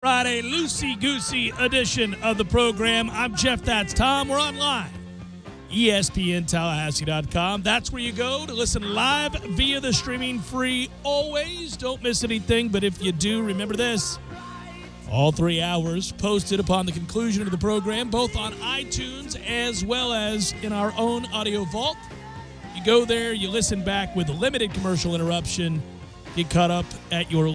Friday, loosey-goosey edition of the program. I'm Jeff, that's Tom. We're online, ESPNTallahassee.com. That's where you go to listen live via the streaming free always. Don't miss anything, but if you do, remember this. All 3 hours posted upon the conclusion of the program, both on iTunes as well as in our own audio vault. You go there, you listen back with limited commercial interruption, get caught up at your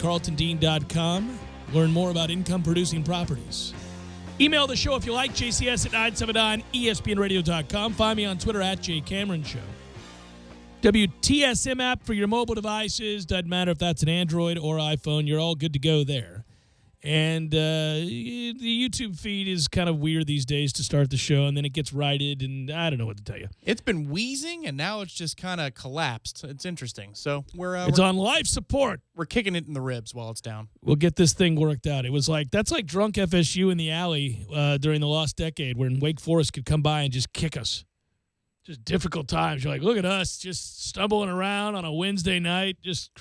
carltondean.com. Learn more about income-producing properties. Email the show if you like, jcs at 979espnradio.com. Find me on Twitter at jcameronshow. WTSM app for your mobile devices. Doesn't matter if that's an Android or iPhone. You're all good to go there. And the YouTube feed is kind of weird these days to start the show, and then it gets righted, and I don't know what to tell you. It's been wheezing, and now it's just kind of collapsed. It's interesting. So we're on life support. We're kicking it in the ribs while it's down. We'll get this thing worked out. It was like that's like drunk FSU in the alley during the lost decade, when Wake Forest could come by and just kick us. Just difficult times. You're like, look at us, just stumbling around on a Wednesday night, just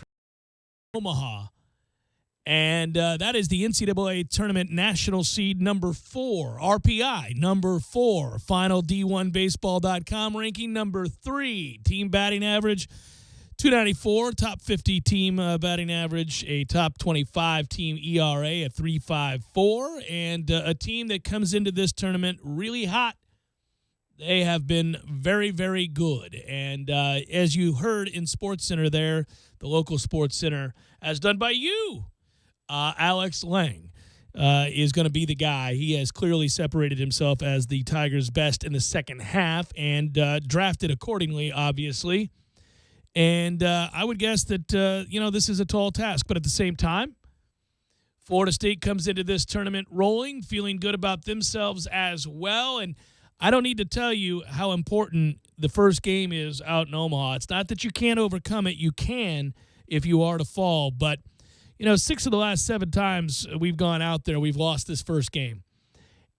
Omaha. And that is the NCAA Tournament National Seed number 4, RPI number 4, final D1Baseball.com ranking number 3, team batting average 294, top 50 team batting average, a top 25 team ERA at 3.54, and a team that comes into this tournament really hot. They have been very, very good. And as you heard in SportsCenter there, the local SportsCenter, as done by you, Alex Lang is going to be the guy. He has clearly separated himself as the Tigers' best in the second half and drafted accordingly, obviously. And I would guess that, this is a tall task. But at the same time, Florida State comes into this tournament rolling, feeling good about themselves as well. And I don't need to tell you how important the first game is out in Omaha. It's not that you can't overcome it. You can if you are to fall. But 6 of the last 7 times we've gone out there, we've lost this first game.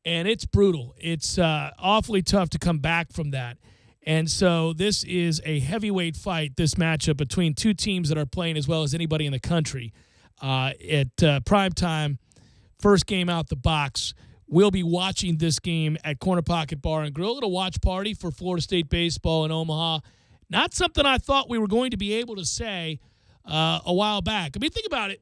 And it's brutal. It's awfully tough to come back from that. And so this is a heavyweight fight, this matchup between two teams that are playing as well as anybody in the country. At prime time, first game out the box. We'll be watching this game at Corner Pocket Bar and Grill. A little watch party for Florida State baseball in Omaha. Not something I thought we were going to be able to say a while back. I mean, think about it.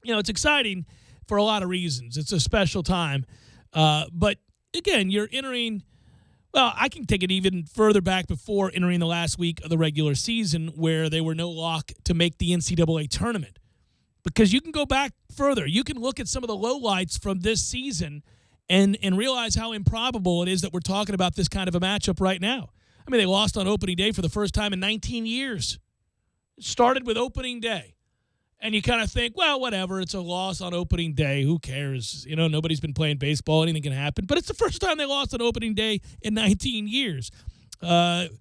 It's exciting for a lot of reasons. It's a special time. But, again, you're entering – well, I can take it even further back before entering the last week of the regular season where they were no lock to make the NCAA tournament. Because you can go back further. You can look at some of the lowlights from this season and realize how improbable it is that we're talking about this kind of a matchup right now. I mean, they lost on opening day for the first time in 19 years. It started with opening day. And you kind of think, well, whatever, it's a loss on opening day. Who cares? Nobody's been playing baseball. Anything can happen. But it's the first time they lost on opening day in 19 years.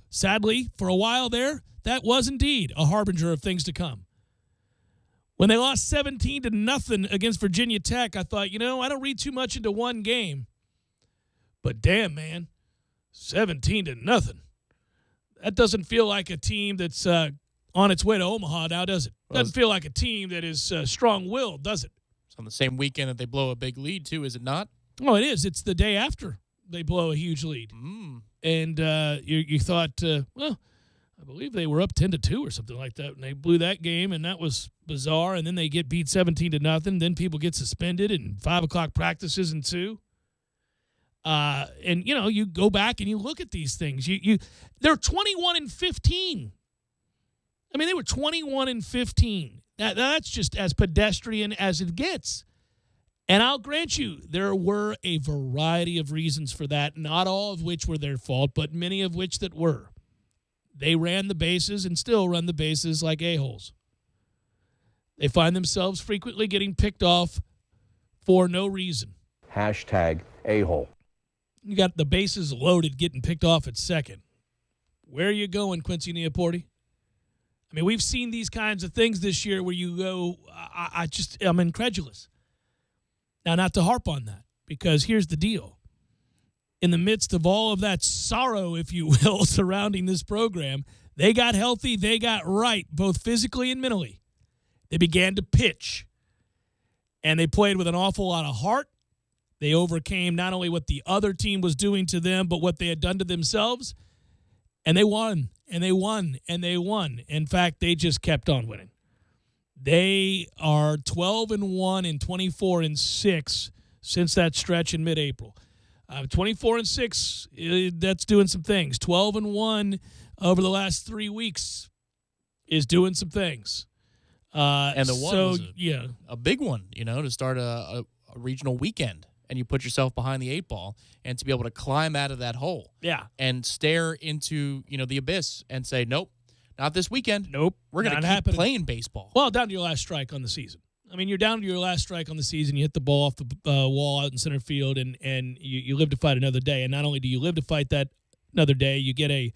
Sadly, for a while there, that was indeed a harbinger of things to come. When they lost 17-0 against Virginia Tech, I thought, I don't read too much into one game. But damn, man, 17-0. That doesn't feel like a team that's on its way to Omaha now, does it? Doesn't feel like a team that is strong-willed, does it? It's on the same weekend that they blow a big lead, too, is it not? Oh, it is. It's the day after they blow a huge lead. And you thought, well, I believe they were up 10-2 or something like that, and they blew that game, and that was bizarre. And then they get beat 17-0. Then people get suspended, and 5 o'clock practices ensue. And you go back and you look at these things. They're 21-15. I mean, they were 21-15. That's just as pedestrian as it gets. And I'll grant you, there were a variety of reasons for that, not all of which were their fault, but many of which that were. They ran the bases and still run the bases like a-holes. They find themselves frequently getting picked off for no reason. Hashtag a-hole. You got the bases loaded getting picked off at second. Where are you going, Quincy Neaporti? I mean, we've seen these kinds of things this year where you go, I'm incredulous. Now, not to harp on that, because here's the deal. In the midst of all of that sorrow, if you will, surrounding this program, they got healthy, they got right, both physically and mentally. They began to pitch. And they played with an awful lot of heart. They overcame not only what the other team was doing to them, but what they had done to themselves. And they won, and they won, and they won. In fact, they just kept on winning. They are 12-1 and 24-6 since that stretch in mid-April. 24-6, that's doing some things. 12-1 over the last 3 weeks is doing some things. And the one was yeah, a big one, to start a regional weekend. And you put yourself behind the 8 ball, and to be able to climb out of that hole, and stare into the abyss and say, nope, not this weekend. Nope, we're going to keep playing baseball. Well, down to your last strike on the season. I mean, you're down to your last strike on the season. You hit the ball off the wall out in center field, and you live to fight another day. And not only do you live to fight that another day, you get a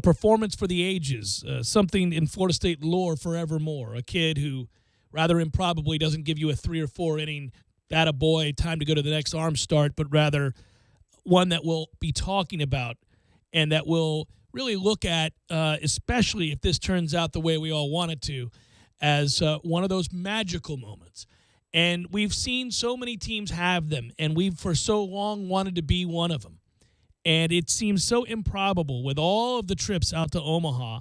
performance for the ages, something in Florida State lore forevermore. A kid who rather improbably doesn't give you a 3 or 4 inning attaboy, time to go to the next arm start, but rather one that we'll be talking about and that we'll really look at, especially if this turns out the way we all want it to, as one of those magical moments. And we've seen so many teams have them, and we've for so long wanted to be one of them. And it seems so improbable with all of the trips out to Omaha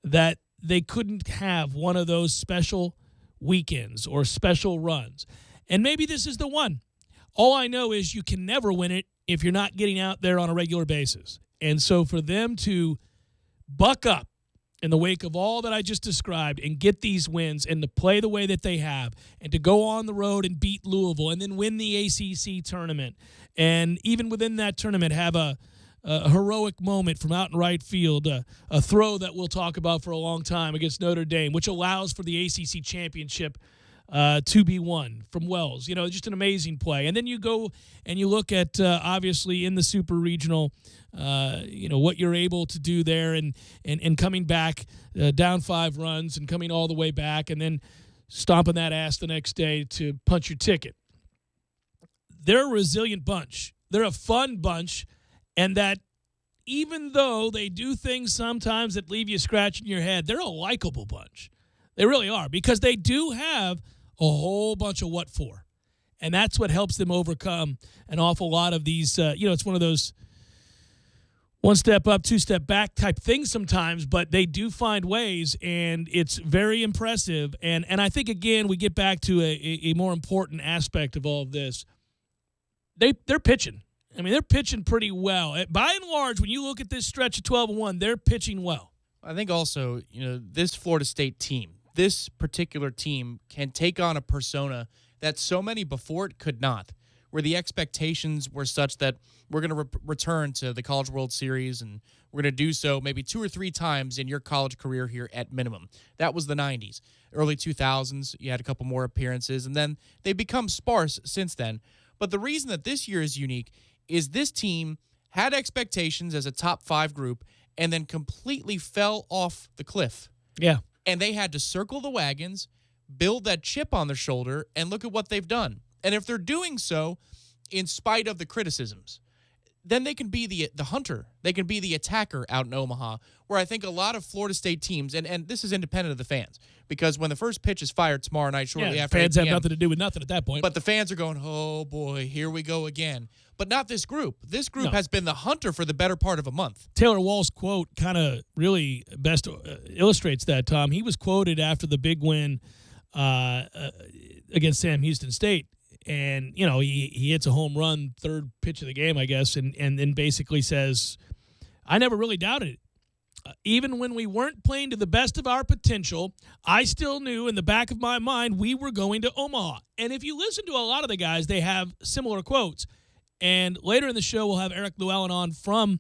that they couldn't have one of those special weekends or special runs. And maybe this is the one. All I know is you can never win it if you're not getting out there on a regular basis. And so for them to buck up in the wake of all that I just described and get these wins and to play the way that they have and to go on the road and beat Louisville and then win the ACC tournament and even within that tournament have a heroic moment from out in right field, a throw that we'll talk about for a long time against Notre Dame, which allows for the ACC championship to be won from Wells. Just an amazing play. And then you go and you look at, obviously, in the super regional, what you're able to do there and coming back down 5 runs and coming all the way back and then stomping that ass the next day to punch your ticket. They're a resilient bunch. They're a fun bunch. And that even though they do things sometimes that leave you scratching your head, they're a likable bunch. They really are, because they do have a whole bunch of what for. And that's what helps them overcome an awful lot of these, it's one of those one step up, 2 step back type things sometimes, but they do find ways, and it's very impressive. And I think, again, we get back to a more important aspect of all of this. They're pitching. I mean, they're pitching pretty well. By and large, when you look at this stretch of 12-1, they're pitching well. I think also, this Florida State team, this particular team can take on a persona that so many before it could not, where the expectations were such that we're going to return to the College World Series, and we're going to do so maybe 2 or 3 times in your college career here at minimum. That was the 90s. Early 2000s, you had a couple more appearances, and then they've become sparse since then. But the reason that this year is unique is this team had expectations as a top 5 group and then completely fell off the cliff. Yeah. And they had to circle the wagons, build that chip on their shoulder, and look at what they've done. And if they're doing so in spite of the criticisms, then they can be the hunter. They can be the attacker out in Omaha, where I think a lot of Florida State teams, and this is independent of the fans, because when the first pitch is fired tomorrow night shortly after fans 8 p.m., have nothing to do with nothing at that point. But the fans are going, oh, boy, here we go again. But not this group. This group has been the hunter for the better part of a month. Taylor Wall's quote kind of really best illustrates that, Tom. He was quoted after the big win against Sam Houston State. And, he hits a home run, 3rd pitch of the game, I guess, and then basically says, I never really doubted it. Even when we weren't playing to the best of our potential, I still knew in the back of my mind we were going to Omaha. And if you listen to a lot of the guys, they have similar quotes. And later in the show, we'll have Eric Llewellyn on from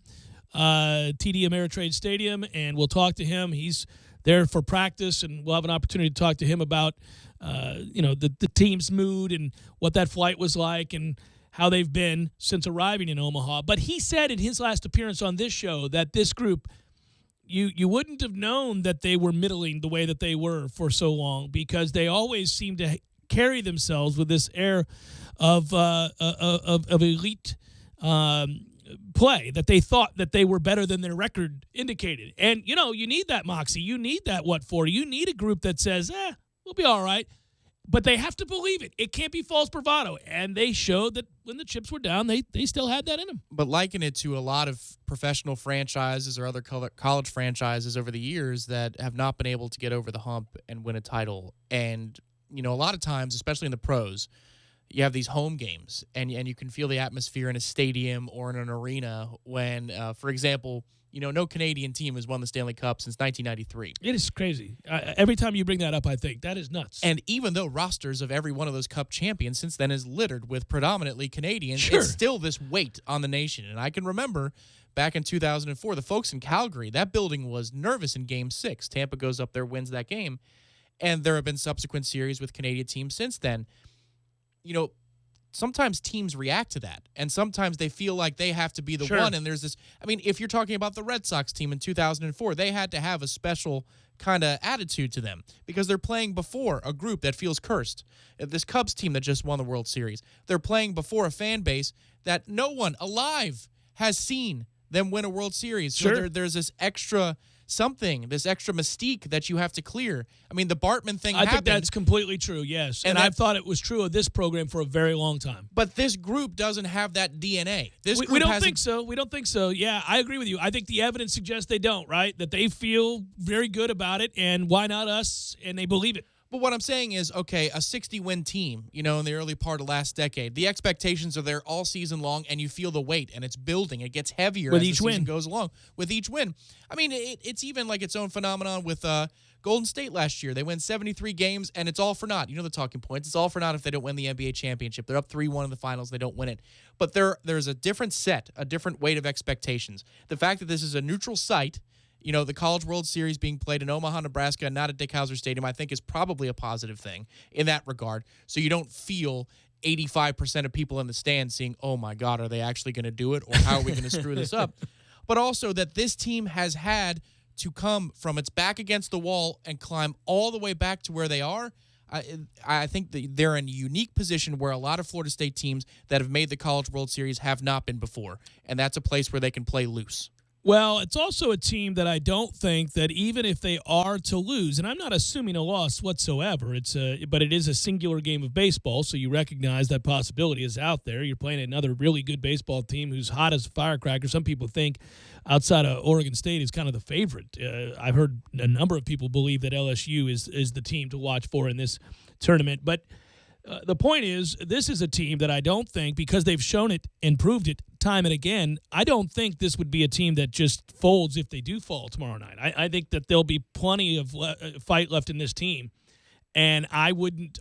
TD Ameritrade Stadium, and we'll talk to him. He's there for practice, and we'll have an opportunity to talk to him about the team's mood and what that flight was like and how they've been since arriving in Omaha. But he said in his last appearance on this show that this group, you wouldn't have known that they were middling the way that they were for so long, because they always seem to carry themselves with this air of elite play, that they thought that they were better than their record indicated. And, you need that moxie. You need that what for. You need a group that says, we'll be all right. but they have to believe it. It can't be false bravado. And they showed that when the chips were down, they still had that in them. But liken it to a lot of professional franchises or other college franchises over the years that have not been able to get over the hump and win a title. And, a lot of times, especially in the pros, you have these home games, and you can feel the atmosphere in a stadium or in an arena when, for example, no Canadian team has won the Stanley Cup since 1993. It is crazy. Every time you bring that up, I think that is nuts. And even though rosters of every one of those Cup champions since then is littered with predominantly Canadians, Sure. it's still this weight on the nation. And I can remember back in 2004, the folks in Calgary, that building was nervous in Game 6. Tampa goes up there, wins that game. And there have been subsequent series with Canadian teams since then. Sometimes teams react to that, and sometimes they feel like they have to be the Sure. one. And there's this, if you're talking about the Red Sox team in 2004, they had to have a special kind of attitude to them because they're playing before a group that feels cursed. This Cubs team that just won the World Series, they're playing before a fan base that no one alive has seen them win a World Series. Sure. So there's this extra something, this extra mystique that you have to clear. The Bartman thing I happened. think that's completely true, yes. And I've thought it was true of this program for a very long time. But this group doesn't have that DNA. We don't think so. We don't think so. Yeah, I agree with you. I think the evidence suggests they don't, right? That they feel very good about it, and why not us? And they believe it. But what I'm saying is, okay, a 60-win team, in the early part of last decade, the expectations are there all season long, and you feel the weight, and it's building. It gets heavier with as each the season win goes along. With each win. It's even like its own phenomenon with Golden State last year. They win 73 games, and it's all for naught. The talking points. It's all for naught if they don't win the NBA championship. They're up 3-1 in the finals. They don't win it. But there's a different set, a different weight of expectations. The fact that this is a neutral site, the College World Series being played in Omaha, Nebraska, and not at Dick Howser Stadium, I think is probably a positive thing in that regard. So you don't feel 85% of people in the stands saying, oh, my God, are they actually going to do it? Or how are we going to screw this up? But also that this team has had to come from its back against the wall and climb all the way back to where they are. I think that they're in a unique position where a lot of Florida State teams that have made the College World Series have not been before. And that's a place where they can play loose. Well, it's also a team that I don't think that even if they are to lose, and I'm not assuming a loss whatsoever, but it is a singular game of baseball, so you recognize that possibility is out there. You're playing another really good baseball team who's hot as a firecracker. Some people think outside of Oregon State is kind of the favorite. I've heard a number of people believe that LSU is the team to watch for in this tournament, but the point is, this is a team that I don't think, because they've shown it and proved it time and again, I don't think this would be a team that just folds if they do fall tomorrow night. I think that there'll be plenty of fight left in this team, and I wouldn't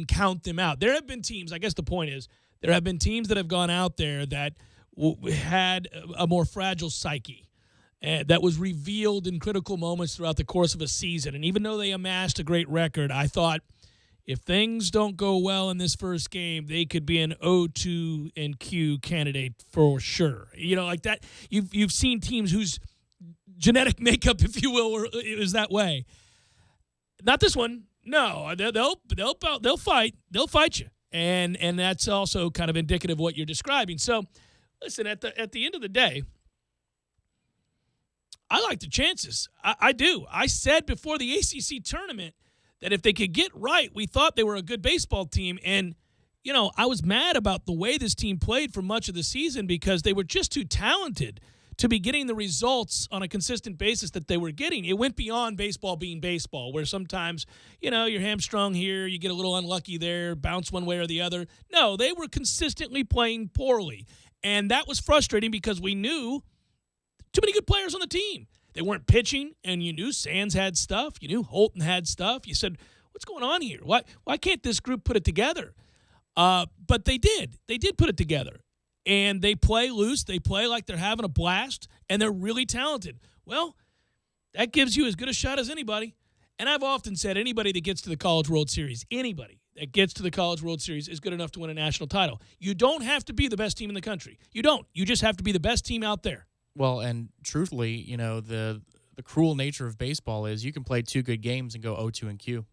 count them out. There have been teams, I guess the point is, there have been teams that have gone out there that had a more fragile psyche. That was revealed in critical moments throughout the course of a season. And even though they amassed a great record, I thought, if things don't go well in this first game, they could be an O2 and Q candidate for sure. Like that. You've seen teams whose genetic makeup, if you will, is that way. Not this one. No, they'll fight. They'll fight you, and that's also kind of indicative of what you're describing. So, listen, at the end of the day, I like the chances. I do. I said before the ACC tournament that if they could get right, we thought they were a good baseball team. And, I was mad about the way this team played for much of the season because they were just too talented to be getting the results on a consistent basis that they were getting. It went beyond baseball being baseball, where sometimes, you're hamstrung here, you get a little unlucky there, bounce one way or the other. No, they were consistently playing poorly. And that was frustrating because we knew too many good players on the team. They weren't pitching, and you knew Sands had stuff. You knew Holton had stuff. You said, what's going on here? Why can't this group put it together? But they did. They did put it together. And they play loose. They play like they're having a blast, and they're really talented. Well, that gives you as good a shot as anybody. And I've often said anybody that gets to the College World Series, anybody that gets to the College World Series is good enough to win a national title. You don't have to be the best team in the country. You don't. You just have to be the best team out there. Well, and truthfully, the cruel nature of baseball is you can play 2 good games and go 0-2 and Q.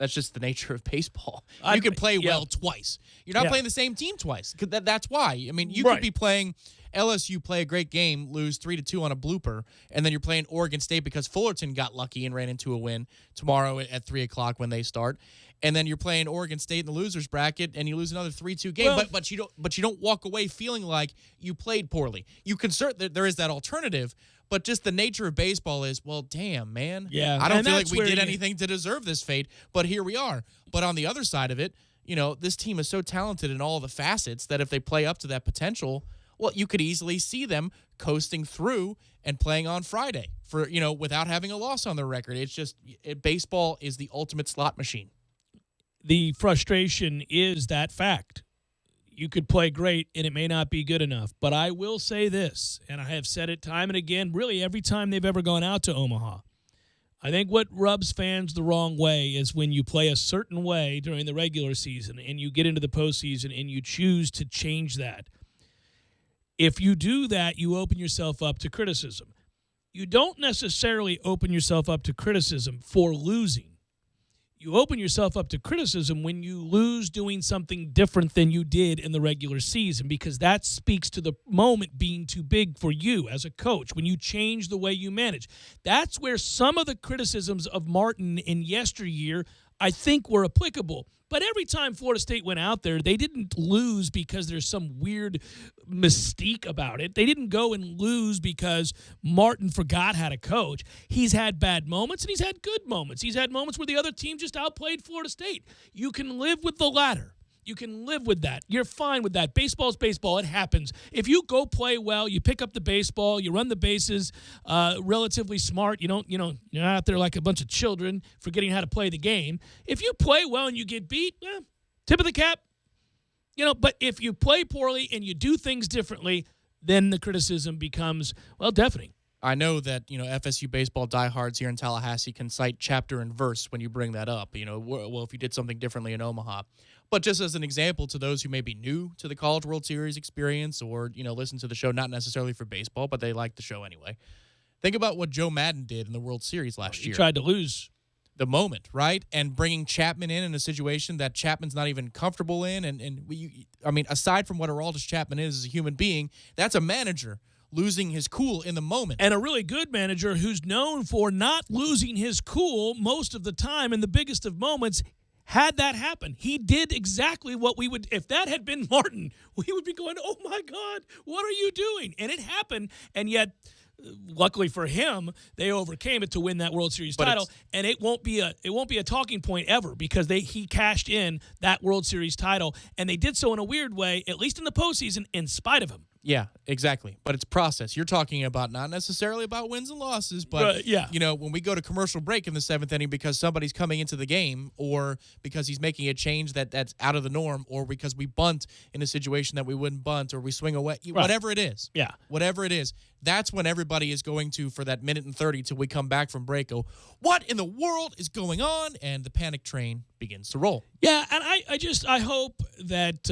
That's just the nature of baseball. I- You can play yeah. well twice. You're not Yeah. playing the same team twice. That's why. I mean, you Right. could be playing LSU, play a great game, lose 3-2 on a blooper, and then you're playing Oregon State because Fullerton got lucky and ran into a win tomorrow at 3 o'clock when they start. And then you're playing Oregon State in the losers bracket, and you lose another 3-2 game. Well- but you don't walk away feeling like you played poorly. You can there is that alternative. But just the nature of baseball is, well, damn, man. Yeah, I don't and feel like that's we where did you- anything to deserve this fate, but here we are. But on the other side of it, this team is so talented in all the facets that if they play up to that potential, well, you could easily see them coasting through and playing on Friday for, without having a loss on their record. It's just baseball is the ultimate slot machine. The frustration is that fact. You could play great, and it may not be good enough. But I will say this, and I have said it time and again, really every time they've ever gone out to Omaha. I think what rubs fans the wrong way is when you play a certain way during the regular season and you get into the postseason and you choose to change that. If you do that, you open yourself up to criticism. You don't necessarily open yourself up to criticism for losing. You open yourself up to criticism when you lose doing something different than you did in the regular season, because that speaks to the moment being too big for you as a coach when you change the way you manage. That's where some of the criticisms of Martin in yesteryear, I think, were applicable. But every time Florida State went out there, they didn't lose because there's some weird mystique about it. They didn't go and lose because Martin forgot how to coach. He's had bad moments and he's had good moments. He's had moments where the other team just outplayed Florida State. You can live with the latter. You can live with that. You're fine with that. Baseball's baseball. It happens. If you go play well, you pick up the baseball, you run the bases, relatively smart. You're not out there like a bunch of children forgetting how to play the game. If you play well and you get beat, tip of the cap. But if you play poorly and you do things differently, then the criticism becomes, deafening. I know that, FSU baseball diehards here in Tallahassee can cite chapter and verse when you bring that up. Well, if you did something differently in Omaha. But just as an example to those who may be new to the College World Series experience or, listen to the show, not necessarily for baseball, but they like the show anyway. Think about what Joe Madden did in the World Series last year. He tried to lose. The moment, right? And bringing Chapman in a situation that Chapman's not even comfortable in. Aside from what Aroldis Chapman is as a human being, that's a manager losing his cool in the moment. And a really good manager who's known for not losing his cool most of the time in the biggest of moments. Had that happen, he did exactly what we would, if that had been Martin, we would be going, oh my God, what are you doing? And it happened, and yet, luckily for him, they overcame it to win that World Series title, and it won't be a talking point ever because he cashed in that World Series title, and they did so in a weird way, at least in the postseason, in spite of him. Yeah, exactly. But it's process. You're talking about not necessarily about wins and losses, but when we go to commercial break in the seventh inning because somebody's coming into the game or because he's making a change that's out of the norm or because we bunt in a situation that we wouldn't bunt or we swing away, whatever it is. Yeah. Whatever it is. That's when everybody is going to, for that minute and 30 till we come back from break, go, what in the world is going on? And the panic train begins to roll. Yeah, and I hope that,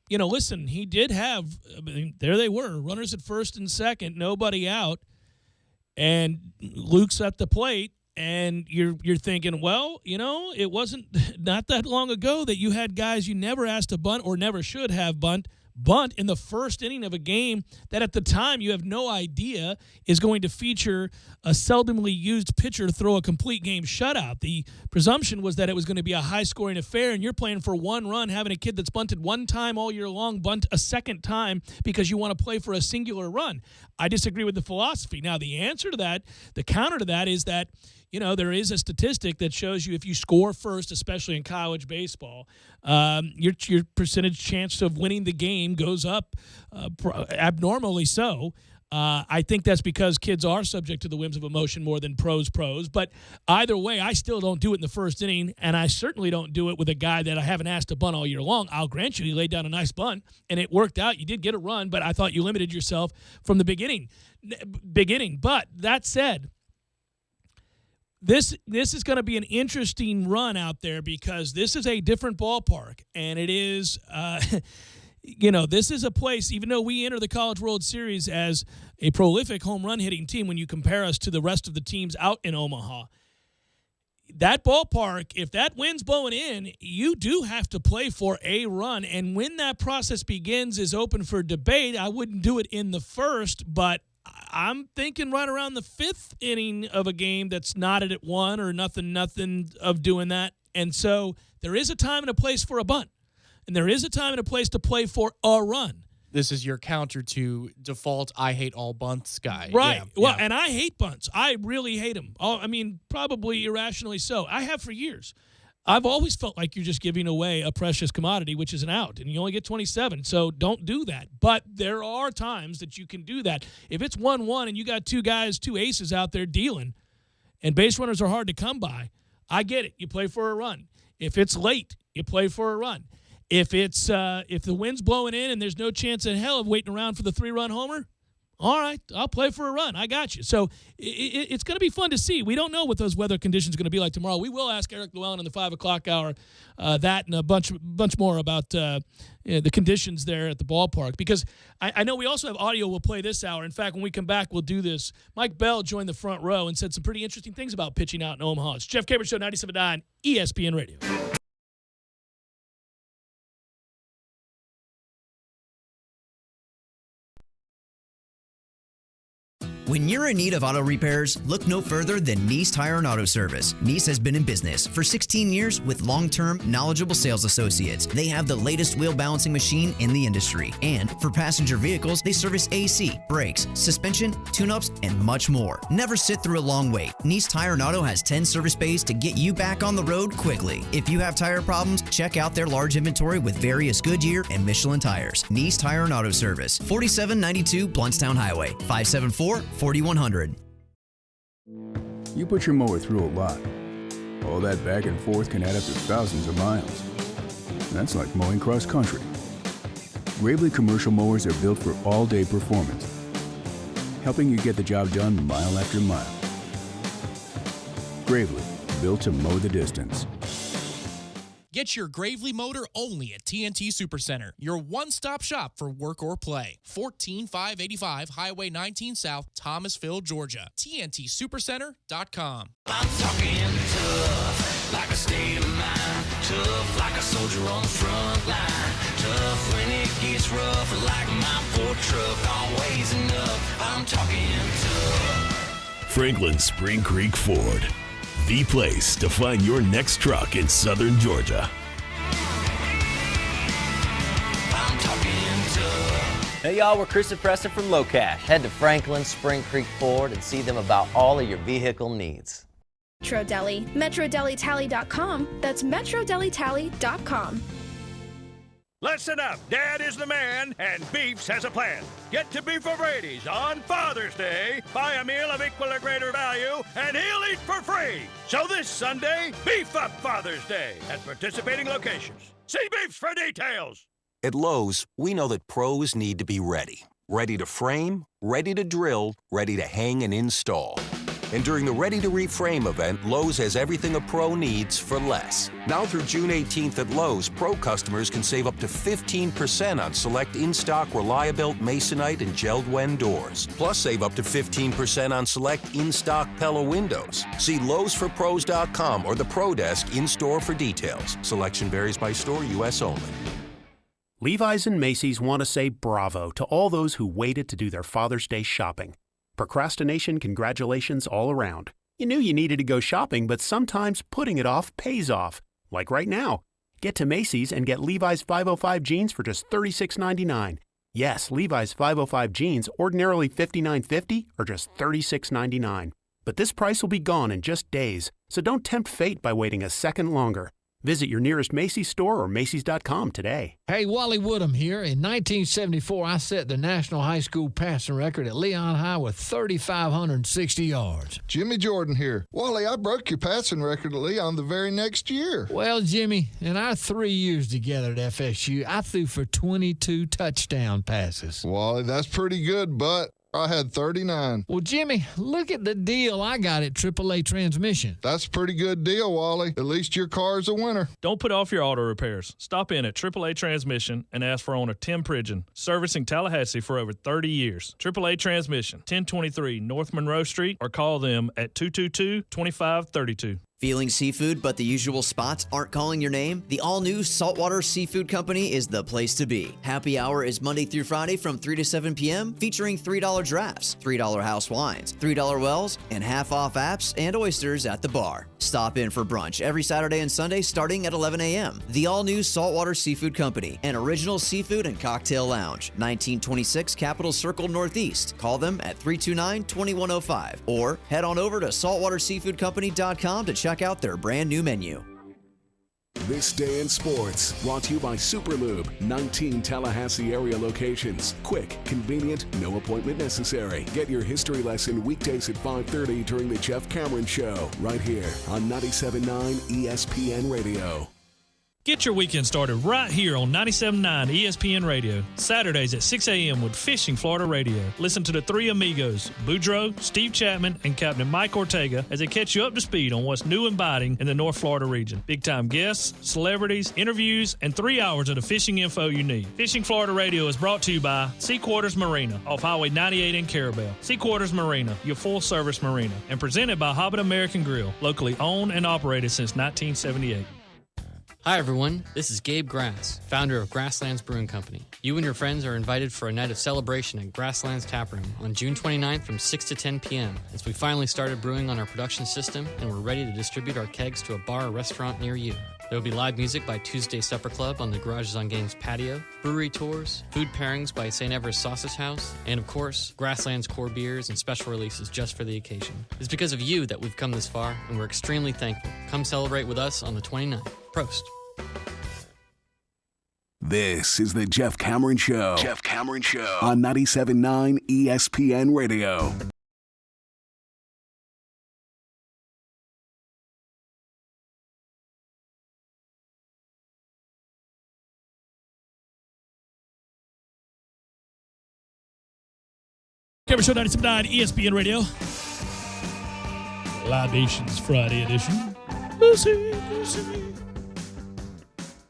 listen, he did have, there they were, runners at first and second, nobody out, and Luke's at the plate, and you're thinking, well, it wasn't not that long ago that you had guys you never asked to bunt or never should have bunt in the first inning of a game that at the time you have no idea is going to feature a seldomly used pitcher throw a complete game shutout. The presumption was that it was going to be a high-scoring affair, and you're playing for one run, having a kid that's bunted one time all year long, bunt a second time because you want to play for a singular run. I disagree with the philosophy. Now, the answer to that, the counter to that is that there is a statistic that shows you if you score first, especially in college baseball, your percentage chance of winning the game goes up abnormally so. I think that's because kids are subject to the whims of emotion more than pros. But either way, I still don't do it in the first inning, and I certainly don't do it with a guy that I haven't asked to bunt all year long. I'll grant you he laid down a nice bunt, and it worked out. You did get a run, but I thought you limited yourself from the beginning. But that said, This is going to be an interesting run out there because this is a different ballpark, and it is, this is a place, even though we enter the College World Series as a prolific home run hitting team when you compare us to the rest of the teams out in Omaha, that ballpark, if that wind's blowing in, you do have to play for a run. And when that process begins is open for debate. I wouldn't do it in the first, but I'm thinking right around the fifth inning of a game that's knotted at 1 or nothing of doing that. And so there is a time and a place for a bunt. And there is a time and a place to play for a run. This is your counter to default I hate all bunts guy. Right. Yeah, Well, yeah. and I hate bunts. I really hate them. I mean, probably irrationally so. I have for years. I've always felt like you're just giving away a precious commodity, which is an out, and you only get 27, so don't do that. But there are times that you can do that. If it's 1-1 and you got two aces out there dealing, and base runners are hard to come by, I get it. You play for a run. If it's late, you play for a run. If the wind's blowing in and there's no chance in hell of waiting around for the 3-run homer, all right, I'll play for a run. I got you. So it's going to be fun to see. We don't know what those weather conditions are going to be like tomorrow. We will ask Eric Llewellyn in the 5 o'clock hour that and a bunch more about the conditions there at the ballpark, because I know we also have audio we'll play this hour. In fact, when we come back, we'll do this. Mike Bell joined the front row and said some pretty interesting things about pitching out in Omaha. It's Jeff Cameron Show, 97.9 ESPN Radio. When you're in need of auto repairs, look no further than Nice Tire and Auto Service. Nice has been in business for 16 years with long-term, knowledgeable sales associates. They have the latest wheel balancing machine in the industry. And for passenger vehicles, they service AC, brakes, suspension, tune-ups, and much more. Never sit through a long wait. Nice Tire and Auto has 10 service bays to get you back on the road quickly. If you have tire problems, check out their large inventory with various Goodyear and Michelin tires. Nice Tire and Auto Service, 4792 Bluntstown Highway, 574-4100. You put your mower through a lot. All that back and forth can add up to thousands of miles. That's like mowing cross country. Gravely commercial mowers are built for all-day performance, helping you get the job done mile after mile. Gravely, built to mow the distance. Get your Gravely motor only at TNT Supercenter, your one-stop shop for work or play. 14585 Highway 19 South, Thomasville, Georgia. TNTSupercenter.com. I'm talking tough, like a state of mind. Tough, like a soldier on the front line. Tough when it gets rough, like my Ford truck. Always enough. I'm talking tough. Franklin Spring Creek Ford, the place to find your next truck in southern Georgia. I'm talking tough. Hey y'all, we're Chris and Preston from Low Cash. Head to Franklin Spring Creek Ford and see them about all of your vehicle needs. Metro Deli, MetroDeliTally.com. That's MetroDeliTally.com. Listen up. Dad is the man, and Beefs has a plan. Get to Beef O'Brady's on Father's Day. Buy a meal of equal or greater value, and he'll eat for free. So this Sunday, beef up Father's Day at participating locations. See Beefs for details. At Lowe's, we know that pros need to be ready. Ready to frame, ready to drill, ready to hang and install. And during the Ready to Reframe event, Lowe's has everything a pro needs for less. Now through June 18th at Lowe's, pro customers can save up to 15% on select in-stock Reliabuilt Masonite and Gelled Wen doors. Plus save up to 15% on select in-stock Pella windows. See Lowe'sForPros.com or the Pro Desk in-store for details. Selection varies by store, U.S. only. Levi's and Macy's want to say bravo to all those who waited to do their Father's Day shopping. Procrastination, congratulations all around. You knew you needed to go shopping, but sometimes putting it off pays off. Like right now. Get to Macy's and get Levi's 505 jeans for just $36.99. Yes, Levi's 505 jeans, ordinarily $59.50, are just $36.99. But this price will be gone in just days, so don't tempt fate by waiting a second longer. Visit your nearest Macy's store or Macy's.com today. Hey, Wally Woodham here. In 1974, I set the national high school passing record at Leon High with 3,560 yards. Jimmy Jordan here. Wally, I broke your passing record at Leon the very next year. Well, Jimmy, in our 3 years together at FSU, I threw for 22 touchdown passes. Wally, that's pretty good, but I had 39. Well, Jimmy, look at the deal I got at AAA Transmission. That's a pretty good deal, Wally. At least your car's a winner. Don't put off your auto repairs. Stop in at AAA Transmission and ask for owner Tim Pridgeon, servicing Tallahassee for over 30 years. AAA Transmission, 1023 North Monroe Street, or call them at 222-2532. Feeling seafood, but the usual spots aren't calling your name? The all-new Saltwater Seafood Company is the place to be. Happy hour is Monday through Friday from 3 to 7 p.m., featuring $3 drafts, $3 house wines, $3 wells, and half-off apps and oysters at the bar. Stop in for brunch every Saturday and Sunday starting at 11 a.m. The all-new Saltwater Seafood Company, an original seafood and cocktail lounge, 1926 Capitol Circle Northeast. Call them at 329-2105 or head on over to saltwaterseafoodcompany.com to check out their brand new menu. This Day in Sports, brought to you by Superlube, 19 Tallahassee area locations. Quick, convenient, no appointment necessary. Get your history lesson weekdays at 5:30 during the Jeff Cameron Show, right here on 97.9 ESPN Radio. Get your weekend started right here on 97.9 ESPN Radio. Saturdays at 6 a.m. with Fishing Florida Radio. Listen to the three amigos, Boudreaux, Steve Chapman, and Captain Mike Ortega as they catch you up to speed on what's new and biting in the North Florida region. Big-time guests, celebrities, interviews, and 3 hours of the fishing info you need. Fishing Florida Radio is brought to you by Sea Quarters Marina off Highway 98 in Carabel. Sea Quarters Marina, your full-service marina, and presented by Hobbit American Grill, locally owned and operated since 1978. Hi everyone, this is Gabe Grass, founder of Grasslands Brewing Company. You and your friends are invited for a night of celebration at Grasslands Taproom on June 29th from 6 to 10 p.m. as we finally started brewing on our production system and we're ready to distribute our kegs to a bar or restaurant near you. There will be live music by Tuesday Supper Club on the Garages on Games patio, brewery tours, food pairings by St. Everest Sausage House, and of course, Grasslands core beers and special releases just for the occasion. It's because of you that we've come this far, and we're extremely thankful. Come celebrate with us on the 29th. Prost. This is the Jeff Cameron Show. Jeff Cameron Show on 97.9 ESPN Radio. Cameron Show 97.9 ESPN Radio. Libations Friday edition. Lucy.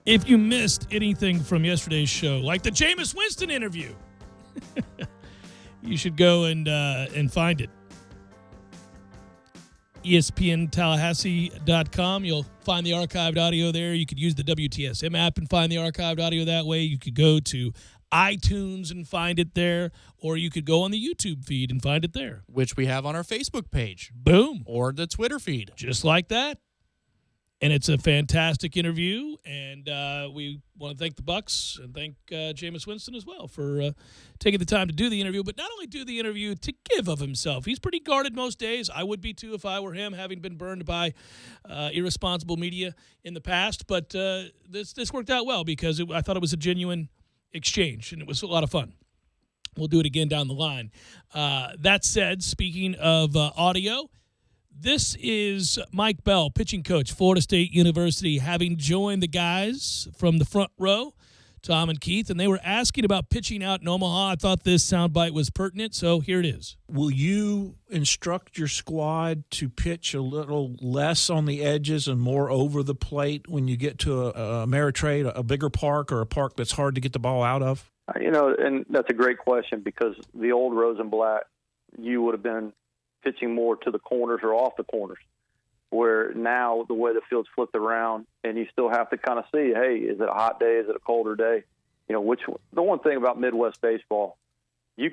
If you missed anything from yesterday's show, like the Jameis Winston interview, you should go and find it. ESPNTallahassee.com. You'll find the archived audio there. You could use the WTSM app and find the archived audio that way. You could go to iTunes and find it there, or you could go on the YouTube feed and find it there. Which we have on our Facebook page. Boom. Or the Twitter feed. Just like that. And it's a fantastic interview, and we want to thank the Bucs and thank Jameis Winston as well for taking the time to do the interview, but not only do the interview, to give of himself. He's pretty guarded most days. I would be too if I were him, having been burned by irresponsible media in the past, but this worked out well because I thought it was a genuine exchange, and it was a lot of fun. We'll do it again down the line. That said, speaking of audio, this is Mike Bell, pitching coach, Florida State University, having joined the guys from the front row, Tom and Keith, and they were asking about pitching out in Omaha. I thought this soundbite was pertinent, so here it is. Will you instruct your squad to pitch a little less on the edges and more over the plate when you get to a Ameritrade, a bigger park, or a park that's hard to get the ball out of? And that's a great question because the old Rosenblatt, you would have been pitching more to the corners or off the corners, where now the way the field's flipped around and you still have to kind of see, hey, is it a hot day? Is it a colder day? The one thing about Midwest baseball, you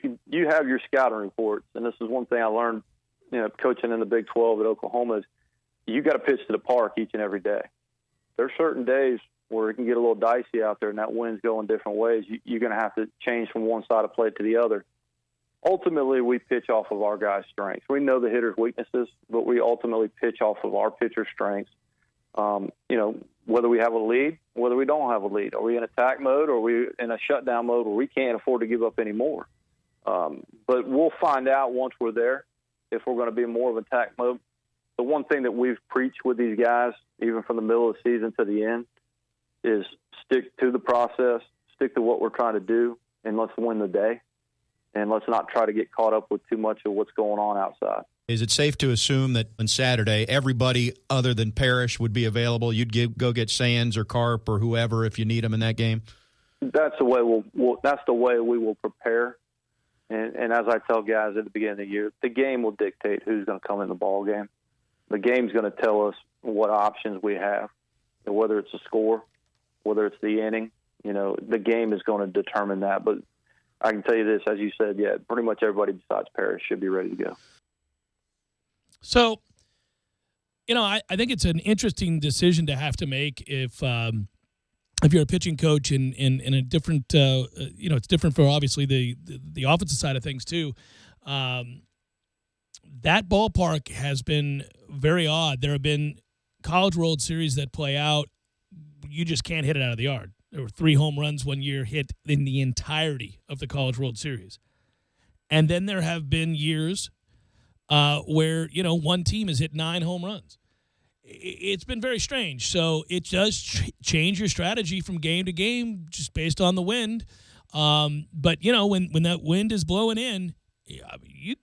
have your scouting reports. And this is one thing I learned, coaching in the Big 12 at Oklahoma is you got to pitch to the park each and every day. There's certain days where it can get a little dicey out there and that wind's going different ways. You're going to have to change from one side of the plate to the other. Ultimately, we pitch off of our guys' strengths. We know the hitter's weaknesses, but we ultimately pitch off of our pitcher's strengths. Whether we have a lead, whether we don't have a lead. Are we in attack mode or are we in a shutdown mode where we can't afford to give up any more? But we'll find out once we're there if we're going to be more of attack mode. The one thing that we've preached with these guys, even from the middle of the season to the end, is stick to the process, stick to what we're trying to do, and let's win the day. And let's not try to get caught up with too much of what's going on outside. Is it safe to assume that on Saturday, everybody other than Parrish would be available? You'd go get Sands or Carp or whoever if you need them in that game? That's the way that's the way we will prepare. And as I tell guys at the beginning of the year, the game will dictate who's going to come in the ball game. The game's going to tell us what options we have, and whether it's a score, whether it's the inning. The game is going to determine that. But I can tell you this, as you said, pretty much everybody besides Parrish should be ready to go. So, I think it's an interesting decision to have to make if you're a pitching coach in a different, it's different for obviously the offensive side of things too. That ballpark has been very odd. There have been College World Series that play out, you just can't hit it out of the yard. There were 3 home runs one year hit in the entirety of the College World Series. And then there have been years where, one team has hit 9 home runs. It's been very strange. So it does change your strategy from game to game just based on the wind. But, when that wind is blowing in, you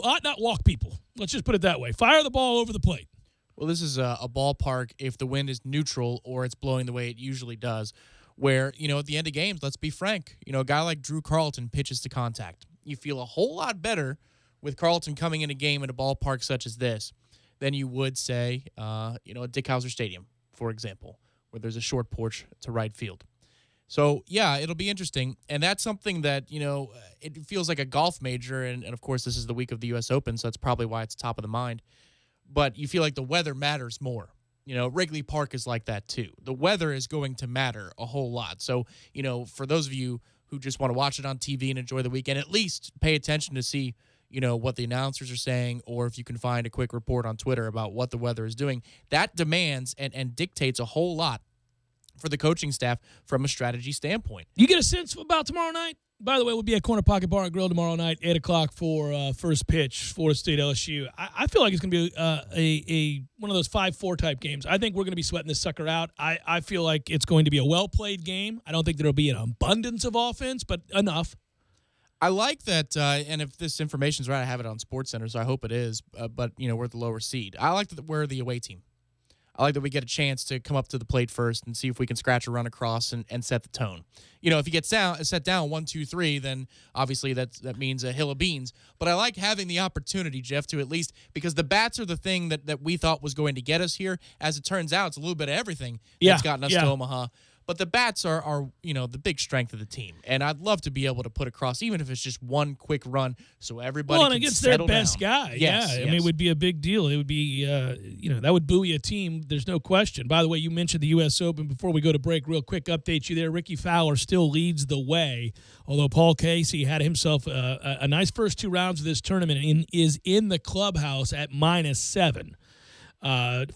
ought not walk people. Let's just put it that way. Fire the ball over the plate. Well, this is a ballpark if the wind is neutral or it's blowing the way it usually does, where, at the end of games, let's be frank, a guy like Drew Carlton pitches to contact. You feel a whole lot better with Carlton coming in a game in a ballpark such as this than you would, say, at Dick Howser Stadium, for example, where there's a short porch to right field. So, yeah, it'll be interesting. And that's something that, it feels like a golf major. And, of course, this is the week of the U.S. Open, so that's probably why it's top of the mind. But you feel like the weather matters more. Wrigley Park is like that too. The weather is going to matter a whole lot. So, for those of you who just want to watch it on TV and enjoy the weekend, at least pay attention to see, what the announcers are saying, or if you can find a quick report on Twitter about what the weather is doing. That demands and dictates a whole lot for the coaching staff from a strategy standpoint. You get a sense about tomorrow night? By the way, we'll be at Corner Pocket Bar and Grill tomorrow night, 8 o'clock for first pitch, Florida State LSU. I feel like it's going to be a one of those 5-4 type games. I think we're going to be sweating this sucker out. I feel like it's going to be a well-played game. I don't think there will be an abundance of offense, but enough. I like that, and if this information's right, I have it on SportsCenter, so I hope it is, but, we're the lower seed. I like that we're the away team. I like that we get a chance to come up to the plate first and see if we can scratch a run across and set the tone. If you get set down 1, 2, 3, then obviously that means a hill of beans. But I like having the opportunity, Jeff, to at least, because the bats are the thing that we thought was going to get us here. As it turns out, it's a little bit of everything that's gotten us to Omaha. But the bats are the big strength of the team. And I'd love to be able to put across, even if it's just one quick run, so everybody can against settle their best down. guy. Yes, I mean, it would be a big deal. It would be, that would buoy a team. There's no question. By the way, you mentioned the U.S. Open. Before we go to break, real quick update you there. Ricky Fowler still leads the way, although Paul Casey had himself a nice first 2 rounds of this tournament and is in the clubhouse at -7.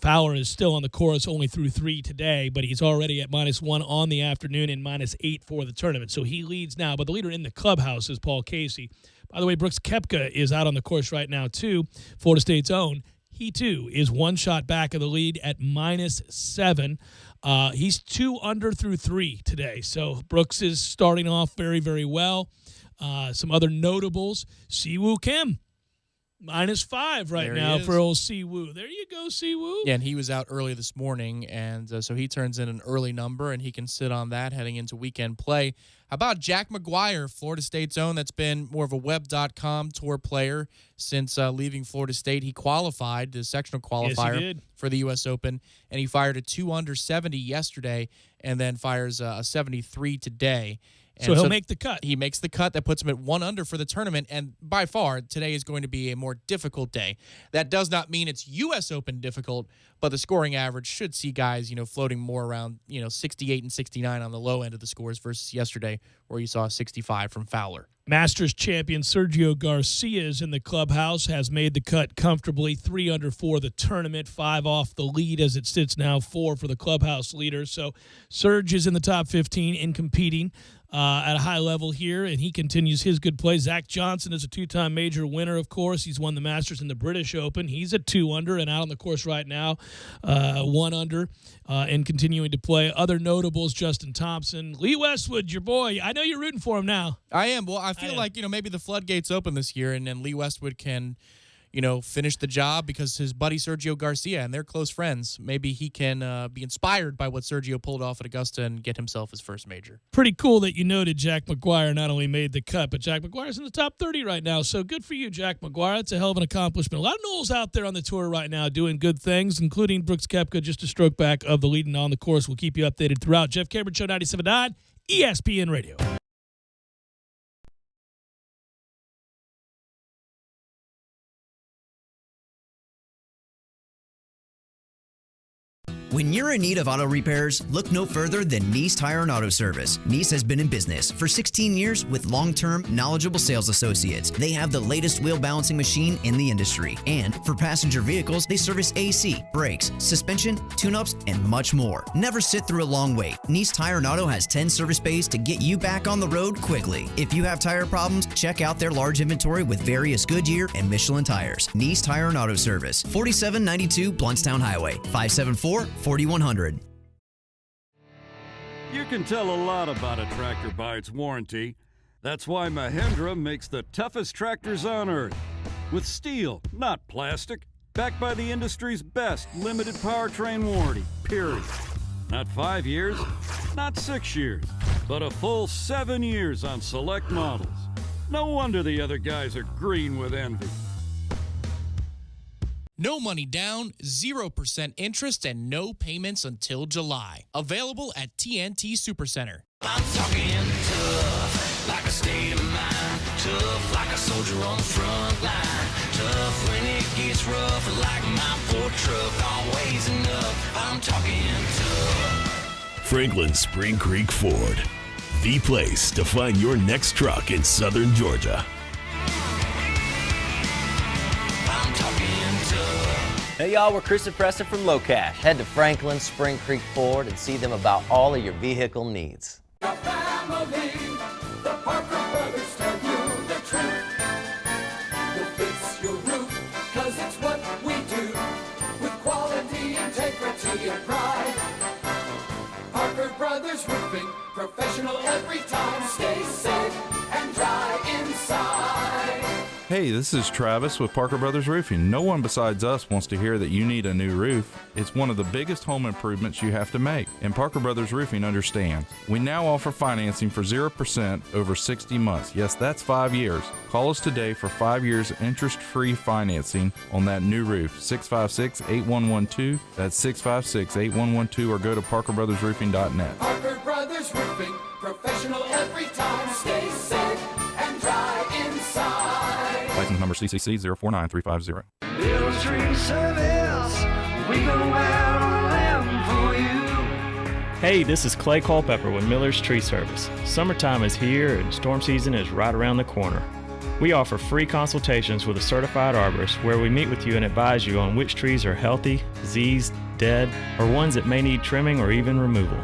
Fowler is still on the course only through 3 today, but he's already at -1 on the afternoon and -8 for the tournament. So he leads now, but the leader in the clubhouse is Paul Casey. By the way, Brooks Koepka is out on the course right now too, Florida State's own. He too is 1 shot back of the lead at -7. He's 2 under through 3 today. So Brooks is starting off very, very well. Some other notables, Siwoo Kim. -5 right now for old Siwoo. There you go, Siwoo. Yeah, and he was out early this morning, and so he turns in an early number, and he can sit on that heading into weekend play. How about Jack McGuire, Florida State's own? That's been more of a Web.com tour player since leaving Florida State. He qualified, the sectional qualifier for the U.S. Open, and he fired a 2 under 70 yesterday, and then fires a 73 today. So he'll make the cut. He makes the cut. That puts him at 1 under for the tournament. And by far, today is going to be a more difficult day. That does not mean it's U.S. Open difficult, but the scoring average should see guys, floating more around, 68 and 69 on the low end of the scores versus yesterday where you saw 65 from Fowler. Masters champion Sergio Garcia is in the clubhouse, has made the cut comfortably, 3 under for the tournament, 5 off the lead as it sits now, 4 for the clubhouse leader. So Serge is in the top 15 and competing at a high level here, and he continues his good play. Zach Johnson is a 2-time major winner, of course. He's won the Masters and the British Open. He's at 2 under and out on the course right now, 1 under, and continuing to play. Other notables, Justin Thompson. Lee Westwood, your boy. I know you're rooting for him now. I am. Well, I feel like, maybe the floodgates open this year, and then Lee Westwood can, finish the job because his buddy Sergio Garcia, and they're close friends, maybe he can be inspired by what Sergio pulled off at Augusta and get himself his first major. Pretty cool that you noted Jack McGuire not only made the cut, but Jack McGuire's in the top 30 right now. So good for you, Jack McGuire. It's a hell of an accomplishment. A lot of Noles out there on the tour right now doing good things, including Brooks Koepka, just a stroke back of the leading on the course. We'll keep you updated throughout. Jeff Cameron Show, 97.9 ESPN Radio. When you're in need of auto repairs, look no further than Nice Tire and Auto Service. Nice has been in business for 16 years with long-term, knowledgeable sales associates. They have the latest wheel balancing machine in the industry. And for passenger vehicles, they service AC, brakes, suspension, tune-ups, and much more. Never sit through a long wait. Nice Tire and Auto has 10 service bays to get you back on the road quickly. If you have tire problems, check out their large inventory with various Goodyear and Michelin tires. Nice Tire and Auto Service, 4792 Bluntstown Highway, 574-4100. You can tell a lot about a tractor by its warranty. That's why Mahindra makes the toughest tractors on earth. With steel, not plastic, backed by the industry's best limited powertrain warranty, period. Not 5 years, not 6 years, but a full 7 years on select models. No wonder the other guys are green with envy. No money down, 0% interest, and no payments until July. Available at TNT Supercenter. I'm talking tough, like a state of mind. Tough, like a soldier on the front line. Tough when it gets rough, like my Ford truck. Always enough. I'm talking tough. Franklin Spring Creek Ford, the place to find your next truck in southern Georgia. I'm talking tough. Hey y'all, we're Chris and Preston from Low Cash. Head to Franklin Spring Creek Ford and see them about all of your vehicle needs. Your family, the Parker Brothers tell you the truth. We'll fix your roof, 'cause it's what we do. With quality, integrity, and pride. Parker Brothers Roofing, professional every time. Stay safe and dry inside. Hey, this is Travis with Parker Brothers Roofing. No one besides us wants to hear that you need a new roof. It's one of the biggest home improvements you have to make, and Parker Brothers Roofing understands. We now offer financing for 0% over 60 months. Yes, that's 5 years. Call us today for 5 years interest-free financing on that new roof. 656-8112. That's 656-8112, or go to parkerbrothersroofing.net. Parker Brothers Roofing, professional every time. Stay safe and dry inside. License number CCC 049350. Miller's Tree Service, we go out on a limb for you. Hey, this is Clay Culpepper with Miller's Tree Service. Summertime is here and storm season is right around the corner. We offer free consultations with a certified arborist where we meet with you and advise you on which trees are healthy, diseased, dead, or ones that may need trimming or even removal.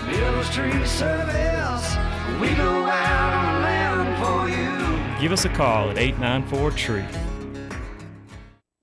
Miller's Tree Service, we go out on a limb for you. Give us a call at 894-TREE.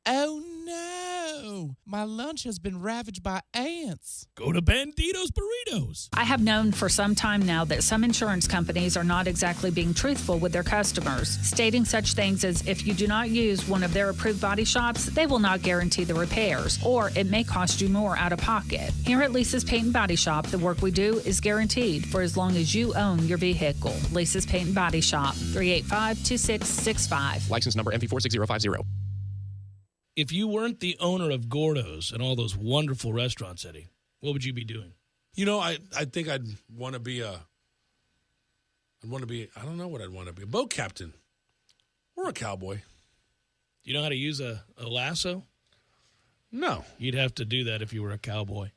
Oh no! My lunch has been ravaged by ants. Go to Bandito's Burritos. I have known for some time now that some insurance companies are not exactly being truthful with their customers, stating such things as if you do not use one of their approved body shops, they will not guarantee the repairs, or it may cost you more out of pocket. Here at Lisa's Paint and Body Shop, the work we do is guaranteed for as long as you own your vehicle. Lisa's Paint and Body Shop, 385-2665. License number MP46050. If you weren't the owner of Gordo's and all those wonderful restaurants, Eddie, what would you be doing? You know, I think I'd want to be I don't know what I'd want to be, a boat captain or a cowboy. Do you know how to use a lasso? No. You'd have to do that if you were a cowboy.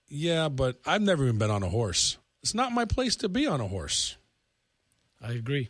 Yeah, but I've never even been on a horse. It's not my place to be on a horse. I agree.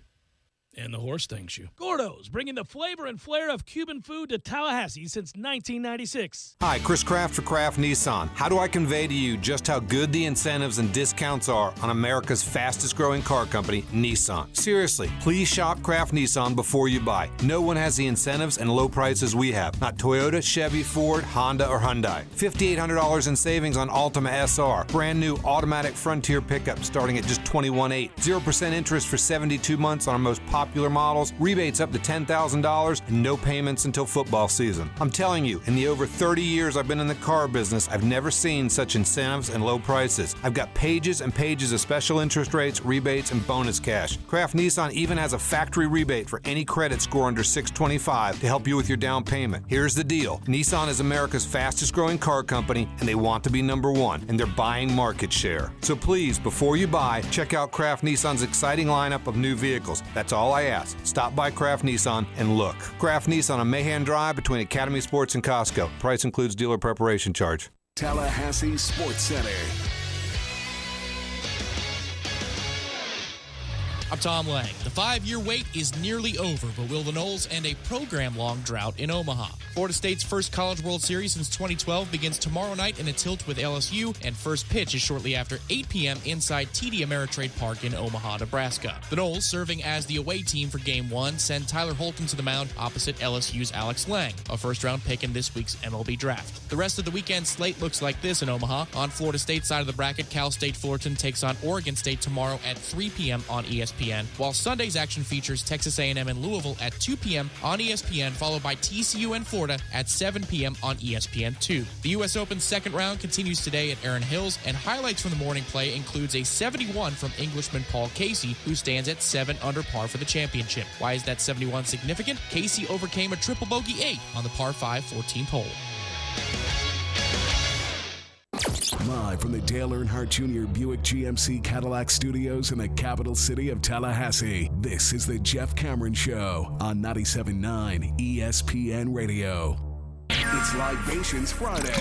And the horse thanks you. Gordo's, bringing the flavor and flair of Cuban food to Tallahassee since 1996. Hi, Chris Kraft for Kraft Nissan. How do I convey to you just how good the incentives and discounts are on America's fastest growing car company, Nissan? Seriously, please shop Kraft Nissan before you buy. No one has the incentives and low prices we have. Not Toyota, Chevy, Ford, Honda, or Hyundai. $5,800 in savings on Altima SR. Brand new automatic Frontier pickup starting at just $21,800. 0% interest for 72 months on our most popular popular models, rebates up to $10,000, and no payments until football season. I'm telling you, in the over 30 years I've been in the car business, I've never seen such incentives and low prices. I've got pages and pages of special interest rates, rebates, and bonus cash. Kraft Nissan even has a factory rebate for any credit score under 625 to help you with your down payment. Here's the deal. Nissan is America's fastest growing car company, and they want to be number one, and they're buying market share. So please, before you buy, check out Kraft Nissan's exciting lineup of new vehicles. That's all I ask. Stop by Kraft Nissan and look. Kraft Nissan on Mahan Drive between Academy Sports and Costco. Price includes dealer preparation charge. Tallahassee Sports Center. I'm Tom Lang. The 5-year wait is nearly over, but will the Noles end a program-long drought in Omaha? Florida State's first College World Series since 2012 begins tomorrow night in a tilt with LSU, and first pitch is shortly after 8 p.m. inside TD Ameritrade Park in Omaha, Nebraska. The Noles, serving as the away team for Game 1, send Tyler Holcomb to the mound opposite LSU's Alex Lang, a first-round pick in this week's MLB draft. The rest of the weekend slate looks like this in Omaha. On Florida State's side of the bracket, Cal State Fullerton takes on Oregon State tomorrow at 3 p.m. on ESPN, while Sunday's action features Texas A&M and Louisville at 2 p.m. on ESPN, followed by TCU and Florida at 7 p.m. on ESPN2. The U.S. Open's second round continues today at Erin Hills, and highlights from the morning play includes a 71 from Englishman Paul Casey, who stands at 7 under par for the championship. Why is that 71 significant? Casey overcame a triple bogey 8 on the par 5 14th hole. Live from the Dale Earnhardt Jr. Buick GMC Cadillac Studios in the capital city of Tallahassee, this is the Jeff Cameron Show on 97.9 ESPN Radio. It's Libations Friday.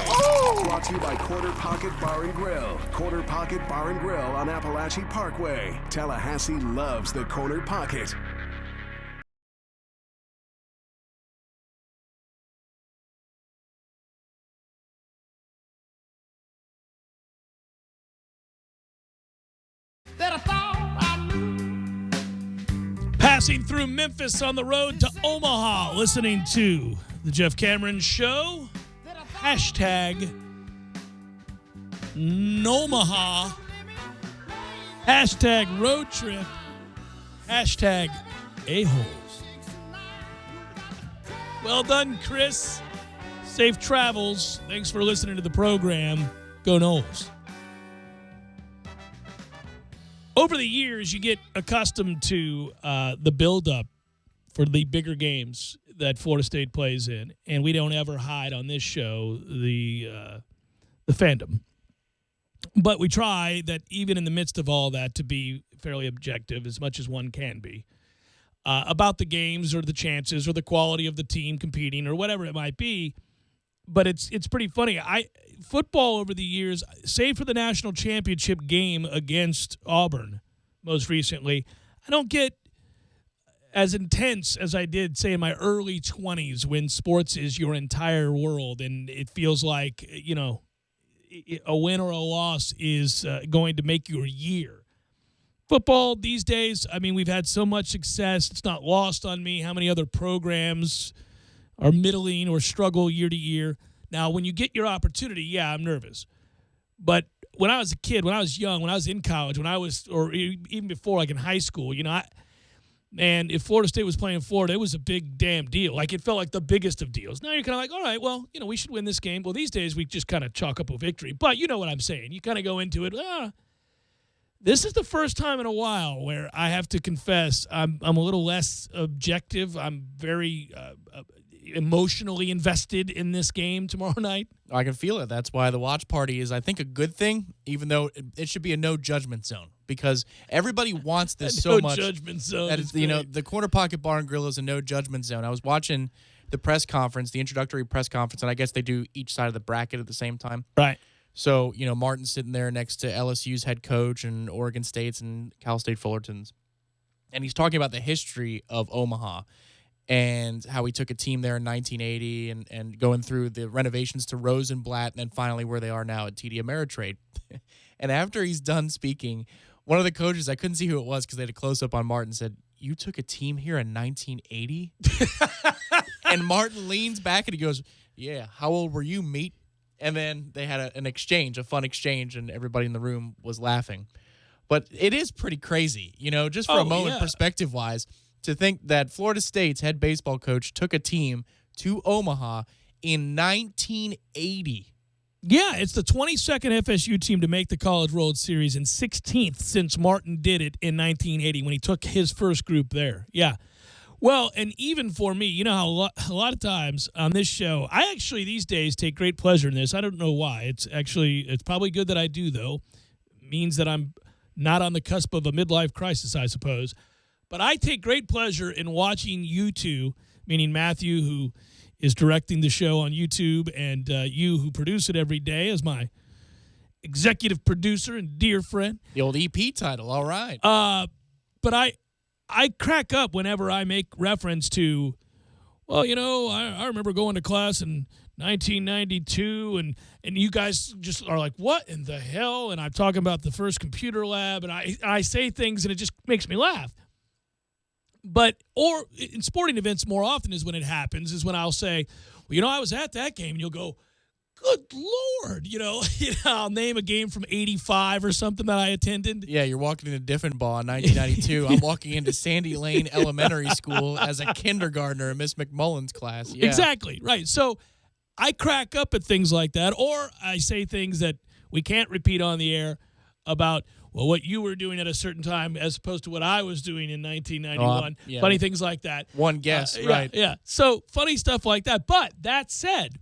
Brought to you by Corner Pocket Bar and Grill. Corner Pocket Bar and Grill on Appalachian Parkway. Tallahassee loves the Corner Pocket. Passing through Memphis on the road to Omaha, listening to the Jeff Cameron Show. Hashtag Nomaha. Hashtag road trip. Hashtag a-holes. Well done, Chris. Safe travels. Thanks for listening to the program. Go Noles. Over the years, you get accustomed to the buildup for the bigger games that Florida State plays in, and we don't ever hide on this show the fandom. But we try that even in the midst of all that to be fairly objective as much as one can be about the games or the chances or the quality of the team competing or whatever it might be. But it's pretty funny. Football over the years, save for the national championship game against Auburn most recently, I don't get as intense as I did, say, in my early 20s when sports is your entire world and it feels like, you know, a win or a loss is going to make your year. Football these days, I mean, we've had so much success. It's not lost on me how many other programs are middling or struggle year to year. Now, when you get your opportunity, yeah, I'm nervous. But when I was a kid, when I was young, when I was in college, or even before, like in high school, you know, if Florida State was playing Florida, it was a big damn deal. Like, it felt like the biggest of deals. Now you're kind of like, all right, well, you know, we should win this game. Well, these days we just kind of chalk up a victory. But you know what I'm saying. You kind of go into it, this is the first time in a while where I have to confess I'm a little less objective. I'm very emotionally invested in this game tomorrow night. I can feel it. That's why the watch party is, I think, a good thing, even though it should be a no judgment zone, because everybody wants this so much. No judgment zone. That is, you know, the Corner Pocket Bar and Grill is a no judgment zone. I was watching the press conference, the introductory press conference, and I guess they do each side of the bracket at the same time. Right. So, you know, Martin's sitting there next to LSU's head coach and Oregon State's and Cal State Fullerton's. And he's talking about the history of Omaha and how he took a team there in 1980 and going through the renovations to Rosenblatt and then finally where they are now at TD Ameritrade. And after he's done speaking, one of the coaches, I couldn't see who it was because they had a close-up on Martin, said, "You took a team here in 1980?" And Martin leans back and he goes, "Yeah, how old were you, meat?" And then they had an exchange, a fun exchange, and everybody in the room was laughing. But it is pretty crazy, you know, just for a moment, perspective-wise. to think that Florida State's head baseball coach took a team to Omaha in 1980. Yeah, it's the 22nd FSU team to make the College World Series and 16th since Martin did it in 1980 when he took his first group there. Yeah. Well, and even for me, you know how a lot of times on this show, I actually these days take great pleasure in this. I don't know why. It's probably good that I do, though. It means that I'm not on the cusp of a midlife crisis, I suppose. But I take great pleasure in watching you two, meaning Matthew, who is directing the show on YouTube, and you, who produce it every day, as my executive producer and dear friend. The old EP title, all right. But I crack up whenever I make reference to, well, you know, I remember going to class in 1992, and you guys just are like, what in the hell? And I'm talking about the first computer lab, and I say things, and it just makes me laugh. Or in sporting events more often is when it happens, is when I'll say, well, you know, I was at that game, and you'll go, good Lord, you know, I'll name a game from 85 or something that I attended. Yeah, you're walking into Diffenbaugh in 1992. I'm walking into Sandy Lane Elementary School as a kindergartner in Miss McMullen's class. Yeah. Exactly, right. So I crack up at things like that, or I say things that we can't repeat on the air about, well, what you were doing at a certain time as opposed to what I was doing in 1991. Yeah. Funny things like that. One guess, right. Yeah. So funny stuff like that. But that said,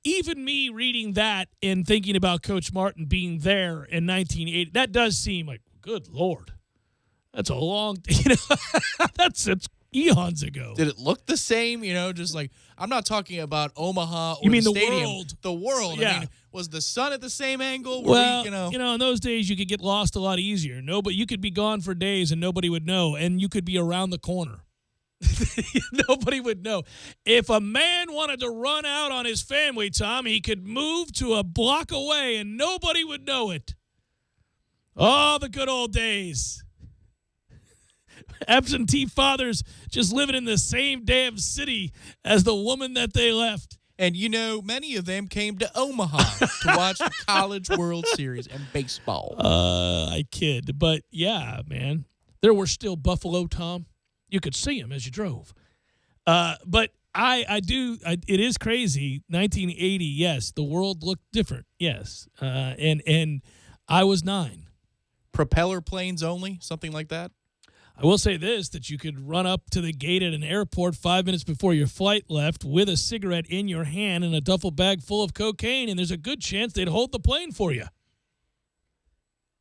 even me reading that and thinking about Coach Martin being there in 1980, that does seem like, good Lord, that's a long, it's eons ago. Did it look the same? You know, just like, I'm not talking about Omaha or you mean the the stadium. world? The world. Yeah. I mean, was the sun at the same angle? Well, In those days you could get lost a lot easier. But you could be gone for days and nobody would know, and you could be around the corner. Nobody would know. If a man wanted to run out on his family, Tom, he could move to a block away and nobody would know it. Oh, the good old days. Absentee fathers just living in the same damn city as the woman that they left. And, many of them came to Omaha to watch the College World Series and baseball. I kid. But, yeah, man. There were still buffalo, Tom. You could see them as you drove. But it is crazy. 1980, yes, the world looked different, yes. And I was 9. Propeller planes only, something like that? I will say this, that you could run up to the gate at an airport 5 minutes before your flight left with a cigarette in your hand and a duffel bag full of cocaine, and there's a good chance they'd hold the plane for you.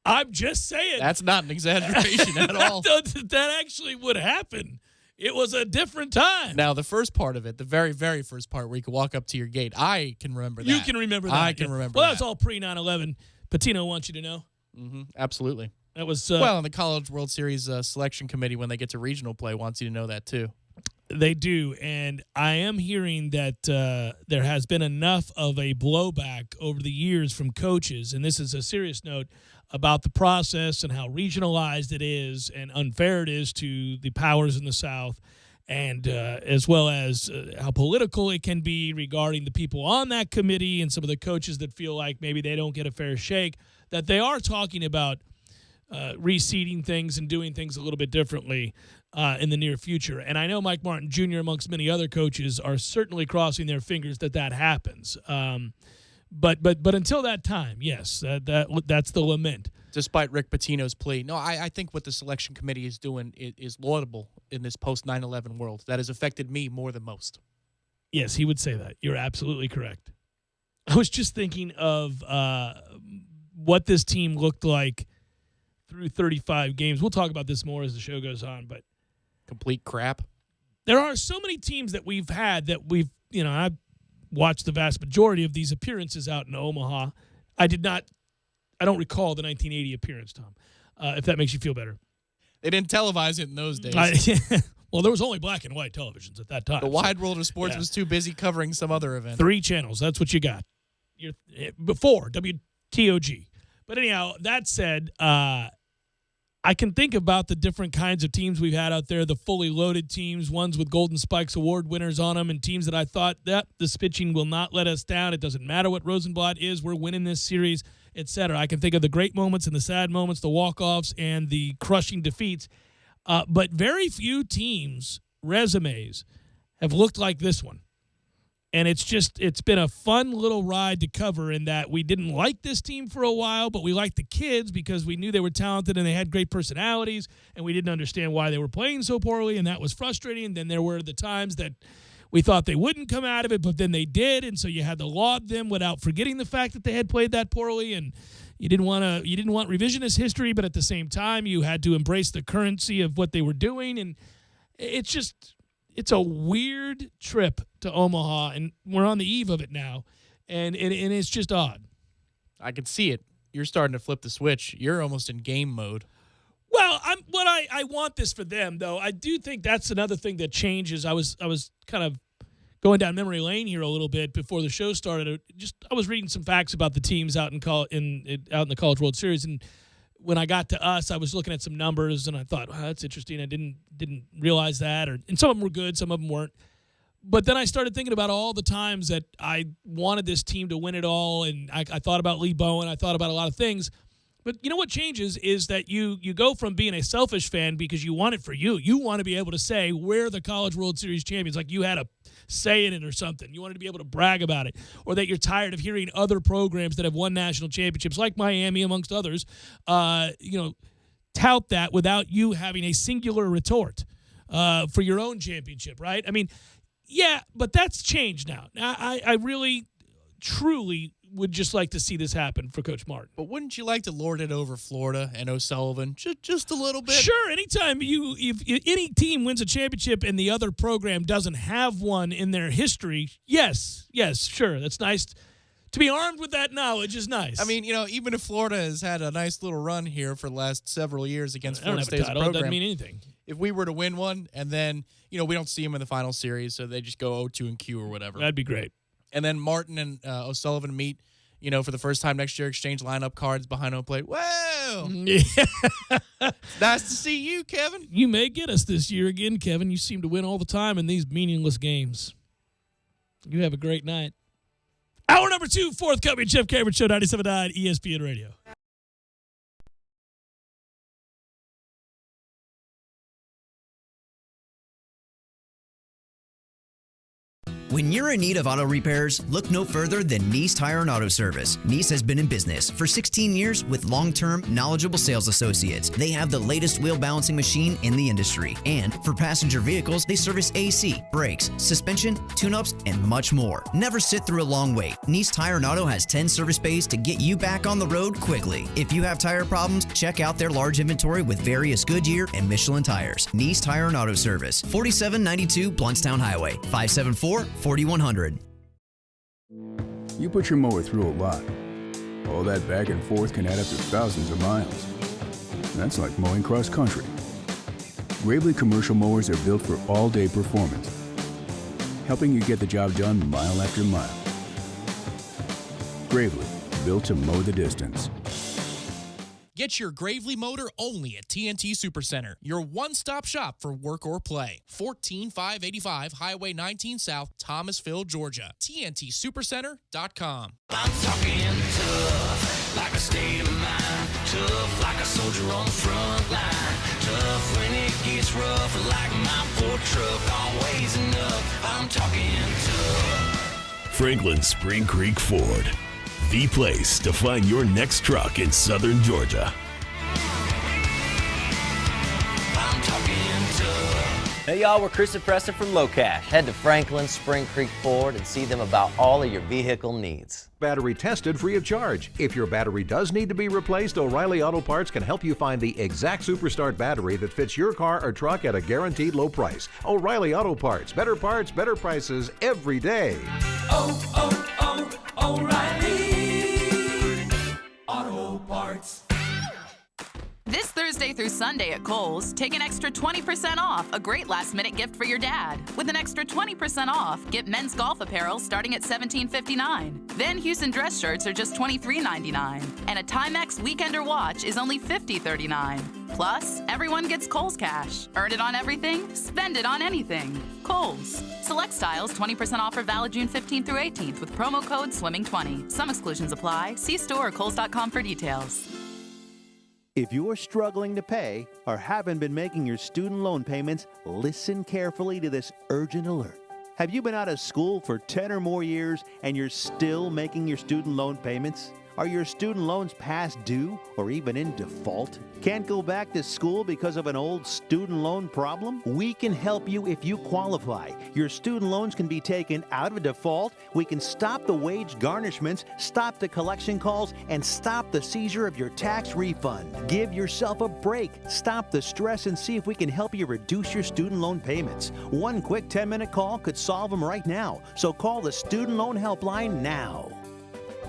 I'm just saying. That's not an exaggeration at all. That actually would happen. It was a different time. Now, the first part of it, the very, very first part where you could walk up to your gate, I can remember that. You can remember that. I can remember well, that. That's all pre-9/11. Patino wants you to know. Mm-hmm. Absolutely. That was well, and the College World Series selection committee, when they get to regional play, wants you to know that too. They do, and I am hearing that there has been enough of a blowback over the years from coaches, and this is a serious note, about the process and how regionalized it is and unfair it is to the powers in the South, and as well as how political it can be regarding the people on that committee and some of the coaches that feel like maybe they don't get a fair shake, that they are talking about reseeding things and doing things a little bit differently in the near future. And I know Mike Martin Jr., amongst many other coaches, are certainly crossing their fingers that happens. But until that time, yes, that's the lament. Despite Rick Pitino's plea. No, I think what the selection committee is doing is laudable in this post-9/11 world. That has affected me more than most. Yes, he would say that. You're absolutely correct. I was just thinking of what this team looked like through 35 games. We'll talk about this more as the show goes on, but complete crap. There are so many teams that we've had that I've watched the vast majority of these appearances out in Omaha. I don't recall the 1980 appearance, Tom, if that makes you feel better. They didn't televise it in those days. Well, there was only black and white televisions at that time. The wide world of sports was too busy covering some other event. 3 channels, that's what you got. Before WTOG. But anyhow, that said, I can think about the different kinds of teams we've had out there, the fully loaded teams, ones with Golden Spikes Award winners on them, and teams that I thought that this pitching will not let us down. It doesn't matter what Rosenblatt is. We're winning this series, etc. I can think of the great moments and the sad moments, the walk-offs and the crushing defeats. But very few teams' resumes have looked like this one. And it's been a fun little ride to cover in that we didn't like this team for a while, but we liked the kids because we knew they were talented and they had great personalities, and we didn't understand why they were playing so poorly, and that was frustrating. And then there were the times that we thought they wouldn't come out of it, but then they did, and so you had to laud them without forgetting the fact that they had played that poorly, and you didn't want revisionist history, but at the same time you had to embrace the currency of what they were doing, and it's a weird trip to Omaha, and we're on the eve of it now, and it's just odd. I can see it. You're starting to flip the switch. You're almost in game mode. Well, I want this for them, though. I do think that's another thing that changes. I was kind of going down memory lane here a little bit before the show started. I was reading some facts about the teams out in the College World Series, and when I got to us, I was looking at some numbers, and I thought, wow, that's interesting. I didn't realize that. And some of them were good, some of them weren't. But then I started thinking about all the times that I wanted this team to win it all, and I thought about Lee Bowen. I thought about a lot of things. But you know what changes is that you go from being a selfish fan because you want it for you. You want to be able to say, we're the College World Series champions, like you had a say in it or something. You wanted to be able to brag about it, or that you're tired of hearing other programs that have won national championships, like Miami, amongst others, tout that without you having a singular retort for your own championship, right? I mean, yeah, but that's changed now. I really, truly would just like to see this happen for Coach Martin. But wouldn't you like to lord it over Florida and O'Sullivan just a little bit? Sure. Anytime if any team wins a championship and the other program doesn't have one in their history, yes, sure. That's nice. To be armed with that knowledge is nice. I mean, even if Florida has had a nice little run here for the last several years against Florida State's program, it doesn't mean anything. If we were to win one and then, we don't see them in the final series, so they just go 0-2 or whatever. That'd be great. And then Martin and O'Sullivan meet, for the first time next year, exchange lineup cards behind home plate. Whoa! Yeah. Nice to see you, Kevin. You may get us this year again, Kevin. You seem to win all the time in these meaningless games. You have a great night. Hour number 2, forthcoming Jeff Cameron Show, 97.9 ESPN Radio. When you're in need of auto repairs, look no further than Nice Tire and Auto Service. Nice has been in business for 16 years with long-term, knowledgeable sales associates. They have the latest wheel balancing machine in the industry. And for passenger vehicles, they service AC, brakes, suspension, tune-ups, and much more. Never sit through a long wait. Nice Tire and Auto has 10 service bays to get you back on the road quickly. If you have tire problems, check out their large inventory with various Goodyear and Michelin tires. Nice Tire and Auto Service, 4792 Bluntstown Highway, 574-4100. You put your mower through a lot. All that back and forth can add up to thousands of miles. That's like mowing cross country. Gravely commercial mowers are built for all-day performance, helping you get the job done mile after mile. Gravely, built to mow the distance. Get your Gravely motor only at TNT Supercenter, your one-stop shop for work or play. 14585 Highway 19 South, Thomasville, Georgia. TNTSupercenter.com. I'm talking tough, like a state of mind. Tough, like a soldier on the front line. Tough when it gets rough, like my Ford truck. Always enough. I'm talking tough. Franklin Spring Creek Ford, the place to find your next truck in southern Georgia. I'm talking tough. Hey y'all, we're Chris and Preston from Low Cash. Head to Franklin Spring Creek Ford and see them about all of your vehicle needs. Battery tested free of charge. If your battery does need to be replaced, O'Reilly Auto Parts can help you find the exact Superstart battery that fits your car or truck at a guaranteed low price. O'Reilly Auto Parts, better prices every day. O'Reilly Auto Parts. This Thursday through Sunday at Kohl's, take an extra 20% off, a great last-minute gift for your dad. With an extra 20% off, get men's golf apparel starting at $17.59. Then Houston dress shirts are just $23.99. And a Timex Weekender watch is only $50.39. Plus, everyone gets Kohl's cash. Earn it on everything, spend it on anything. Kohl's. Select styles, 20% offer valid June 15th through 18th with promo code SWIMMING20. Some exclusions apply. See store or kohls.com for details. If you're struggling to pay or haven't been making your student loan payments, listen carefully to this urgent alert. Have you been out of school for 10 or more years and you're still making your student loan payments? Are your student loans past due or even in default? Can't go back to school because of an old student loan problem? We can help you if you qualify. Your student loans can be taken out of default. We can stop the wage garnishments, stop the collection calls, and stop the seizure of your tax refund. Give yourself a break. Stop the stress and see if we can help you reduce your student loan payments. One quick 10-minute call could solve them right now. So call the Student Loan Helpline now.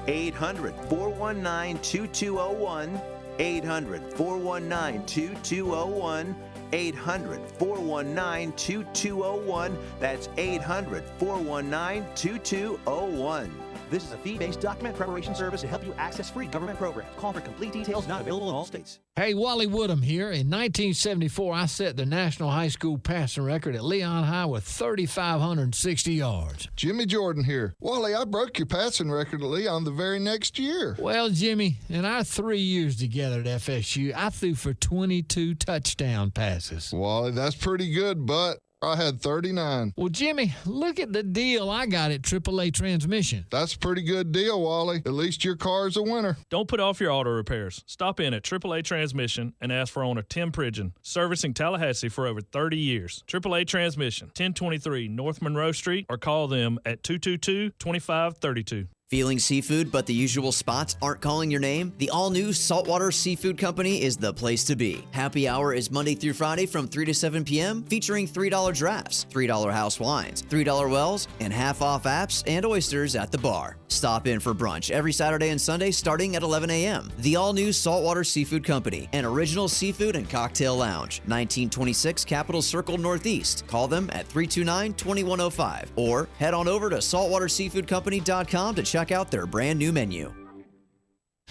800-419-2201, 800-419-2201, 800-419-2201. That's 800-419-2201. This is a fee-based document preparation service to help you access free government programs. Call for complete details, not available in all states. Hey, Wally Woodham here. In 1974, I set the national high school passing record at Leon High with 3,560 yards. Jimmy Jordan here. Wally, I broke your passing record at Leon the very next year. Well, Jimmy, in our 3 years together at FSU, I threw for 22 touchdown passes. Wally, that's pretty good, but I had 39. Well, Jimmy, look at the deal I got at AAA Transmission. That's a pretty good deal, Wally. At least your car's a winner. Don't put off your auto repairs. Stop in at AAA Transmission and ask for owner Tim Pridgeon, servicing Tallahassee for over 30 years. AAA Transmission, 1023 North Monroe Street, or call them at 222-2532. Feeling seafood, but the usual spots aren't calling your name? The all-new Saltwater Seafood Company is the place to be. Happy hour is Monday through Friday from 3 to 7 p.m., featuring $3 drafts, $3 house wines, $3 wells, and half-off apps and oysters at the bar. Stop in for brunch every Saturday and Sunday starting at 11 a.m. The all-new Saltwater Seafood Company, an original seafood and cocktail lounge, 1926 Capitol Circle Northeast. Call them at 329-2105 or head on over to saltwaterseafoodcompany.com to check out their brand new menu.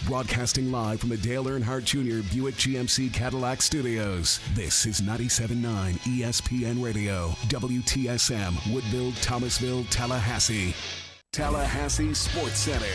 Broadcasting live from the Dale Earnhardt Jr. Buick GMC Cadillac Studios. This is 97.9 ESPN Radio, WTSM, Woodville, Thomasville, Tallahassee. Tallahassee Sports Center.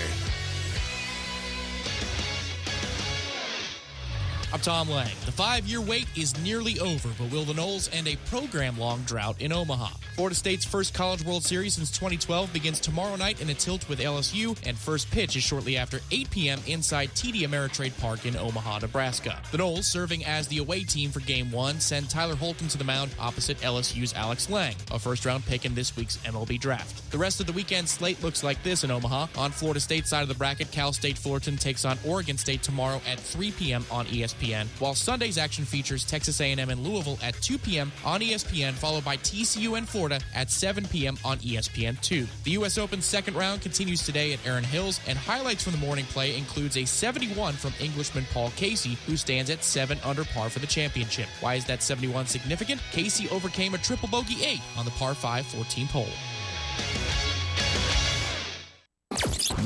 I'm Tom Lang. The 5-year wait is nearly over, but will the Noles end a program-long drought in Omaha? Florida State's first College World Series since 2012 begins tomorrow night in a tilt with LSU, and first pitch is shortly after 8 p.m. inside TD Ameritrade Park in Omaha, Nebraska. The Noles, serving as the away team for Game 1, send Tyler Holcomb to the mound opposite LSU's Alex Lang, a first-round pick in this week's MLB draft. The rest of the weekend slate looks like this in Omaha. On Florida State's side of the bracket, Cal State Fullerton takes on Oregon State tomorrow at 3 p.m. on ESPN, while Sunday's action features Texas A&M and Louisville at 2 p.m. on ESPN, followed by TCU and Florida at 7 p.m. on ESPN2. The U.S. Open second round continues today at Erin Hills, and highlights from the morning play includes a 71 from Englishman Paul Casey, who stands at 7 under par for the championship. Why is that 71 significant? Casey overcame a triple bogey 8 on the par 5 14th hole.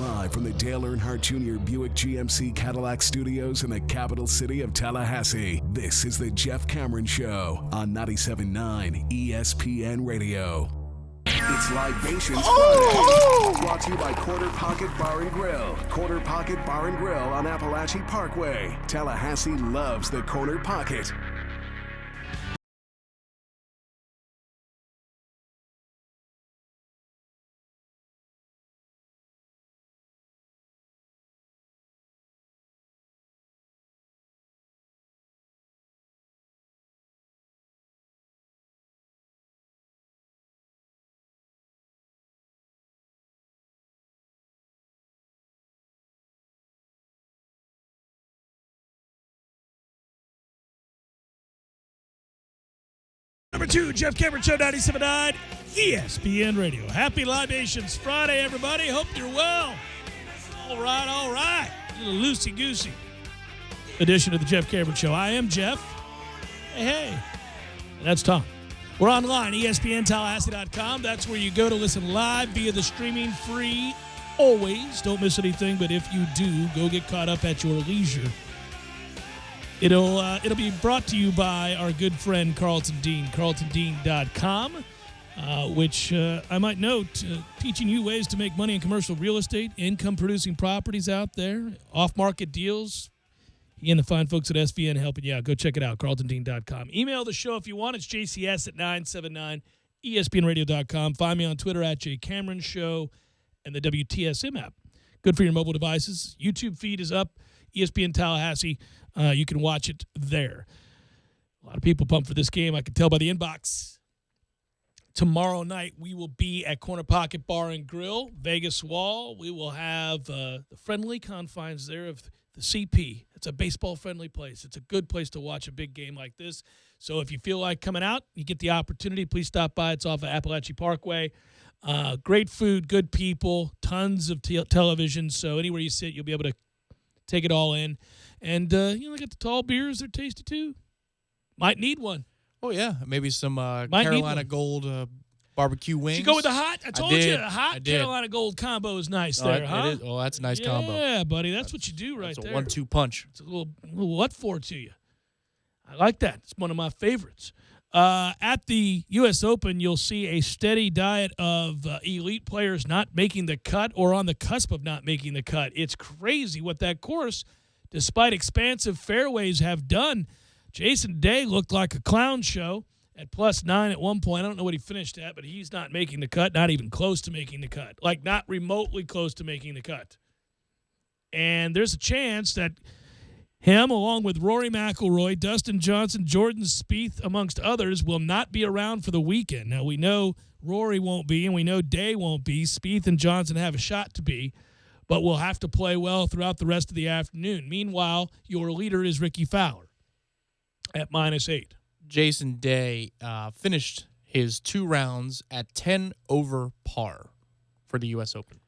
Live from the Dale Earnhardt Jr. Buick GMC Cadillac Studios in the capital city of Tallahassee, this is the Jeff Cameron Show on 97.9 ESPN Radio. It's Libations Friday, brought to you by Quarter Pocket Bar and Grill. Quarter Pocket Bar and Grill on Appalachia Parkway. Tallahassee loves the Corner Pocket. Number 2, Jeff Cameron Show, 97.9 ESPN Radio. Happy Libations Friday, everybody. Hope you're well. All right. A little loosey-goosey edition of the Jeff Cameron Show. I am Jeff. Hey. And that's Tom. We're online, ESPNTallahassee.com. That's where you go to listen live via the streaming free. Always. Don't miss anything, but if you do, go get caught up at your leisure. It'll be brought to you by our good friend Carlton Dean, carltondean.com, which I might note, teaching you ways to make money in commercial real estate, income-producing properties out there, off-market deals. He and the fine folks at SVN helping you out. Go check it out, carltondean.com. Email the show if you want. It's jcs@979espnradio.com. Find me on Twitter at jcameronshow and the WTSM app. Good for your mobile devices. YouTube feed is up, ESPN Tallahassee. You can watch it there. A lot of people pumped for this game. I can tell by the inbox. Tomorrow night, we will be at Corner Pocket Bar and Grill, Vegas Wall. We will have the friendly confines there of the CP. It's a baseball-friendly place. It's a good place to watch a big game like this. So if you feel like coming out, you get the opportunity, please stop by. It's off of Appalachian Parkway. Great food, good people, tons of television. So anywhere you sit, you'll be able to take it all in. And, they got the tall beers. They're tasty, too. Might need one. Oh, yeah. Maybe some Carolina Gold barbecue wings. Did you go with the hot? I told you, the hot I did. Carolina Gold combo is nice there, huh? It is. Oh, that's a nice combo. Yeah, buddy. That's what you do right there. It's a 1-2 punch. It's a little what for to you. I like that. It's one of my favorites. At the U.S. Open, you'll see a steady diet of elite players not making the cut or on the cusp of not making the cut. It's crazy what that course, despite expansive fairways, have done. Jason Day looked like a clown show at +9 at one point. I don't know what he finished at, but he's not making the cut, not even close to making the cut, like not remotely close to making the cut. And there's a chance that him, along with Rory McIlroy, Dustin Johnson, Jordan Spieth, amongst others, will not be around for the weekend. Now, we know Rory won't be, and we know Day won't be. Spieth and Johnson have a shot to be, but will have to play well throughout the rest of the afternoon. Meanwhile, your leader is Ricky Fowler at -8. Jason Day finished his 2 rounds at 10 over par for the U.S. Open.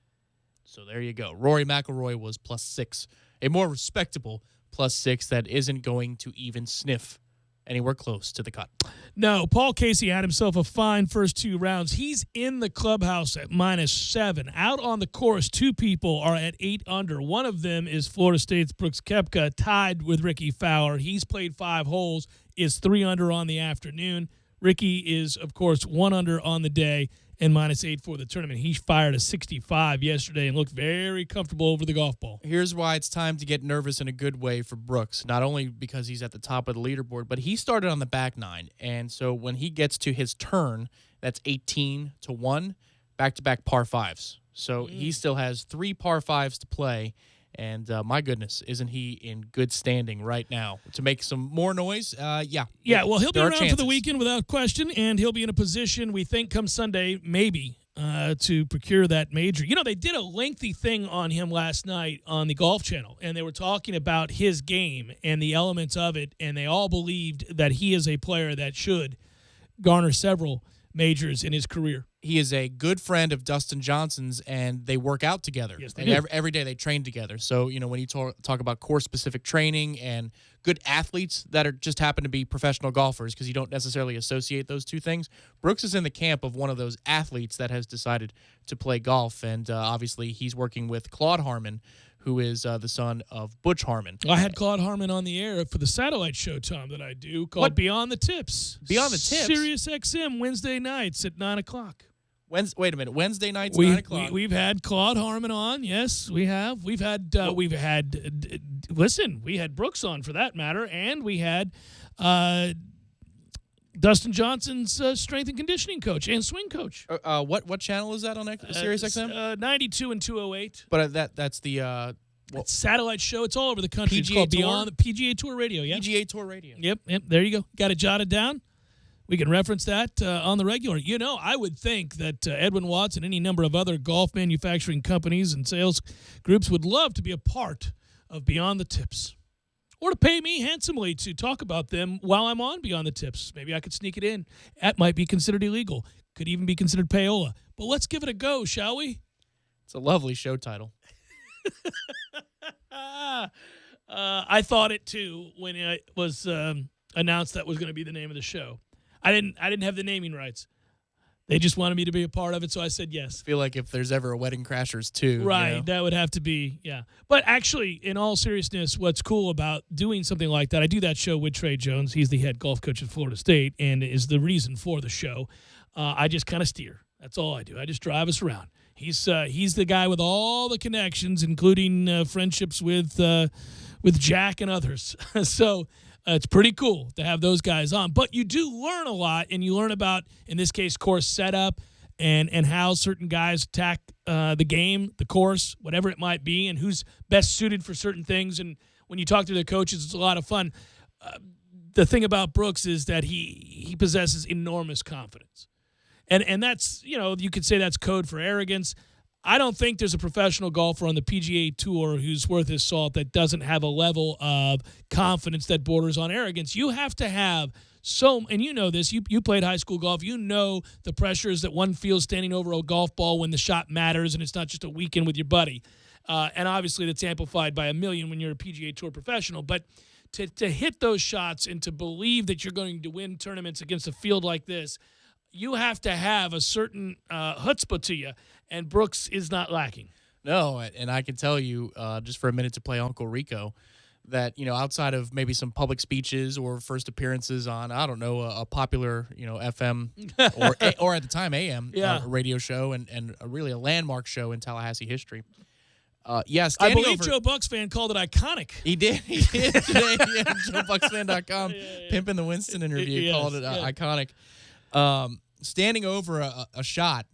So there you go. Rory McIlroy was +6, a more respectable +6 that isn't going to even sniff anywhere close to the cut. No, Paul Casey had himself a fine first 2 rounds. He's in the clubhouse at -7. Out on the course, 2 people are at 8 under. One of them is Florida State's Brooks Koepka, tied with Ricky Fowler. He's played 5 holes, is 3 under on the afternoon. Ricky is, of course, 1 under on the day and -8 for the tournament. He fired a 65 yesterday and looked very comfortable over the golf ball. Here's why it's time to get nervous in a good way for Brooks, not only because he's at the top of the leaderboard, but he started on the back 9. And so when he gets to his turn, that's 18 to 1, back-to-back par 5s. So he still has 3 par 5s to play. And my goodness, isn't he in good standing right now to make some more noise? Yeah. Yeah, well, he'll be around for the weekend without question, and he'll be in a position, we think, come Sunday, maybe, to procure that major. You know, they did a lengthy thing on him last night on the Golf Channel, and they were talking about his game and the elements of it, and they all believed that he is a player that should garner several majors in his career. He is a good friend of Dustin Johnson's, and they work out together. Yes, they and do. every day they train together. So, when you talk about course-specific training and good athletes that are just happen to be professional golfers, because you don't necessarily associate those two things, Brooks is in the camp of one of those athletes that has decided to play golf. And obviously he's working with Claude Harmon, who is the son of Butch Harmon. I had Claude Harmon on the air for the satellite show, Tom, that I do called Beyond the Tips. Beyond the Tips? Sirius XM, Wednesday nights at 9 o'clock. Wait a minute. Wednesday nights, 9 o'clock. We've had Claude Harmon on. Yes, we have. We had Brooks on for that matter, and we had Dustin Johnson's strength and conditioning coach and swing coach. What channel is that on Sirius XM? 92 and 208. But that's the it's satellite show. It's all over the country. PGA it's called Tour? Beyond the PGA Tour Radio. Yeah, PGA Tour Radio. Yep. There you go. Got it jotted down. We can reference that on the regular. I would think that Edwin Watts and any number of other golf manufacturing companies and sales groups would love to be a part of Beyond the Tips, or to pay me handsomely to talk about them while I'm on Beyond the Tips. Maybe I could sneak it in. That might be considered illegal. Could even be considered payola. But let's give it a go, shall we? It's a lovely show title. I thought it too when it was announced that was going to be the name of the show. I didn't have the naming rights. They just wanted me to be a part of it, so I said yes. I feel like if there's ever a Wedding Crashers 2. Right, that would have to be, yeah. But actually, in all seriousness, what's cool about doing something like that, I do that show with Trey Jones. He's the head golf coach at Florida State and is the reason for the show. I just kind of steer. That's all I do. I just drive us around. He's the guy with all the connections, including friendships with with Jack and others. So it's pretty cool to have those guys on. But you do learn a lot, and you learn about, in this case, course setup and how certain guys attack the game, the course, whatever it might be, and who's best suited for certain things. And when you talk to the coaches, it's a lot of fun. The thing about Brooks is that he possesses enormous confidence. And that's, you could say that's code for arrogance. I don't think there's a professional golfer on the PGA Tour who's worth his salt that doesn't have a level of confidence that borders on arrogance. You have to have and you know this, you played high school golf, you know the pressures that one feels standing over a golf ball when the shot matters and it's not just a weekend with your buddy. And obviously that's amplified by a million when you're a PGA Tour professional. But to hit those shots and to believe that you're going to win tournaments against a field like this, you have to have a certain chutzpah to you, and Brooks is not lacking. No, and I can tell you, just for a minute to play Uncle Rico, that, outside of maybe some public speeches or first appearances on, I don't know, a popular, FM or at the time AM radio show and really a landmark show in Tallahassee history. Yes, I believe Joe Bucks fan called it iconic. He did today. JoeBucksFan.com, pimping the Winston interview, called it iconic. Standing over a shot,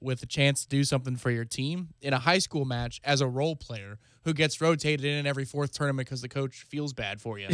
with a chance to do something for your team in a high school match as a role player who gets rotated in every fourth tournament because the coach feels bad for you.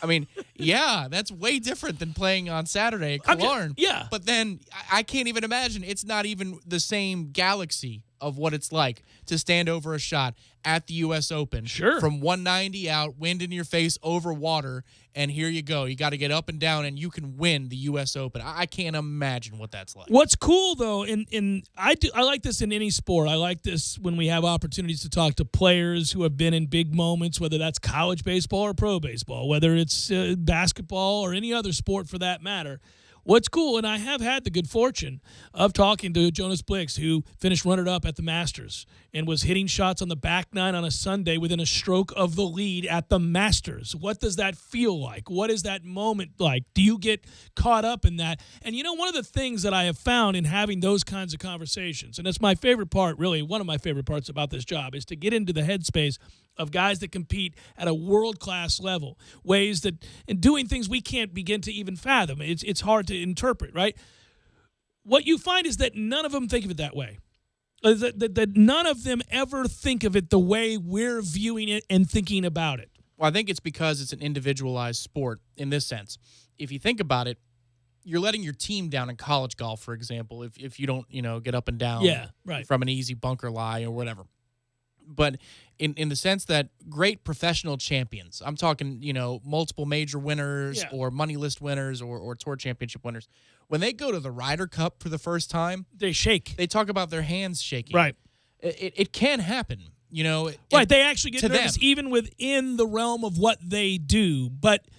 I mean, that's way different than playing on Saturday at Killearn. But then I can't even imagine. It's not even the same galaxy of what it's like to stand over a shot at the U.S. Open. Sure. From 190 out, wind in your face, over water, and here you go. You got to get up and down, and you can win the U.S. Open. I can't imagine what that's like. What's cool, though, I like this in any sport. I like this when we have opportunities to talk to players who have been in big moments, whether that's college baseball or pro baseball, whether it's basketball or any other sport for that matter. What's cool, and I have had the good fortune of talking to Jonas Blix, who finished runner-up at the Masters and was hitting shots on the back nine on a Sunday within a stroke of the lead at the Masters. What does that feel like? What is that moment like? Do you get caught up in that? And one of the things that I have found in having those kinds of conversations, and it's my favorite part, really, one of my favorite parts about this job, is to get into the headspace of guys that compete at a world-class level, ways that, and doing things we can't begin to even fathom. It's hard to interpret, right? What you find is that none of them think of it that way. That none of them ever think of it the way we're viewing it and thinking about it. Well, I think it's because it's an individualized sport in this sense. If you think about it, you're letting your team down in college golf, for example, if you don't, get up and down from an easy bunker lie or whatever. But in the sense that great professional champions, I'm talking, multiple major winners or money list winners or tour championship winners, when they go to the Ryder Cup for the first time, they shake. They talk about their hands shaking. Right. It can happen, Right. They actually get nervous even within the realm of what they do, but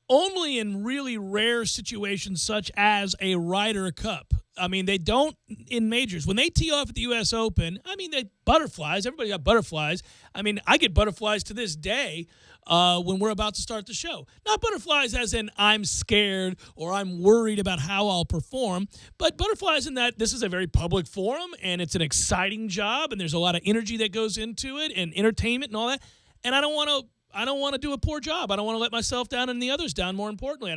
only in really rare situations such as a Ryder Cup. I mean, they don't in majors. When they tee off at the U.S. Open, they butterflies. Everybody got butterflies. I get butterflies to this day when we're about to start the show. Not butterflies as in I'm scared or I'm worried about how I'll perform, but butterflies in that this is a very public forum and it's an exciting job and there's a lot of energy that goes into it and entertainment and all that. And I don't want to do a poor job. I don't want to let myself down and the others down, more importantly.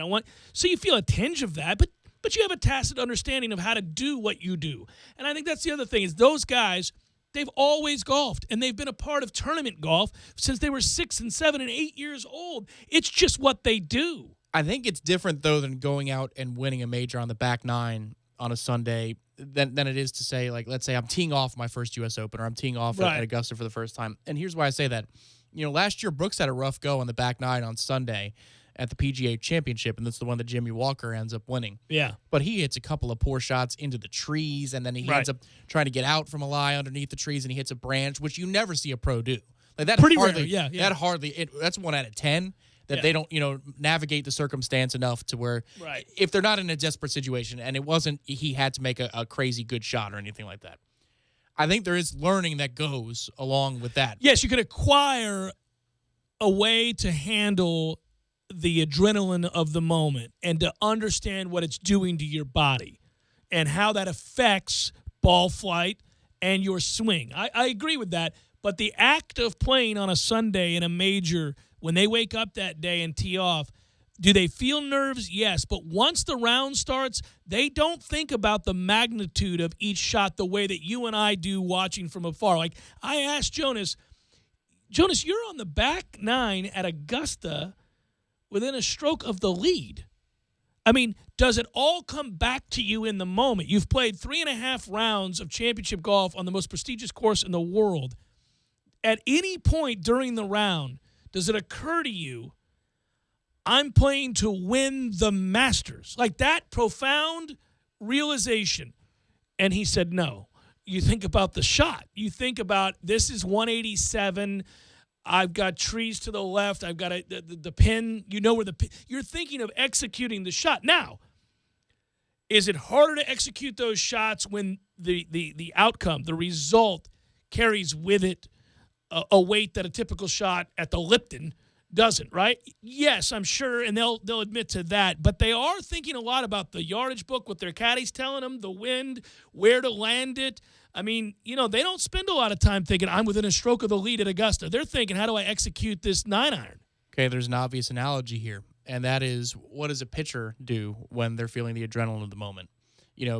So you feel a tinge of that, but you have a tacit understanding of how to do what you do. And I think that's the other thing is those guys, they've always golfed, and they've been a part of tournament golf since they were 6 and 7 and 8 years old. It's just what they do. I think it's different, though, than going out and winning a major on the back nine on a Sunday than it is to say, like, let's say I'm teeing off my first U.S. Open or I'm teeing off at Augusta for the first time. And here's why I say that. Last year Brooks had a rough go on the back nine on Sunday at the PGA Championship, and that's the one that Jimmy Walker ends up winning. Yeah. But he hits a couple of poor shots into the trees, and then he ends up trying to get out from a lie underneath the trees, and he hits a branch, which you never see a pro do. Like that pretty hardly, rare, yeah. That's 1 out of 10 that they don't, navigate the circumstance enough to where if they're not in a desperate situation, and it wasn't he had to make a crazy good shot or anything like that. I think there is learning that goes along with that. Yes, you could acquire a way to handle the adrenaline of the moment and to understand what it's doing to your body and how that affects ball flight and your swing. I agree with that, But the act of playing on a Sunday in a major, when they wake up that day and tee off, do they feel nerves? Yes. But once the round starts, they don't think about the magnitude of each shot the way that you and I do watching from afar. Like I asked Jonas, you're on the back nine at Augusta within a stroke of the lead. I mean, does it all come back to you in the moment? You've played 3.5 rounds of championship golf on the most prestigious course in the world. At any point during the round, does it occur to you, I'm playing to win the Masters? Like that profound realization. And he said, no. You think about the shot. You think about this is 187. I've got trees to the left. I've got the pin. You know where the pin. You're thinking of executing the shot. Now, is it harder to execute those shots when the outcome, the result, carries with it a weight that a typical shot at the Lipton doesn't, right? Yes, I'm sure, and they'll admit to that. But they are thinking a lot about the yardage book, what their caddy's telling them, the wind, where to land it. I mean, they don't spend a lot of time thinking, I'm within a stroke of the lead at Augusta. They're thinking, how do I execute this 9-iron? Okay, there's an obvious analogy here, and that is, what does a pitcher do when they're feeling the adrenaline of the moment?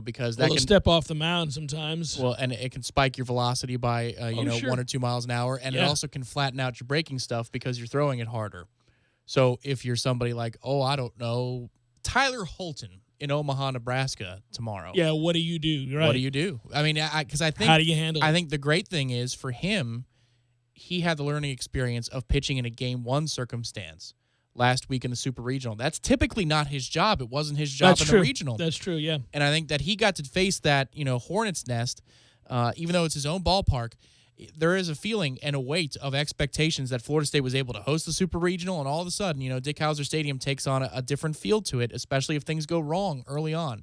Because that can step off the mound sometimes. Well, and it can spike your velocity by, sure. 1 or 2 miles an hour, and it also can flatten out your braking stuff because you're throwing it harder. So if you're somebody like, I don't know, Tyler Holton in Omaha, Nebraska tomorrow. Yeah, what do you do? Right. What do you do? I mean, because I think how do you handle it? I think the great thing is for him, he had the learning experience of pitching in a Game 1 circumstance last week in the Super Regional. That's typically not his job. It wasn't his job in the regional. That's true, yeah. And I think that he got to face that, hornet's nest, even though it's his own ballpark. There is a feeling and a weight of expectations that Florida State was able to host the Super Regional, and all of a sudden, Dick Howser Stadium takes on a different feel to it, especially if things go wrong early on.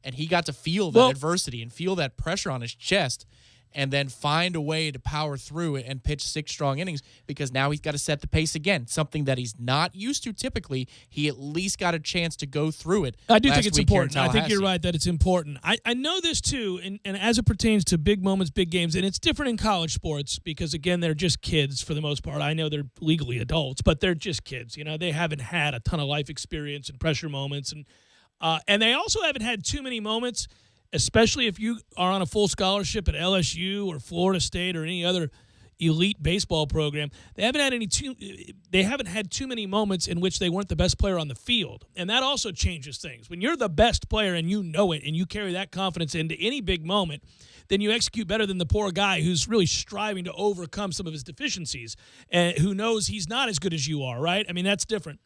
And he got to feel that adversity and feel that pressure on his chest, and then find a way to power through it and pitch 6 strong innings, because now he's got to set the pace again, something that he's not used to typically. He at least got a chance to go through it. I do think it's important. I think you're right that it's important. I know this too, and as it pertains to big moments, big games, and it's different in college sports because, again, they're just kids for the most part. I know they're legally adults, but they're just kids. They haven't had a ton of life experience and pressure moments, and they also haven't had too many moments, especially if you are on a full scholarship at LSU or Florida State or any other elite baseball program. They haven't had too many moments in which they weren't the best player on the field. And that also changes things. When you're the best player and you know it and you carry that confidence into any big moment, then you execute better than the poor guy who's really striving to overcome some of his deficiencies and who knows he's not as good as you are, right? I mean, that's different.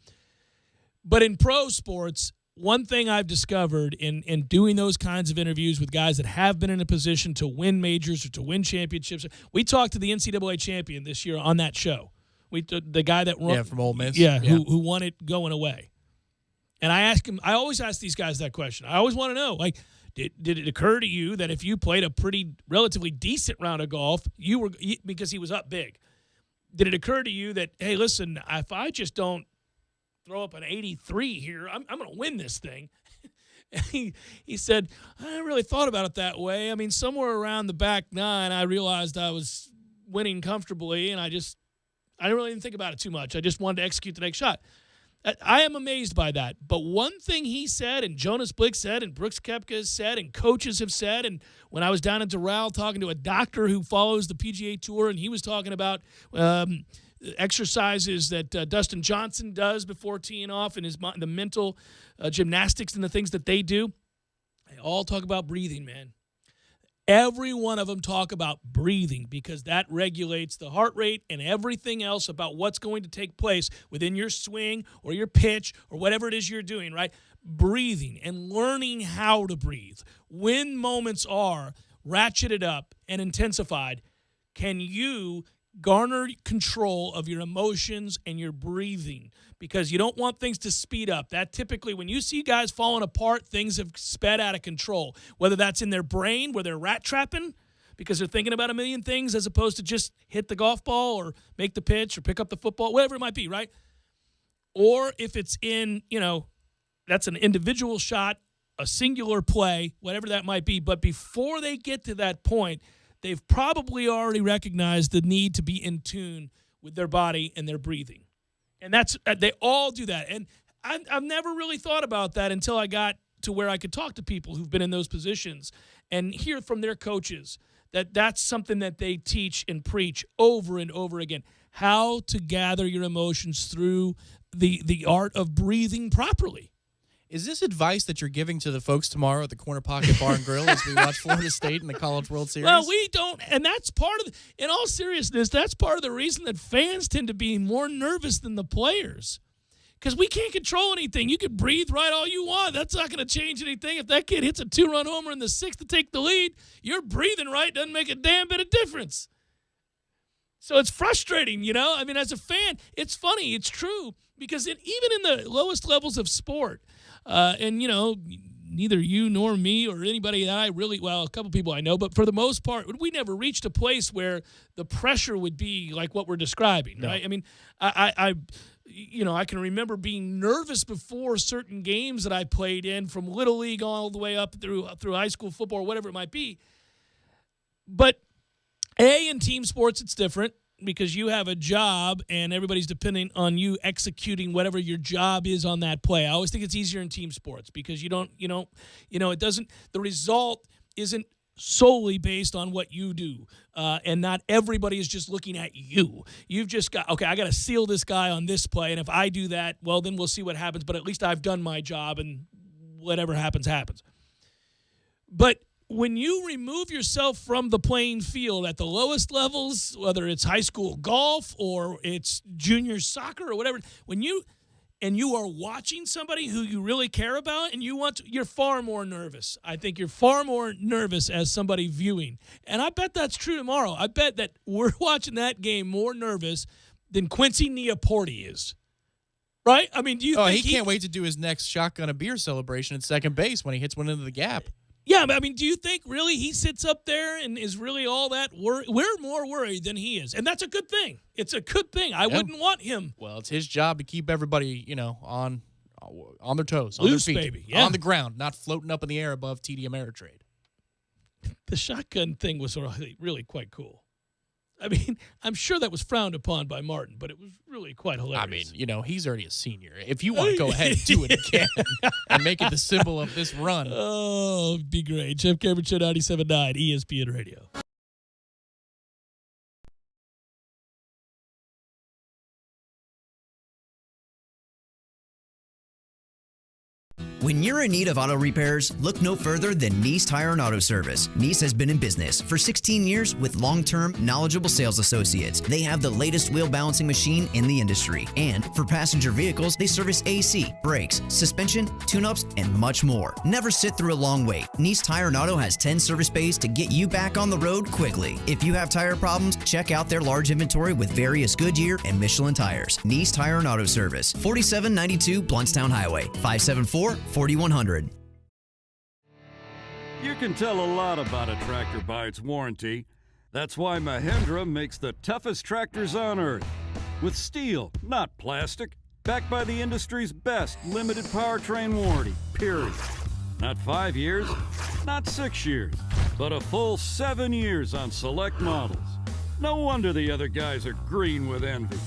But in pro sports, one thing I've discovered in doing those kinds of interviews with guys that have been in a position to win majors or to win championships, we talked to the NCAA champion this year on that show. The guy that won, from Ole Miss, who won it going away. And I ask him. I always ask these guys that question. I always want to know, like, did it occur to you that if you played a relatively decent round of golf, because he was up big, did it occur to you that, hey, listen, if I just don't throw up an 83 here, I'm going to win this thing? And he said, I never really thought about it that way. I mean, somewhere around the back nine, I realized I was winning comfortably, and I didn't really even think about it too much. I just wanted to execute the next shot. I am amazed by that. But one thing he said, and Jonas Blick said, and Brooks Koepka has said, and coaches have said, and when I was down in Doral talking to a doctor who follows the PGA Tour, and he was talking about exercises that Dustin Johnson does before teeing off, and the mental gymnastics and the things that they do. They all talk about breathing, man. Every one of them talk about breathing because that regulates the heart rate and everything else about what's going to take place within your swing or your pitch or whatever it is you're doing, right? Breathing and learning how to breathe. When moments are ratcheted up and intensified, can you garner control of your emotions and your breathing? Because you don't want things to speed up. That typically, when you see guys falling apart, things have sped out of control. Whether that's in their brain where they're rat trapping because they're thinking about a million things as opposed to just hit the golf ball or make the pitch or pick up the football, whatever it might be, right? Or if it's in, that's an individual shot, a singular play, whatever that might be. But before they get to that point, they've probably already recognized the need to be in tune with their body and their breathing. And that's they all do that. And I've never really thought about that until I got to where I could talk to people who've been in those positions and hear from their coaches that that's something that they teach and preach over and over again, how to gather your emotions through the art of breathing properly. Is this advice that you're giving to the folks tomorrow at the Corner Pocket Bar and Grill as we watch Florida State in the College World Series? Well, we don't, and that's part of, in all seriousness, that's part of the reason that fans tend to be more nervous than the players. Because we can't control anything. You can breathe right all you want. That's not going to change anything. If that kid hits a 2-run homer in the 6th to take the lead, you're breathing right doesn't make a damn bit of difference. So it's frustrating, you know? I mean, as a fan, it's funny. It's true. Because even in the lowest levels of sport, and, you know, neither you nor me or anybody that I really, well, a couple people I know, but for the most part, we never reached a place where the pressure would be like what we're describing, right? I mean, I can remember being nervous before certain games that I played in, from Little League all the way up through high school football, or whatever it might be. But in team sports, it's different because you have a job and everybody's depending on you executing whatever your job is on that play. I always think it's easier in team sports because it doesn't, the result isn't solely based on what you do. And not everybody is just looking at you. You've just got, okay, I got to seal this guy on this play. And if I do that, well, then we'll see what happens. But at least I've done my job and whatever happens, happens. But when you remove yourself from the playing field at the lowest levels, whether it's high school golf or it's junior soccer or whatever, when you are watching somebody who you really care about and you're far more nervous. I think you're far more nervous as somebody viewing. And I bet that's true tomorrow. I bet that we're watching that game more nervous than Quincy Neaporte is. Right? I mean, do you think he can't wait to do his next shotgun a beer celebration at second base when he hits one into the gap. Yeah, but I mean, do you think really he sits up there and is really all that worried? We're more worried than he is, and that's a good thing. It's a good thing. I wouldn't want him. Well, it's his job to keep everybody, on their toes, loose, on their feet, baby, yeah, on the ground, not floating up in the air above TD Ameritrade. The shotgun thing was really quite cool. I mean, I'm sure that was frowned upon by Martin, but it was really quite hilarious. I mean, he's already a senior. If you want to go ahead and do it again and make it the symbol of this run. Oh, it'd be great. Jeff Cameron Show, 97.9 ESPN Radio. When you're in need of auto repairs, look no further than Nice Tire and Auto Service. Nice has been in business for 16 years with long-term, knowledgeable sales associates. They have the latest wheel balancing machine in the industry. And for passenger vehicles, they service AC, brakes, suspension, tune-ups, and much more. Never sit through a long wait. Nice Tire and Auto has 10 service bays to get you back on the road quickly. If you have tire problems, check out their large inventory with various Goodyear and Michelin tires. Nice Tire and Auto Service, 4792 Bluntstown Highway, 574-4100. You can tell a lot about a tractor by its warranty. That's why Mahindra makes the toughest tractors on earth. With steel, not plastic, backed by the industry's best limited powertrain warranty, period. Not 5 years, not 6 years, but a full 7 years on select models. No wonder the other guys are green with envy.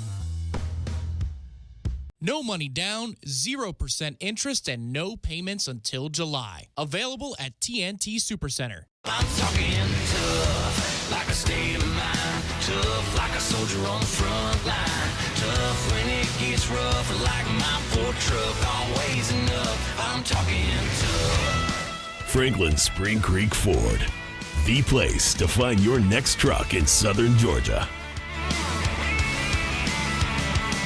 No money down, 0% interest, and no payments until July. Available at TNT Supercenter. I'm talking tough, like a state of mind. Tough, like a soldier on the front line. Tough when it gets rough, like my Ford truck. Always enough. I'm talking tough. Franklin Spring Creek Ford, the place to find your next truck in southern Georgia.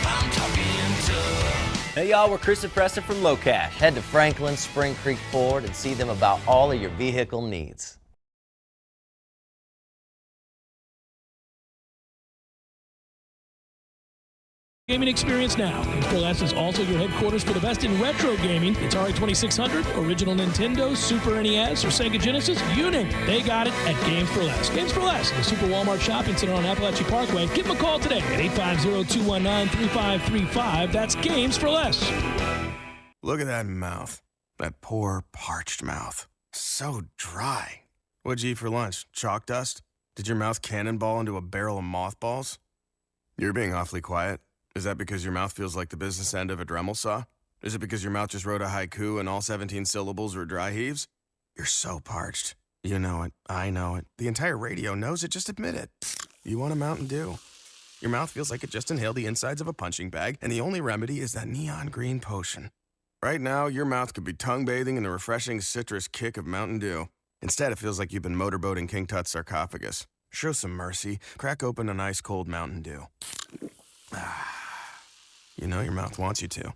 I'm talking tough. Hey y'all, we're Chris and Preston from Low Cash. Head to Franklin Spring Creek Ford and see them about all of your vehicle needs. Gaming experience now. Games for Less is also your headquarters for the best in retro gaming. Atari 2600, original Nintendo, Super NES, or Sega Genesis, you name it. They got it at Games for Less. Games for Less, the Super Walmart Shopping Center on Appalachia Parkway. Give them a call today at 850-219-3535. That's Games for Less. Look at that mouth. That poor, parched mouth. So dry. What'd you eat for lunch? Chalk dust? Did your mouth cannonball into a barrel of mothballs? You're being awfully quiet. Is that because your mouth feels like the business end of a Dremel saw? Is it because your mouth just wrote a haiku and all 17 syllables were dry heaves? You're so parched. You know it. I know it. The entire radio knows it. Just admit it. You want a Mountain Dew. Your mouth feels like it just inhaled the insides of a punching bag, and the only remedy is that neon green potion. Right now, your mouth could be tongue bathing in the refreshing citrus kick of Mountain Dew. Instead, it feels like you've been motorboating King Tut's sarcophagus. Show some mercy. Crack open an ice-cold Mountain Dew. You know your mouth wants you to.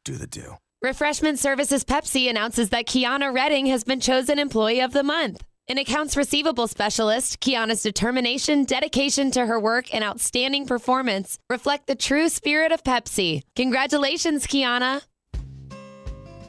Do the Dew. Refreshment Services Pepsi announces that Kiana Redding has been chosen Employee of the Month. An accounts receivable specialist, Kiana's determination, dedication to her work, and outstanding performance reflect the true spirit of Pepsi. Congratulations, Kiana.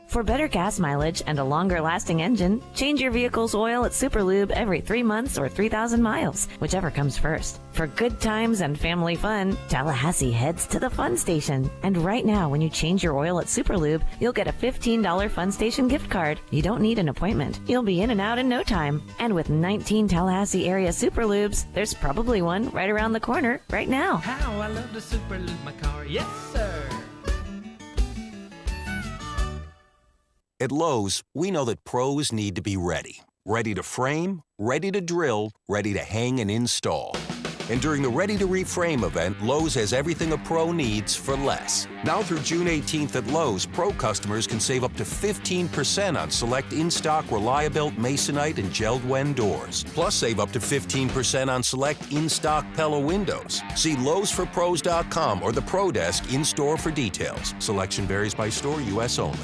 For better gas mileage and a longer-lasting engine, change your vehicle's oil at Superlube every 3 months or 3,000 miles, whichever comes first. For good times and family fun, Tallahassee heads to the Fun Station. And right now, when you change your oil at Superlube, you'll get a $15 Fun Station gift card. You don't need an appointment. You'll be in and out in no time. And with 19 Tallahassee area Superlubes, there's probably one right around the corner right now. How I love to Superlube my car, yes sir. At Lowe's, we know that pros need to be ready. Ready to frame, ready to drill, ready to hang and install. And during the Ready to Reframe event, Lowe's has everything a pro needs for less. Now through June 18th at Lowe's, pro customers can save up to 15% on select in-stock Reliabuilt Masonite and Jeld-Wen doors. Plus save up to 15% on select in-stock Pella windows. See Lowe'sForPros.com or the Pro Desk in-store for details. Selection varies by store, U.S. only.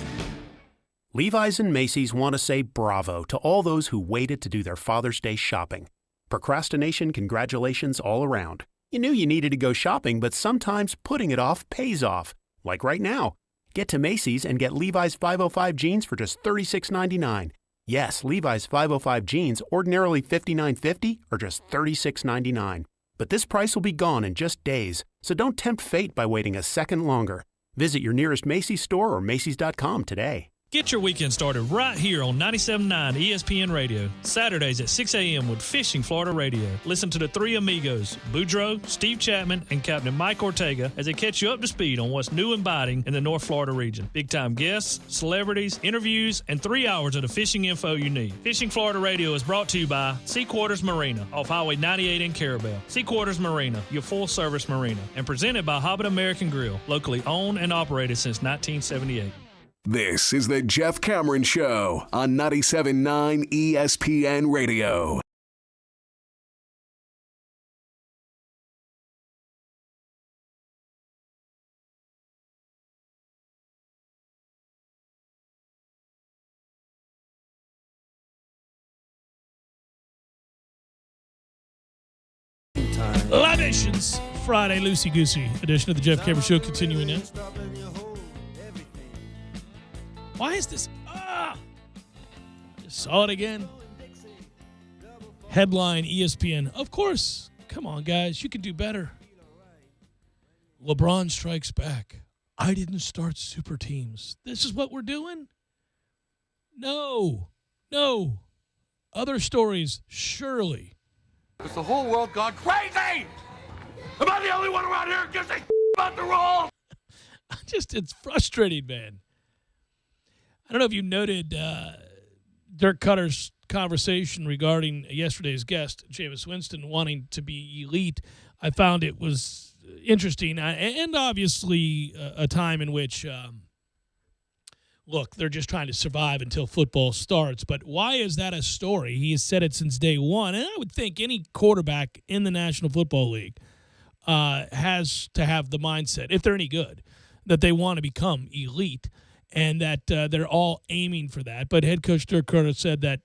Levi's and Macy's want to say bravo to all those who waited to do their Father's Day shopping. Procrastination, congratulations all around. You knew you needed to go shopping, but sometimes putting it off pays off. Like right now. Get to Macy's and get Levi's 505 jeans for just $36.99. Yes, Levi's 505 jeans, ordinarily $59.50, are just $36.99. But this price will be gone in just days, so don't tempt fate by waiting a second longer. Visit your nearest Macy's store or Macys.com today. Get your weekend started right here on 97.9 ESPN Radio. Saturdays at 6 a.m. with Fishing Florida Radio. Listen to the three amigos, Boudreaux, Steve Chapman, and Captain Mike Ortega as they catch you up to speed on what's new and biting in the North Florida region. Big-time guests, celebrities, interviews, and 3 hours of the fishing info you need. Fishing Florida Radio is brought to you by Sea Quarters Marina off Highway 98 in Carabel. Sea Quarters Marina, your full-service marina, and presented by Hobbit American Grill, locally owned and operated since 1978. This is the Jeff Cameron Show on 97.9 ESPN Radio. Libations, Friday, loosey-goosey edition of the Jeff Cameron Show continuing now. Why is this? Just saw it again. Headline ESPN. Of course. Come on, guys. You can do better. LeBron strikes back. I didn't start super teams. This is what we're doing? No. Other stories, surely. Is the whole world gone crazy? Am I the only one around here who gives a about the rules? It's frustrating, man. I don't know if you noted Dirk Cutter's conversation regarding yesterday's guest, Jameis Winston, wanting to be elite. I found it was interesting and obviously a time in which, look, they're just trying to survive until football starts. But why is that a story? He has said it since day one. And I would think any quarterback in the National Football League has to have the mindset, if they're any good, that they want to become elite. And that they're all aiming for that. But head coach Dirk Cutter said that,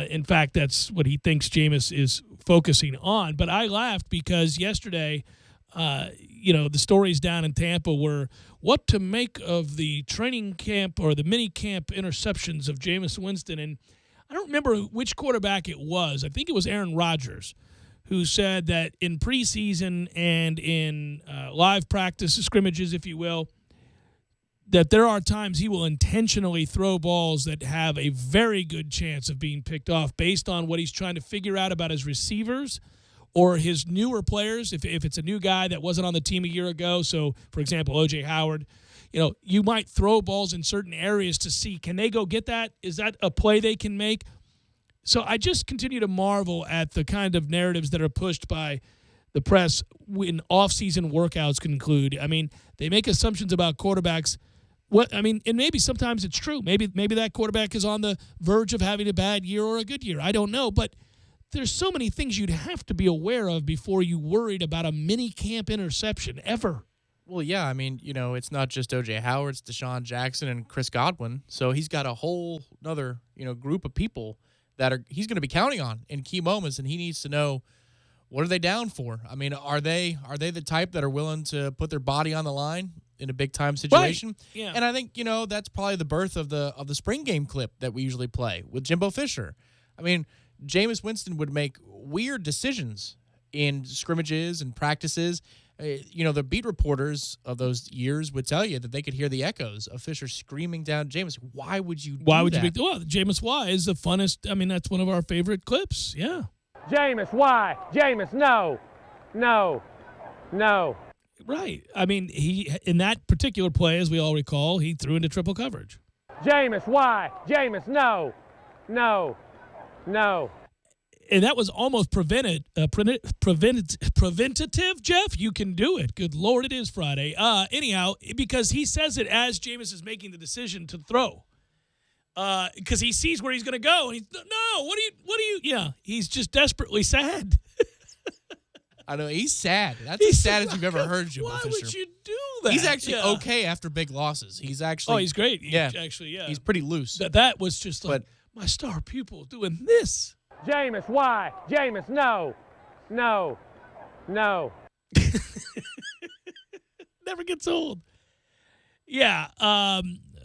in fact, that's what he thinks Jameis is focusing on. But I laughed because yesterday, the stories down in Tampa were what to make of the training camp or the mini camp interceptions of Jameis Winston. And I don't remember which quarterback it was. I think it was Aaron Rodgers who said that in preseason and in live practice scrimmages, if you will, that there are times he will intentionally throw balls that have a very good chance of being picked off based on what he's trying to figure out about his receivers or his newer players. If it's a new guy that wasn't on the team a year ago, so, for example, O.J. Howard, you might throw balls in certain areas to see, can they go get that? Is that a play they can make? So I just continue to marvel at the kind of narratives that are pushed by the press when off-season workouts conclude. I mean, they make assumptions about quarterbacks. And maybe sometimes it's true. Maybe that quarterback is on the verge of having a bad year or a good year. I don't know. But there's so many things you'd have to be aware of before you worried about a mini camp interception ever. Well, yeah, I mean, it's not just O.J. Howard, it's Deshaun Jackson and Chris Godwin. So he's got a whole other, group of people that he's going to be counting on in key moments, and he needs to know, what are they down for? I mean, are they the type that are willing to put their body on the line in a big-time situation? Right. Yeah. And I think, that's probably the birth of the spring game clip that we usually play with Jimbo Fisher. I mean, Jameis Winston would make weird decisions in scrimmages and practices. The beat reporters of those years would tell you that they could hear the echoes of Fisher screaming down Jameis. Why would you do that? Well, Jameis why is the funnest. I mean, that's one of our favorite clips. Yeah. Jameis, why? Jameis, no. Right. I mean, he in that particular play, as we all recall, he threw into triple coverage. Jameis, why? Jameis, no. And that was almost preventative, Jeff. You can do it. Good Lord, it is Friday. Anyhow, because he says it as Jameis is making the decision to throw. Because he sees where he's going to go. And he's, no, what do you, yeah, he's just desperately sad. I know, he's sad. That's as sad as you've ever heard Jimbo Fisher. Why would you do that? He's actually okay after big losses. He's actually. Oh, he's great. Yeah. Actually. He's pretty loose. That was just like, my star pupil doing this. Jameis, why? Jameis, no. Never gets old. Yeah.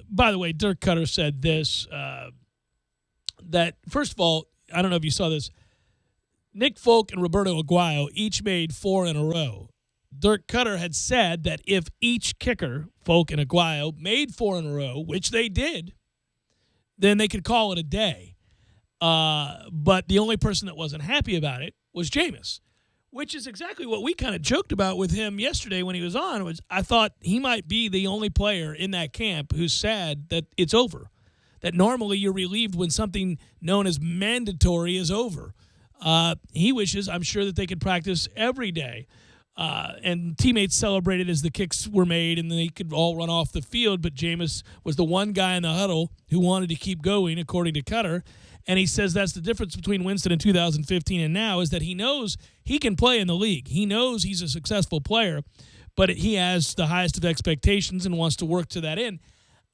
By the way, Dirk Cutter said this, that, first of all, I don't know if you saw this, Nick Folk and Roberto Aguayo each made 4 in a row. Dirk Cutter had said that if each kicker, Folk and Aguayo, made 4 in a row, which they did, then they could call it a day. But the only person that wasn't happy about it was Jameis, which is exactly what we kind of joked about with him yesterday when he was on. Was I thought he might be the only player in that camp who's sad that it's over, that normally you're relieved when something known as mandatory is over. He wishes, I'm sure, that they could practice every day. And teammates celebrated as the kicks were made and they could all run off the field, but Jameis was the one guy in the huddle who wanted to keep going, according to Cutter. And he says that's the difference between Winston in 2015 and now, is that he knows he can play in the league. He knows he's a successful player, but he has the highest of expectations and wants to work to that end.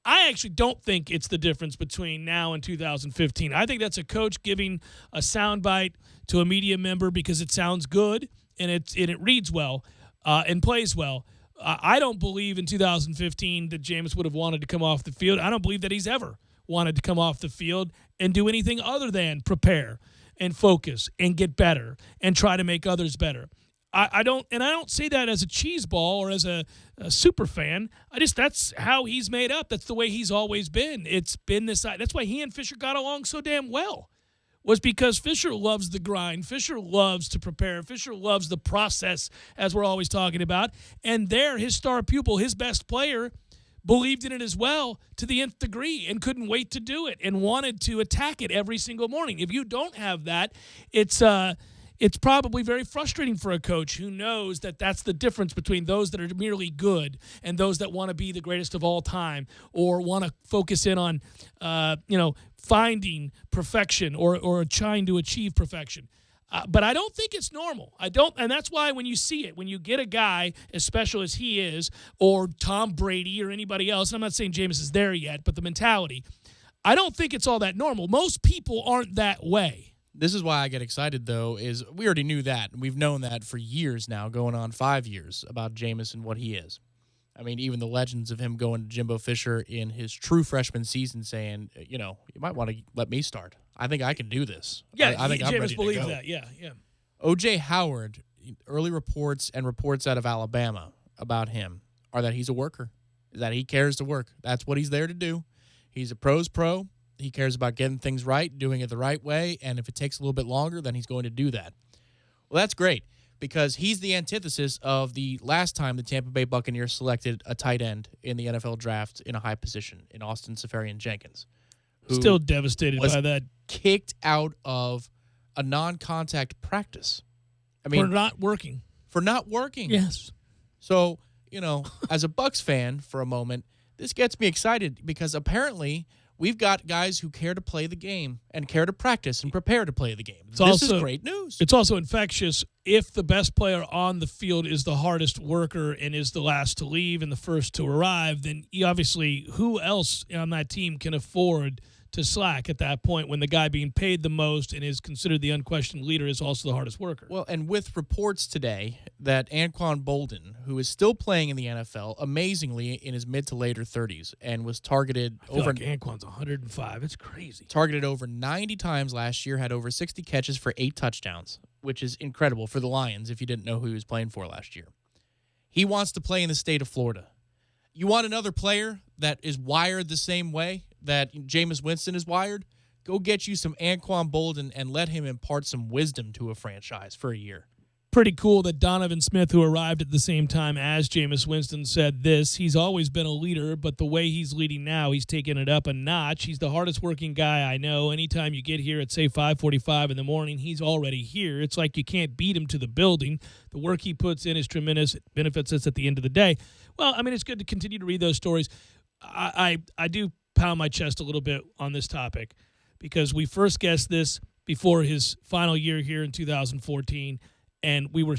I actually don't think it's the difference between now and 2015. I think that's a coach giving a soundbite to a media member because it sounds good and it reads well and plays well. I don't believe in 2015 that Jameis would have wanted to come off the field. I don't believe that he's ever wanted to come off the field and do anything other than prepare and focus and get better and try to make others better. I don't say that as a cheese ball or as a super fan. That's how he's made up. That's the way he's always been. It's been this. That's why he and Fisher got along so damn well, was because Fisher loves the grind. Fisher loves to prepare. Fisher loves the process, as we're always talking about. And his star pupil, his best player, believed in it as well to the nth degree and couldn't wait to do it and wanted to attack it every single morning. If you don't have that, it's probably very frustrating for a coach who knows that that's the difference between those that are merely good and those that want to be the greatest of all time or want to focus in on, finding perfection or trying to achieve perfection. But I don't think it's normal. And that's why when you see it, when you get a guy as special as he is, or Tom Brady or anybody else, and I'm not saying Jameis is there yet, but the mentality, I don't think it's all that normal. Most people aren't that way. This is why I get excited, though, is we already knew that. We've known that for years now, going on 5 years, about Jameis and what he is. I mean, even the legends of him going to Jimbo Fisher in his true freshman season saying, you might want to let me start. I think I can do this. Yeah, I think I'm ready to go. believed that. Yeah. O.J. Howard, early reports and reports out of Alabama about him are that he's a worker. is that he cares to work. That's what he's there to do. He's a pro's pro. He cares about getting things right, doing it the right way, and if it takes a little bit longer, then he's going to do that. Well, that's great because he's the antithesis of the last time the Tampa Bay Buccaneers selected a tight end in the NFL draft in a high position in Austin Seferian-Jenkins. Still devastated by that. Kicked out of a non-contact practice. I mean, for not working. For not working. Yes. So, as a Bucs fan for a moment, this gets me excited because apparently we've got guys who care to play the game and care to practice and prepare to play the game. This is great news. It's also infectious. If the best player on the field is the hardest worker and is the last to leave and the first to arrive, then obviously who else on that team can afford to slack at that point when the guy being paid the most and is considered the unquestioned leader is also the hardest worker? Well, and with reports today that Anquan Boldin, who is still playing in the NFL, amazingly in his mid to later 30s, and was targeted over. Anquan's 105. It's crazy. Targeted over 90 times last year, had over 60 catches for 8 touchdowns, which is incredible for the Lions if you didn't know who he was playing for last year. He wants to play in the state of Florida. You want another player that is wired the same way that Jameis Winston is wired? Go get you some Anquan Boldin and let him impart some wisdom to a franchise for a year. Pretty cool that Donovan Smith, who arrived at the same time as Jameis Winston, said this. He's always been a leader, but the way he's leading now, he's taking it up a notch. He's the hardest working guy I know. Anytime you get here at, say, 5:45 in the morning, he's already here. It's like you can't beat him to the building. The work he puts in is tremendous. It benefits us at the end of the day. Well, I mean, it's good to continue to read those stories. I do pound my chest a little bit on this topic because we first guessed this before his final year here in 2014, and we were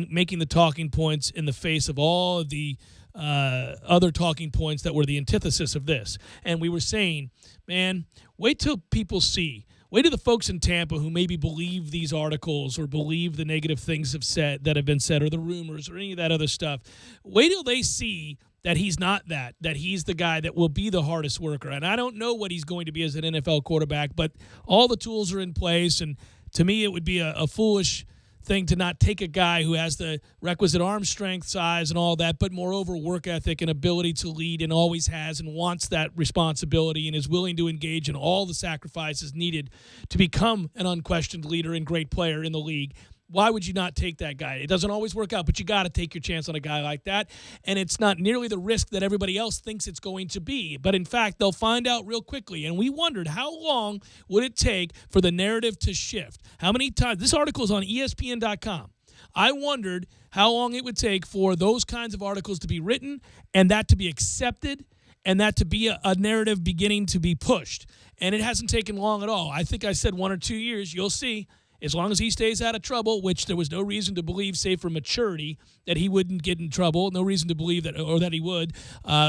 making the talking points in the face of all of the other talking points that were the antithesis of this. And we were saying, man, wait till people see. Wait till the folks in Tampa who maybe believe these articles or believe the negative things that have been said or the rumors or any of that other stuff. Wait till they see that he's not that he's the guy that will be the hardest worker. And I don't know what he's going to be as an NFL quarterback, but all the tools are in place. And to me, it would be a foolish thing to not take a guy who has the requisite arm strength, size, and all that, but moreover work ethic and ability to lead and always has and wants that responsibility and is willing to engage in all the sacrifices needed to become an unquestioned leader and great player in the league. Why would you not take that guy? It doesn't always work out, but you got to take your chance on a guy like that. And it's not nearly the risk that everybody else thinks it's going to be. But in fact, they'll find out real quickly. And we wondered, how long would it take for the narrative to shift? How many times? This article is on ESPN.com. I wondered how long it would take for those kinds of articles to be written and that to be accepted and that to be a narrative beginning to be pushed. And it hasn't taken long at all. I think I said 1 or 2 years. You'll see. As long as he stays out of trouble, which there was no reason to believe, save for maturity, that he wouldn't get in trouble. No reason to believe that he would.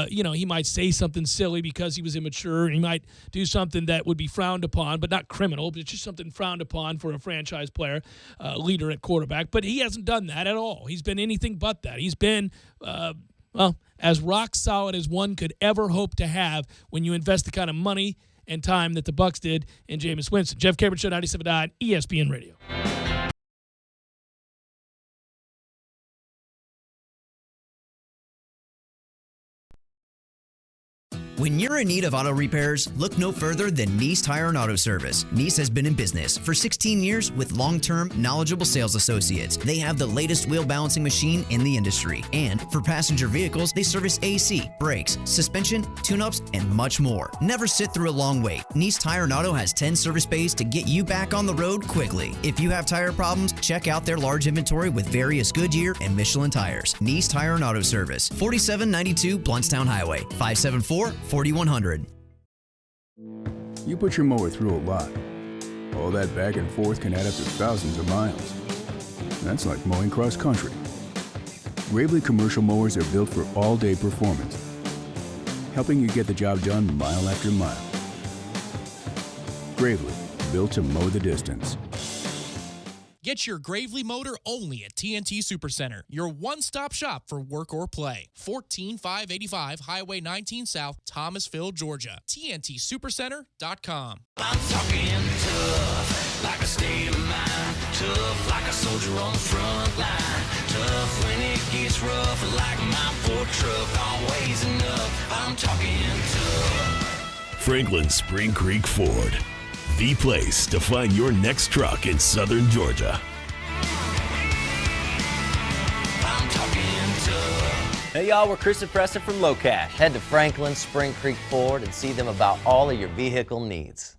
He might say something silly because he was immature. And he might do something that would be frowned upon, but not criminal, but it's just something frowned upon for a franchise player, leader at quarterback. But he hasn't done that at all. He's been anything but that. He's been, as rock solid as one could ever hope to have when you invest the kind of money and time that the Bucs did in Jameis Winston. Jeff Cameron Show, 97.9 ESPN Radio. When you're in need of auto repairs, look no further than Nice Tire and Auto Service. Nice has been in business for 16 years with long-term, knowledgeable sales associates. They have the latest wheel balancing machine in the industry. And for passenger vehicles, they service AC, brakes, suspension, tune-ups, and much more. Never sit through a long wait. Nice Tire and Auto has 10 service bays to get you back on the road quickly. If you have tire problems, check out their large inventory with various Goodyear and Michelin tires. Nice Tire and Auto Service, 4792 Bluntstown Highway, 574-4100. You put your mower through a lot. All that back and forth can add up to thousands of miles. That's like mowing cross country. Gravely commercial mowers are built for all-day performance, helping you get the job done mile after mile. Gravely, built to mow the distance. Get your Gravely motor only at TNT Supercenter, your one-stop shop for work or play. 14585 Highway 19 South, Thomasville, Georgia. TNTSupercenter.com. I'm talking tough, like a state of mind. Tough like a soldier on the front line. Tough when it gets rough, like my Ford truck, always enough. I'm talking tough. Franklin Spring Creek Ford, the place to find your next truck in southern Georgia. I'm talking tough. Hey y'all, we're Chris and Preston from Low Cash. Head to Franklin Spring Creek Ford and see them about all of your vehicle needs.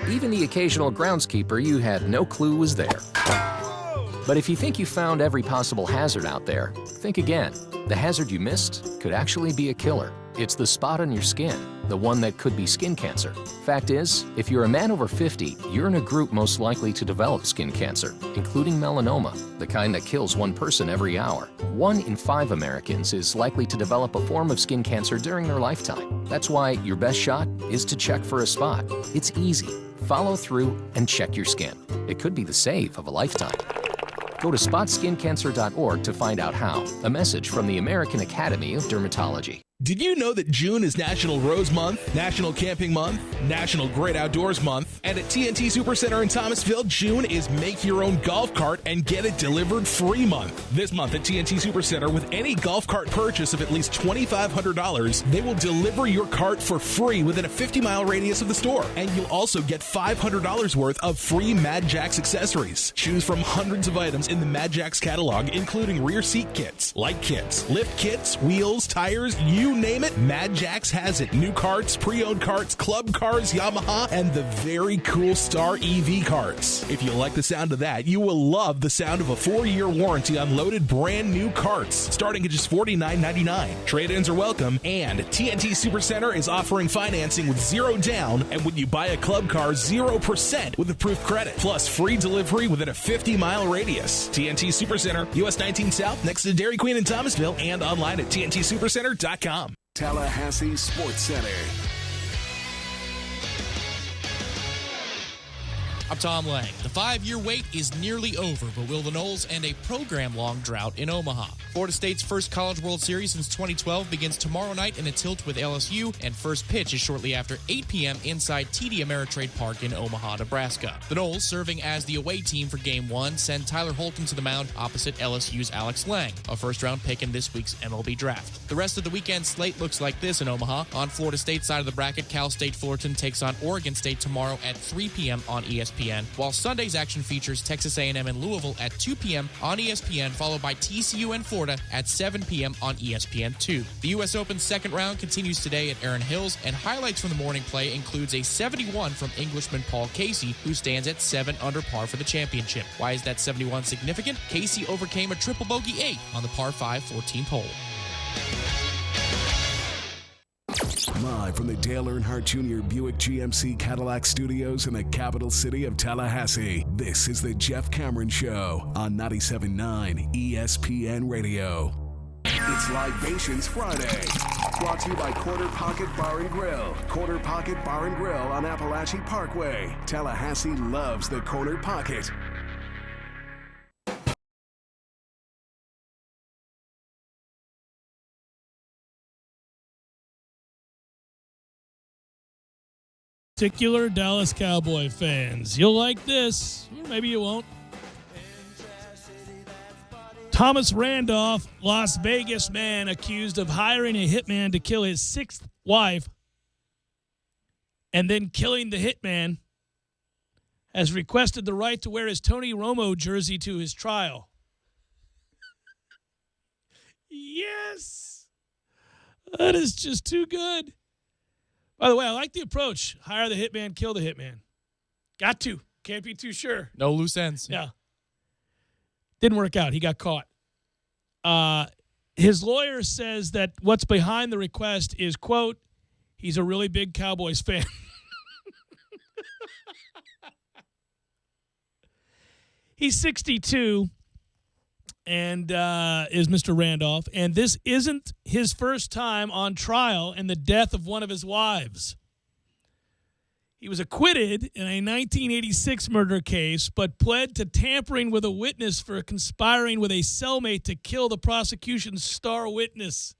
Even the occasional groundskeeper you had no clue was there. But if you think you found every possible hazard out there, think again. The hazard you missed could actually be a killer. It's the spot on your skin, the one that could be skin cancer. Fact is, if you're a man over 50, you're in a group most likely to develop skin cancer, including melanoma, the kind that kills one person every hour. 1 in 5 Americans is likely to develop a form of skin cancer during their lifetime. That's why your best shot is to check for a spot. It's easy. Follow through and check your skin. It could be the save of a lifetime. Go to spotskincancer.org to find out how. A message from the American Academy of Dermatology. Did you know that June is National Rose Month, National Camping Month, National Great Outdoors Month, and at TNT Supercenter in Thomasville, June is Make Your Own Golf Cart and Get It Delivered Free Month. This month at TNT Supercenter, with any golf cart purchase of at least $2,500, they will deliver your cart for free within a 50-mile radius of the store. And you'll also get $500 worth of free Mad Jax accessories. Choose from hundreds of items in the Mad Jax catalog, including rear seat kits, light kits, lift kits, wheels, tires, you name it, Mad Jax has it. New carts, pre-owned carts, club cars, Yamaha, and the very cool Star EV carts. If you like the sound of that, you will love the sound of a 4-year warranty on loaded brand new carts, starting at just $49.99. Trade-ins are welcome, and TNT Supercenter is offering financing with 0 down, and when you buy a club car, 0% with approved credit, plus free delivery within a 50-mile radius. TNT Supercenter, US 19 South, next to Dairy Queen in Thomasville, and online at TNTSupercenter.com. Tallahassee Sports Center. I'm Tom Lang. The 5-year wait is nearly over, but will the Noles end a program-long drought in Omaha? Florida State's first College World Series since 2012 begins tomorrow night in a tilt with LSU, and first pitch is shortly after 8 p.m. inside TD Ameritrade Park in Omaha, Nebraska. The Noles, serving as the away team for Game 1, send Tyler Holcomb to the mound opposite LSU's Alex Lang, a first-round pick in this week's MLB draft. The rest of the weekend slate looks like this in Omaha. On Florida State's side of the bracket, Cal State Fullerton takes on Oregon State tomorrow at 3 p.m. on ESPN, while Sunday's action features Texas A&M and Louisville at 2 p.m. on ESPN, followed by TCU and Florida at 7 p.m. on ESPN2. The U.S. Open's second round continues today at Erin Hills, and highlights from the morning play includes a 71 from Englishman Paul Casey, who stands at 7 under par for the championship. Why is that 71 significant? Casey overcame a triple bogey 8 on the par 5 14th hole. live from the Dale Earnhardt Jr. Buick GMC Cadillac Studios in the capital city of Tallahassee. This is the Jeff Cameron Show on 97.9 ESPN Radio. It's Libations Friday. Brought to you by Corner Pocket Bar and Grill. Corner Pocket Bar and Grill on Appalachian Parkway. Tallahassee loves the Corner Pocket. Particular Dallas Cowboy fans. You'll like this, or maybe you won't. Thomas Randolph, Las Vegas man accused of hiring a hitman to kill his sixth wife and then killing the hitman, has requested the right to wear his Tony Romo jersey to his trial. Yes! That is just too good. By the way, I like the approach. Hire the hitman, kill the hitman. Got to. Can't be too sure. No loose ends. Yeah. Didn't work out. He got caught. His lawyer says that what's behind the request is, quote, he's a really big Cowboys fan. He's 62 and is Mr. Randolph, and this isn't his first time on trial in the death of one of his wives. He was acquitted in a 1986 murder case, but pled to tampering with a witness for conspiring with a cellmate to kill the prosecution's star witness.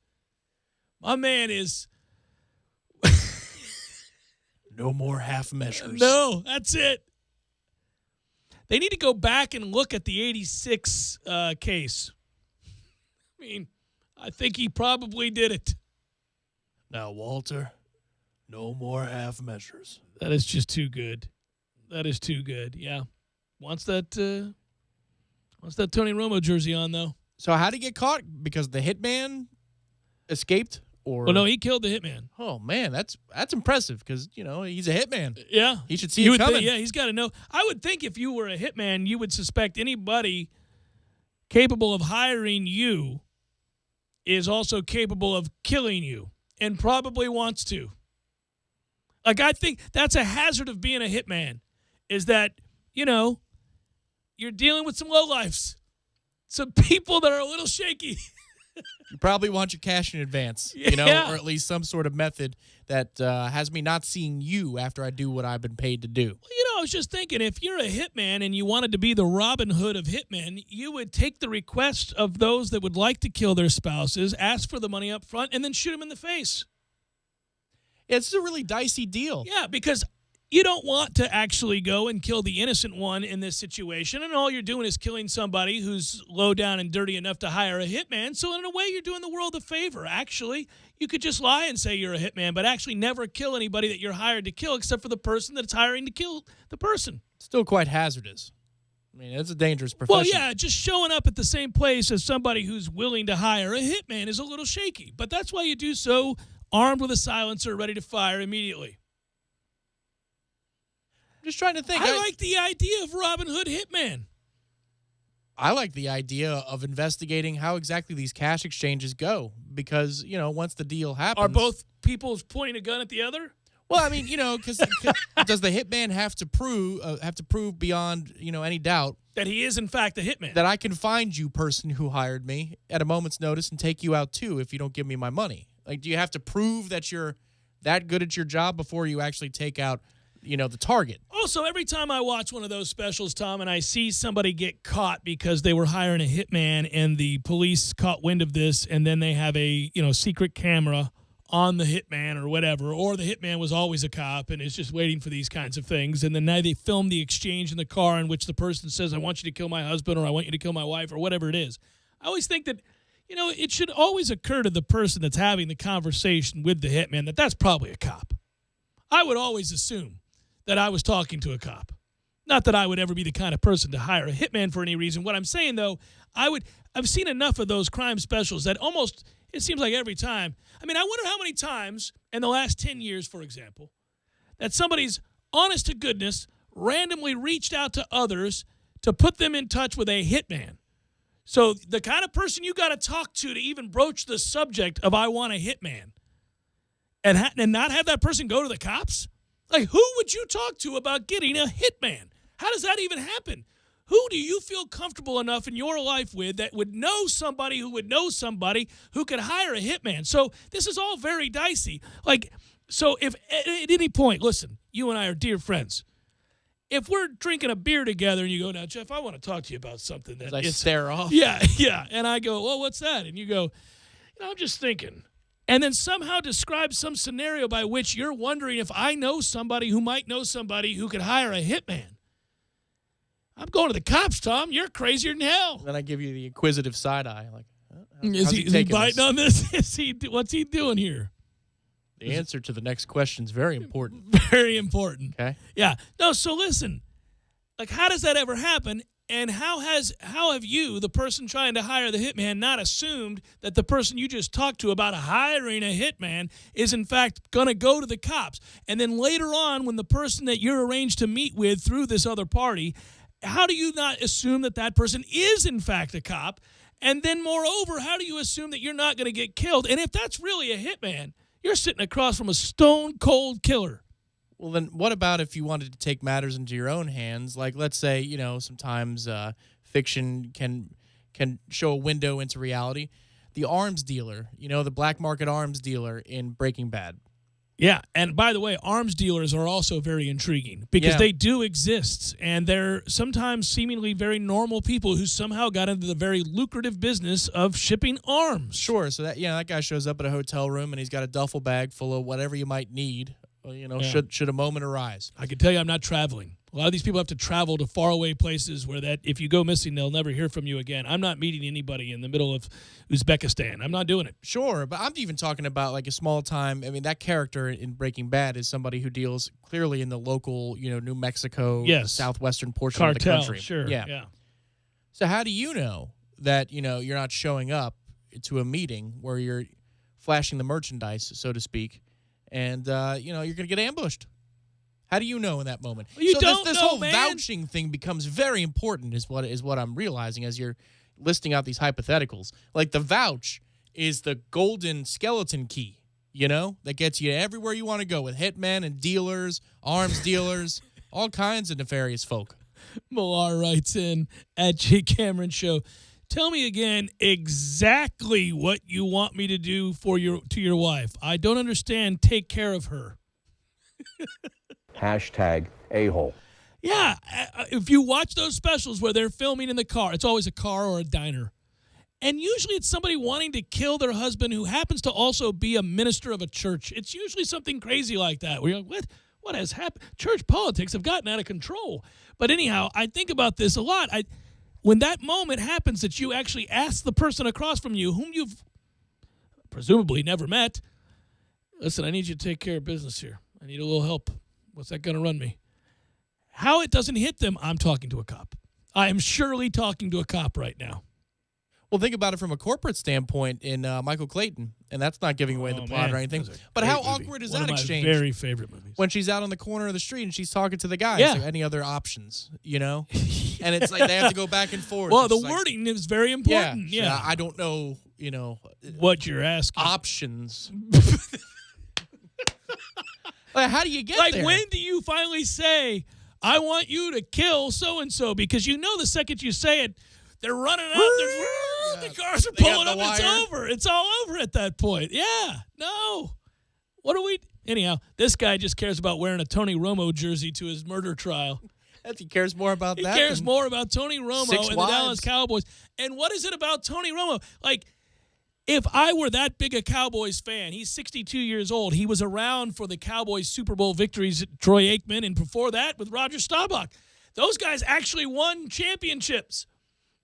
My man is... No more half measures. No, that's it. They need to go back and look at the 86 case. I mean, I think he probably did it. Now, Walter, no more half measures. That is just too good. That is too good. Yeah. Wants that Tony Romo jersey on, though. So how'd he get caught? Because the hitman escaped? Or... Well, no, he killed the hitman. Oh, man, that's impressive because, he's a hitman. Yeah. He should see it coming. Yeah, he's got to know. I would think if you were a hitman, you would suspect anybody capable of hiring you is also capable of killing you and probably wants to. Like, I think that's a hazard of being a hitman is that, you're dealing with some lowlifes, some people that are a little shaky. You probably want your cash in advance, Yeah. or at least some sort of method that has me not seeing you after I do what I've been paid to do. Well, I was just thinking, if you're a hitman and you wanted to be the Robin Hood of hitmen, you would take the request of those that would like to kill their spouses, ask for the money up front, and then shoot them in the face. It's a really dicey deal. Yeah, because you don't want to actually go and kill the innocent one in this situation, and all you're doing is killing somebody who's low down and dirty enough to hire a hitman. So in a way, you're doing the world a favor. Actually, you could just lie and say you're a hitman, but actually never kill anybody that you're hired to kill except for the person that's hiring to kill the person. Still quite hazardous. I mean, it's a dangerous profession. Well, yeah, just showing up at the same place as somebody who's willing to hire a hitman is a little shaky, but that's why you do so armed with a silencer, ready to fire immediately. Just trying to think. I like the idea of Robin Hood hitman. I like the idea of investigating how exactly these cash exchanges go because, once the deal happens. Are both people pointing a gun at the other? Well, I mean, because does the hitman have to prove beyond, any doubt that he is in fact a hitman? That I can find you, person who hired me, at a moment's notice and take you out too if you don't give me my money. Like, do you have to prove that you're that good at your job before you actually take out the target? Also, every time I watch one of those specials, Tom, and I see somebody get caught because they were hiring a hitman and the police caught wind of this and then they have a, secret camera on the hitman or whatever, or the hitman was always a cop and is just waiting for these kinds of things. And then now they film the exchange in the car in which the person says, I want you to kill my husband or I want you to kill my wife or whatever it is. I always think that, it should always occur to the person that's having the conversation with the hitman that that's probably a cop. I would always assume that I was talking to a cop. Not that I would ever be the kind of person to hire a hitman for any reason. What I'm saying, though, I've seen enough of those crime specials that almost, it seems like every time. I mean, I wonder how many times in the last 10 years, for example, that somebody's honest to goodness randomly reached out to others to put them in touch with a hitman. So the kind of person you got to talk to even broach the subject of I want a hitman. and not have that person go to the cops? Like, who would you talk to about getting a hitman? How does that even happen? Who do you feel comfortable enough in your life with that would know somebody who would know somebody who could hire a hitman? So this is all very dicey. Like, so if at any point, listen, you and I are dear friends. If we're drinking a beer together and you go, now, Jeff, I want to talk to you about something that I stare off. Yeah. And I go, well, what's that? And you go, I'm just thinking. And then somehow describe some scenario by which you're wondering if I know somebody who might know somebody who could hire a hitman. I'm going to the cops, Tom. You're crazier than hell. Then I give you the inquisitive side eye. Like, is he biting on this? What's he doing here? The answer to the next question is very important. Very important. Okay. Yeah. No, so listen. Like, how does that ever happen? And how have you, the person trying to hire the hitman, not assumed that the person you just talked to about hiring a hitman is in fact going to go to the cops? And then later on, when the person that you're arranged to meet with through this other party, how do you not assume that that person is in fact a cop? And then moreover, how do you assume that you're not going to get killed? And if that's really a hitman, you're sitting across from a stone-cold killer. Well, then what about if you wanted to take matters into your own hands? Like, let's say, sometimes fiction can show a window into reality. The arms dealer, the black market arms dealer in Breaking Bad. Yeah, and by the way, arms dealers are also very intriguing because they do exist, and they're sometimes seemingly very normal people who somehow got into the very lucrative business of shipping arms. Sure, so that guy shows up at a hotel room, and he's got a duffel bag full of whatever you might need, should a moment arise. I can tell you I'm not traveling. A lot of these people have to travel to faraway places where that if you go missing, they'll never hear from you again. I'm not meeting anybody in the middle of Uzbekistan. I'm not doing it. Sure, but I'm even talking about like a small time. I mean, that character in Breaking Bad is somebody who deals clearly in the local, New Mexico, southwestern portion Cartel, of the country. Sure. Yeah. So how do you know that, you're not showing up to a meeting where you're flashing the merchandise, so to speak, and, you're going to get ambushed? How do you know in that moment? Well, you so don't this know, whole man. vouching thing becomes very important is what I'm realizing as you're listing out these hypotheticals. Like the vouch is the golden skeleton key, that gets you everywhere you want to go with hitmen and dealers, arms dealers, all kinds of nefarious folk. Millar writes in at J. Cameron Show, tell me again exactly what you want me to do to your wife. I don't understand. Take care of her. Hashtag a-hole. Yeah, if you watch those specials where they're filming in the car, it's always a car or a diner. And usually it's somebody wanting to kill their husband who happens to also be a minister of a church. It's usually something crazy like that where you're like, what has happened? Church politics have gotten out of control. But anyhow, I think about this a lot. When that moment happens that you actually ask the person across from you, whom you've presumably never met, listen, I need you to take care of business here. I need a little help. What's that going to run me? How it doesn't hit them, I'm talking to a cop. I am surely talking to a cop right now. Well, think about it from a corporate standpoint in Michael Clayton, and that's not giving away the plot or anything. But how awkward is that exchange? One of my very favorite movies. When she's out on the corner of the street and she's talking to the guy. Yeah. Like, any other options, And it's like they have to go back and forth. Well, the It's like, wording is very important. Yeah. I don't know, what you're asking. Options. Like, how do you get there? Like, when do you finally say, I want you to kill so-and-so? Because the second you say it, they're running out. The cars are pulling up. It's over. It's all over at that point. Yeah. No. What are we? Anyhow, this guy just cares about wearing a Tony Romo jersey to his murder trial. He cares more about that. He cares more about Tony Romo and the wives. Dallas Cowboys. And what is it about Tony Romo? Like, if I were that big a Cowboys fan, he's 62 years old. He was around for the Cowboys Super Bowl victories at Troy Aikman, and before that with Roger Staubach. Those guys actually won championships.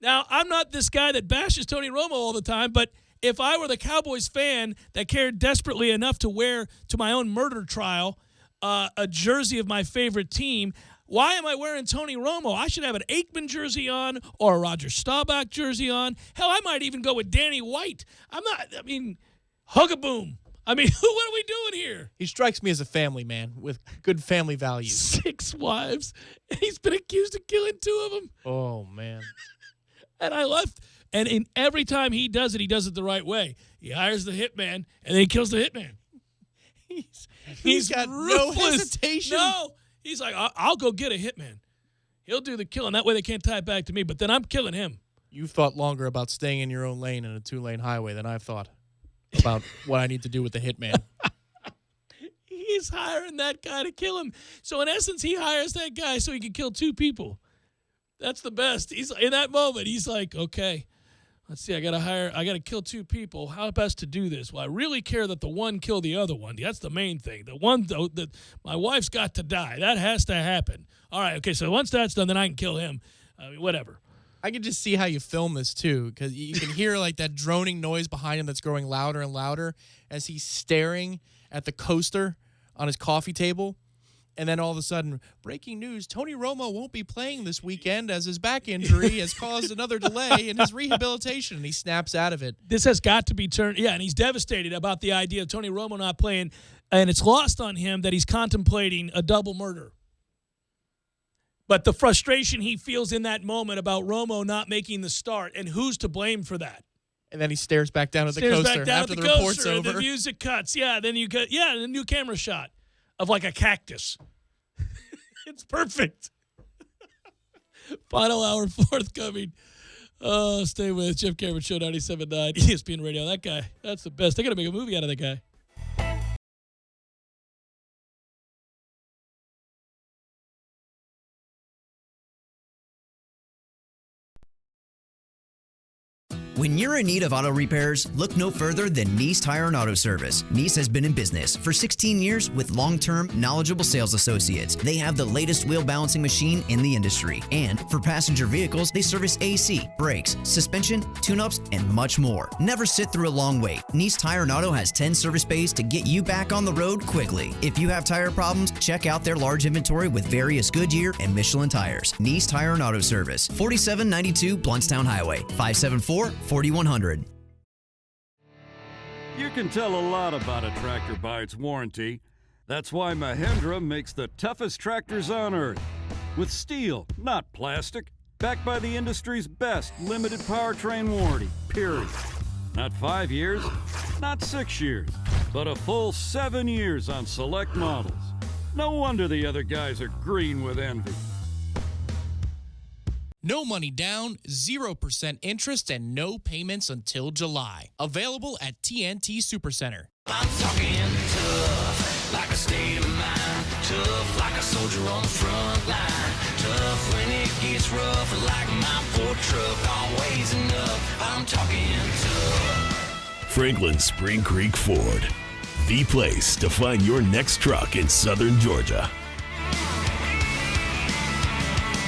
Now, I'm not this guy that bashes Tony Romo all the time, but if I were the Cowboys fan that cared desperately enough to wear to my own murder trial a jersey of my favorite team, why am I wearing Tony Romo? I should have an Aikman jersey on or a Roger Staubach jersey on. Hell, I might even go with Danny White. Hug-a-boom. What are we doing here? He strikes me as a family man with good family values. 6 wives, and he's been accused of killing 2 of them. Oh, man. And I left. And every time he does it the right way. He hires the hitman, and then he kills the hitman. He's got no hesitation. No, he's like, I'll go get a hitman. He'll do the killing. That way they can't tie it back to me, but then I'm killing him. You've thought longer about staying in your own lane in a 2-lane highway than I've thought about what I need to do with the hitman. He's hiring that guy to kill him. So in essence, he hires that guy so he can kill 2 people. That's the best. He's in that moment. He's like, okay, let's see. I got to kill 2 people. How best to do this? Well, I really care that the one kill the other one. That's the main thing. The one though, that my wife's got to die. That has to happen. All right. Okay. So once that's done, then I can kill him. Whatever. I can just see how you film this, too, because you can hear like that droning noise behind him that's growing louder and louder as he's staring at the coaster on his coffee table. And then all of a sudden, breaking news, Tony Romo won't be playing this weekend as his back injury has caused another delay in his rehabilitation, and he snaps out of it. This has got to be turned. Yeah, and he's devastated about the idea of Tony Romo not playing, and it's lost on him that he's contemplating a double murder. But the frustration he feels in that moment about Romo not making the start, and who's to blame for that? And then he stares back down at the coaster after the report's over. And the music cuts. Yeah, then you get the new camera shot of like a cactus. It's perfect. Final hour forthcoming. Oh, stay with Jeff Cameron Show 97.9 ESPN Radio. That guy, that's the best. They're gonna make a movie out of that guy. When you're in need of auto repairs, look no further than Nice Tire and Auto Service. Nice has been in business for 16 years with long-term, knowledgeable sales associates. They have the latest wheel balancing machine in the industry. And for passenger vehicles, they service AC, brakes, suspension, tune-ups, and much more. Never sit through a long wait. Nice Tire and Auto has 10 service bays to get you back on the road quickly. If you have tire problems, check out their large inventory with various Goodyear and Michelin tires. Nice Tire and Auto Service, 4792 Bluntstown Highway, 574-4100. You can tell a lot about a tractor by its warranty. That's why Mahindra makes the toughest tractors on earth. With steel, not plastic, backed by the industry's best limited powertrain warranty, period. Not 5 years, not 6 years, but a full 7 years on select models. No wonder the other guys are green with envy. No money down, 0% interest, and no payments until July. Available at TNT Supercenter. I'm talking tough, like a state of mind. Tough, like a soldier on the front line. Tough when it gets rough, like my Ford truck. Always enough. I'm talking tough. Franklin Spring Creek Ford, the place to find your next truck in southern Georgia.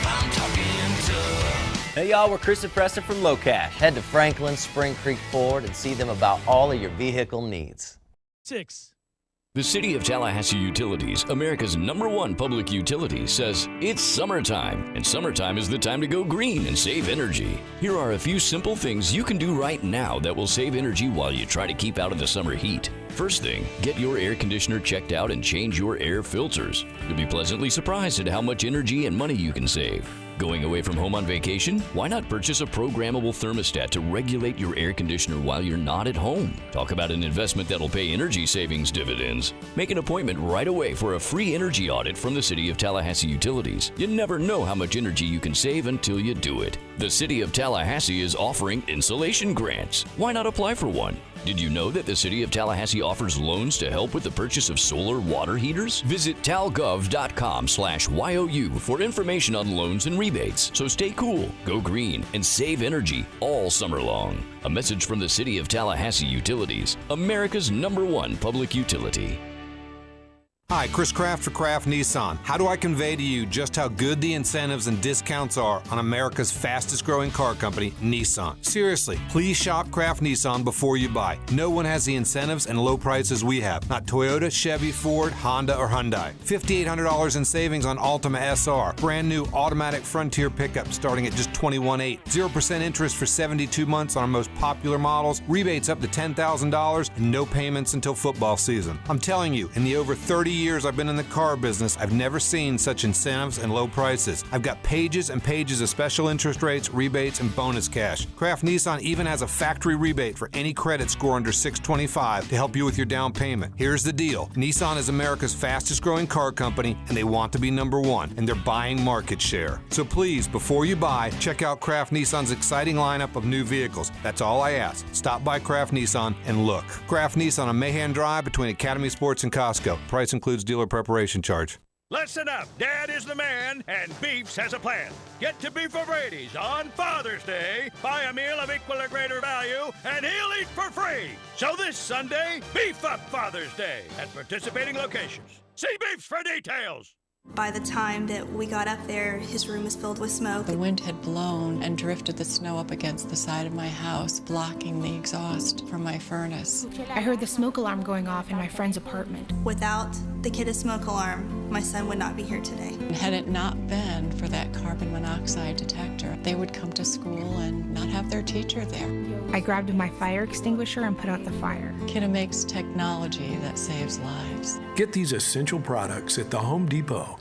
I'm talking tough. Hey y'all, we're Chris and Preston from Low Cash. Head to Franklin Spring Creek Ford and see them about all of your vehicle needs. 6. The City of Tallahassee Utilities, America's #1 public utility, says it's summertime, and summertime is the time to go green and save energy. Here are a few simple things you can do right now that will save energy while you try to keep out of the summer heat. First thing, get your air conditioner checked out and change your air filters. You'll be pleasantly surprised at how much energy and money you can save. Going away from home on vacation? Why not purchase a programmable thermostat to regulate your air conditioner while you're not at home? Talk about an investment that'll pay energy savings dividends. Make an appointment right away for a free energy audit from the City of Tallahassee Utilities. You never know how much energy you can save until you do it. The City of Tallahassee is offering insulation grants. Why not apply for one? Did you know that the City of Tallahassee offers loans to help with the purchase of solar water heaters? Visit talgov.com/YOU for information on loans and rebates. So stay cool, go green, and save energy all summer long. A message from the City of Tallahassee Utilities, America's #1 public utility. Hi, Chris Kraft for Kraft Nissan. How do I convey to you just how good the incentives and discounts are on America's fastest growing car company, Nissan? Seriously, please shop Kraft Nissan before you buy. No one has the incentives and low prices we have. Not Toyota, Chevy, Ford, Honda, or Hyundai. $5,800 in savings on Altima SR. Brand new automatic Frontier pickup starting at just $21,800. 0% interest for 72 months on our most popular models. Rebates up to $10,000 and no payments until football season. I'm telling you, in the over 30 years I've been in the car business, I've never seen such incentives and low prices. I've got pages and pages of special interest rates, rebates, and bonus cash. Kraft Nissan even has a factory rebate for any credit score under 625 to help you with your down payment. Here's the deal. Nissan is America's fastest growing car company, and they want to be number one, and they're buying market share. So please, before you buy, check out Kraft Nissan's exciting lineup of new vehicles. That's all I ask. Stop by Kraft Nissan and look. Kraft Nissan on Mahan Drive between Academy Sports and Costco. Price includes dealer preparation charge. Listen up. Dad is the man, and Beefs has a plan. Get to Beef O'Brady's on Father's Day. Buy a meal of equal or greater value, and he'll eat for free. So this Sunday, beef up Father's Day at participating locations. See Beefs for details. By the time that we got up there, his room was filled with smoke. The wind had blown and drifted the snow up against the side of my house, blocking the exhaust from my furnace. I heard the smoke alarm going off in my friend's apartment. Without the kidda smoke alarm, my son would not be here today. And had it not been for that carbon monoxide detector, they would come to school and not have their teacher there. I grabbed my fire extinguisher and put out the fire. Kidda makes technology that saves lives. Get these essential products at the Home Depot.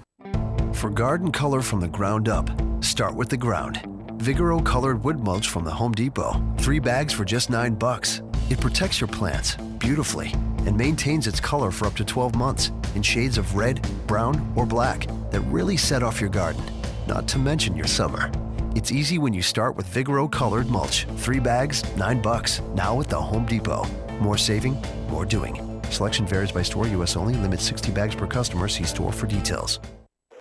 For garden color from the ground up, start with the ground. Vigoro colored wood mulch from the Home Depot. 3 bags for just $9. It protects your plants beautifully and maintains its color for up to 12 months in shades of red, brown, or black that really set off your garden, not to mention your summer. It's easy when you start with Vigoro colored mulch. 3 bags, $9. Now at the Home Depot. More saving, more doing. Selection varies by store, U.S. only. Limit 60 bags per customer. See store for details.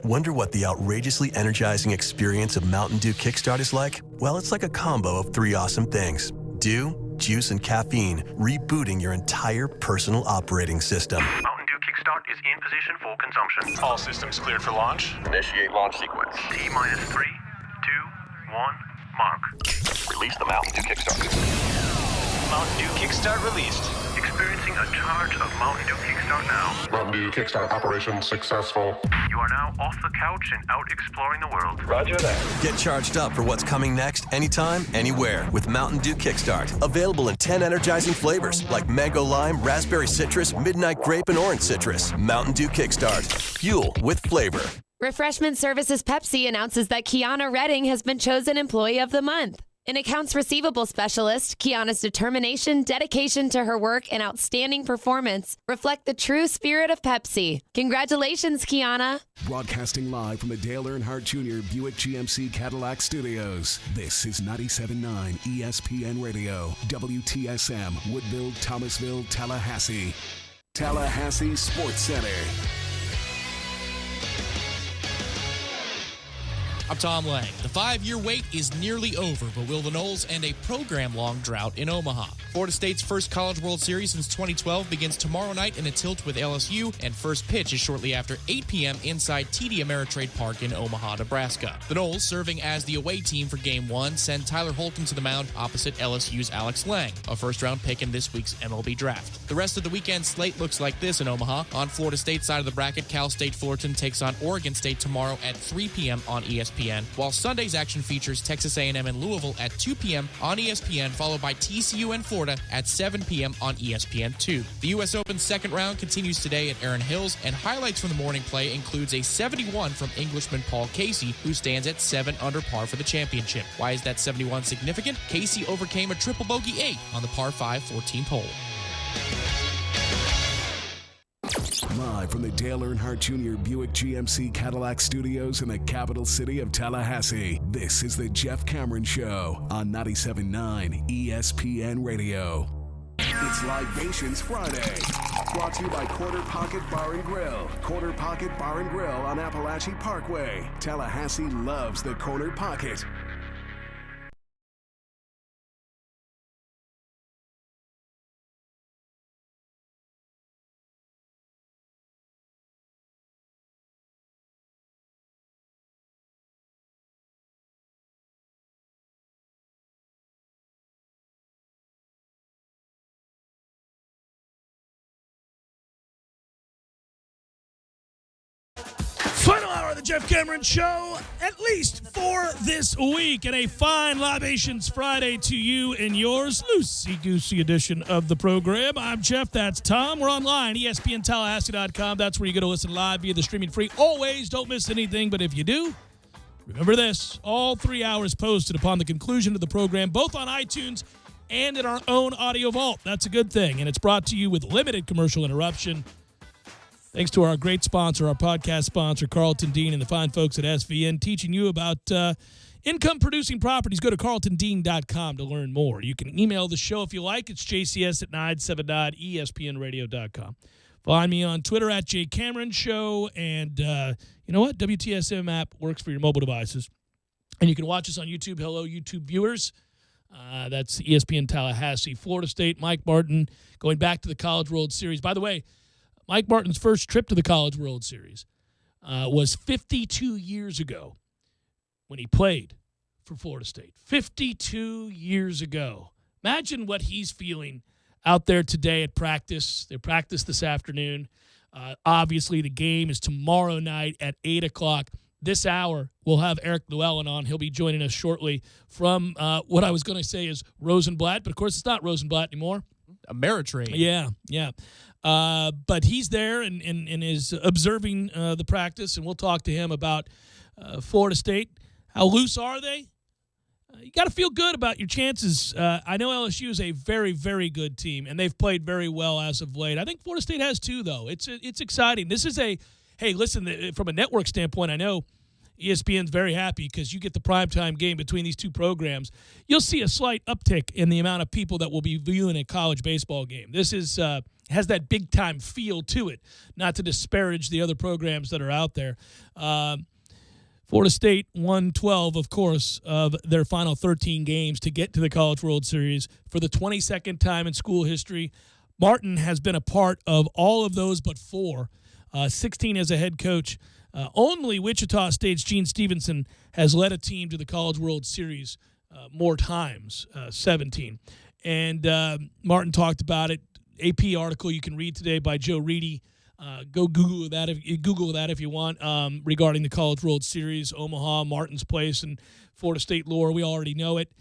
Wonder what the outrageously energizing experience of Mountain Dew Kickstart is like? Well, it's like a combo of 3 awesome things. Dew, juice, and caffeine, rebooting your entire personal operating system. Mountain Dew Kickstart is in position for consumption. All systems cleared for launch. Initiate launch sequence. T-minus 3, 2, 1, mark. Release the Mountain Dew Kickstart. Mountain Dew Kickstart released. Experiencing a charge of Mountain Dew Kickstart now. Mountain Dew Kickstart operation successful. You are now off the couch and out exploring the world. Roger that. Get charged up for what's coming next anytime, anywhere with Mountain Dew Kickstart. Available in 10 energizing flavors like mango lime, raspberry citrus, midnight grape, and orange citrus. Mountain Dew Kickstart. Fuel with flavor. Refreshment Services Pepsi announces that Kiana Redding has been chosen Employee of the Month. An accounts receivable specialist, Kiana's determination, dedication to her work, and outstanding performance reflect the true spirit of Pepsi. Congratulations, Kiana. Broadcasting live from the Dale Earnhardt Jr. Buick GMC Cadillac Studios. This is 97.9 ESPN Radio, WTSM, Woodville, Thomasville, Tallahassee. Tallahassee Sports Center. I'm Tom Lang. The 5-year wait is nearly over, but will the Noles end a program-long drought in Omaha? Florida State's first College World Series since 2012 begins tomorrow night in a tilt with LSU, and first pitch is shortly after 8 p.m. inside TD Ameritrade Park in Omaha, Nebraska. The Noles, serving as the away team for Game 1, send Tyler Holcomb to the mound opposite LSU's Alex Lang, a first-round pick in this week's MLB draft. The rest of the weekend slate looks like this in Omaha. On Florida State's side of the bracket, Cal State Fullerton takes on Oregon State tomorrow at 3 p.m. on ESPN, while Sunday's action features Texas A&M and Louisville at 2 p.m. on ESPN, followed by TCU and Florida at 7 p.m. on ESPN2. The U.S. Open's second round continues today at Erin Hills, and highlights from the morning play includes a 71 from Englishman Paul Casey, who stands at 7 under par for the championship. Why is that 71 significant? Casey overcame a triple bogey 8 on the par 5 14th hole. Live from the Dale Earnhardt Jr. Buick GMC Cadillac Studios in the capital city of Tallahassee, this is the Jeff Cameron Show on 97.9 ESPN Radio. It's Libations Friday, brought to you by Corner Pocket Bar and Grill. Corner Pocket Bar and Grill on Appalachie Parkway. Tallahassee loves the Corner Pocket. Final hour of the Jeff Cameron Show, at least for this week, and a fine Libations Friday to you and yours. Loosey-goosey edition of the program. I'm Jeff, that's Tom. We're online, ESPNTallahassee.com. That's where you go to listen live via the streaming free. Always don't miss anything, but if you do, remember this, all 3 hours posted upon the conclusion of the program, both on iTunes and in our own audio vault. That's a good thing, and it's brought to you with limited commercial interruption. Thanks to our great sponsor, our podcast sponsor, Carlton Dean, and the fine folks at SVN, teaching you about income-producing properties. Go to carltondean.com to learn more. You can email the show if you like. It's jcs@979espnradio.com. Find me on Twitter at jcameronshow, and you know what? WTSM app works for your mobile devices. And you can watch us on YouTube. Hello, YouTube viewers. That's ESPN Tallahassee, Florida State. Mike Martin going back to the College World Series. By the way, Mike Martin's first trip to the College World Series was 52 years ago when he played for Florida State. 52 years ago. Imagine what he's feeling out there today at practice. They practice this afternoon. Obviously, the game is tomorrow night at 8 o'clock. This hour, we'll have Eric Llewellyn on. He'll be joining us shortly from what I was going to say is Rosenblatt, but of course it's not Rosenblatt anymore. Ameritrade. Yeah. But he's there and is observing the practice, and we'll talk to him about Florida State. How loose are they? You got to feel good about your chances. I know LSU is a very, very good team, and they've played very well as of late. I think Florida State has too, though. It's exciting. This is hey, listen, from a network standpoint, I know ESPN's very happy because you get the primetime game between these two programs. You'll see a slight uptick in the amount of people that will be viewing a college baseball game. This is has that big-time feel to it, not to disparage the other programs that are out there. Florida State won 12, of course, of their final 13 games to get to the College World Series for the 22nd time in school history. Martin has been a part of all of those but 4, 16 as a head coach. Only Wichita State's Gene Stevenson has led a team to the College World Series more times, 17. And Martin talked about it. AP article you can read today by Joe Reedy. Go Google that if you want regarding the College World Series, Omaha, Martin's place, and Florida State lore. We already know it.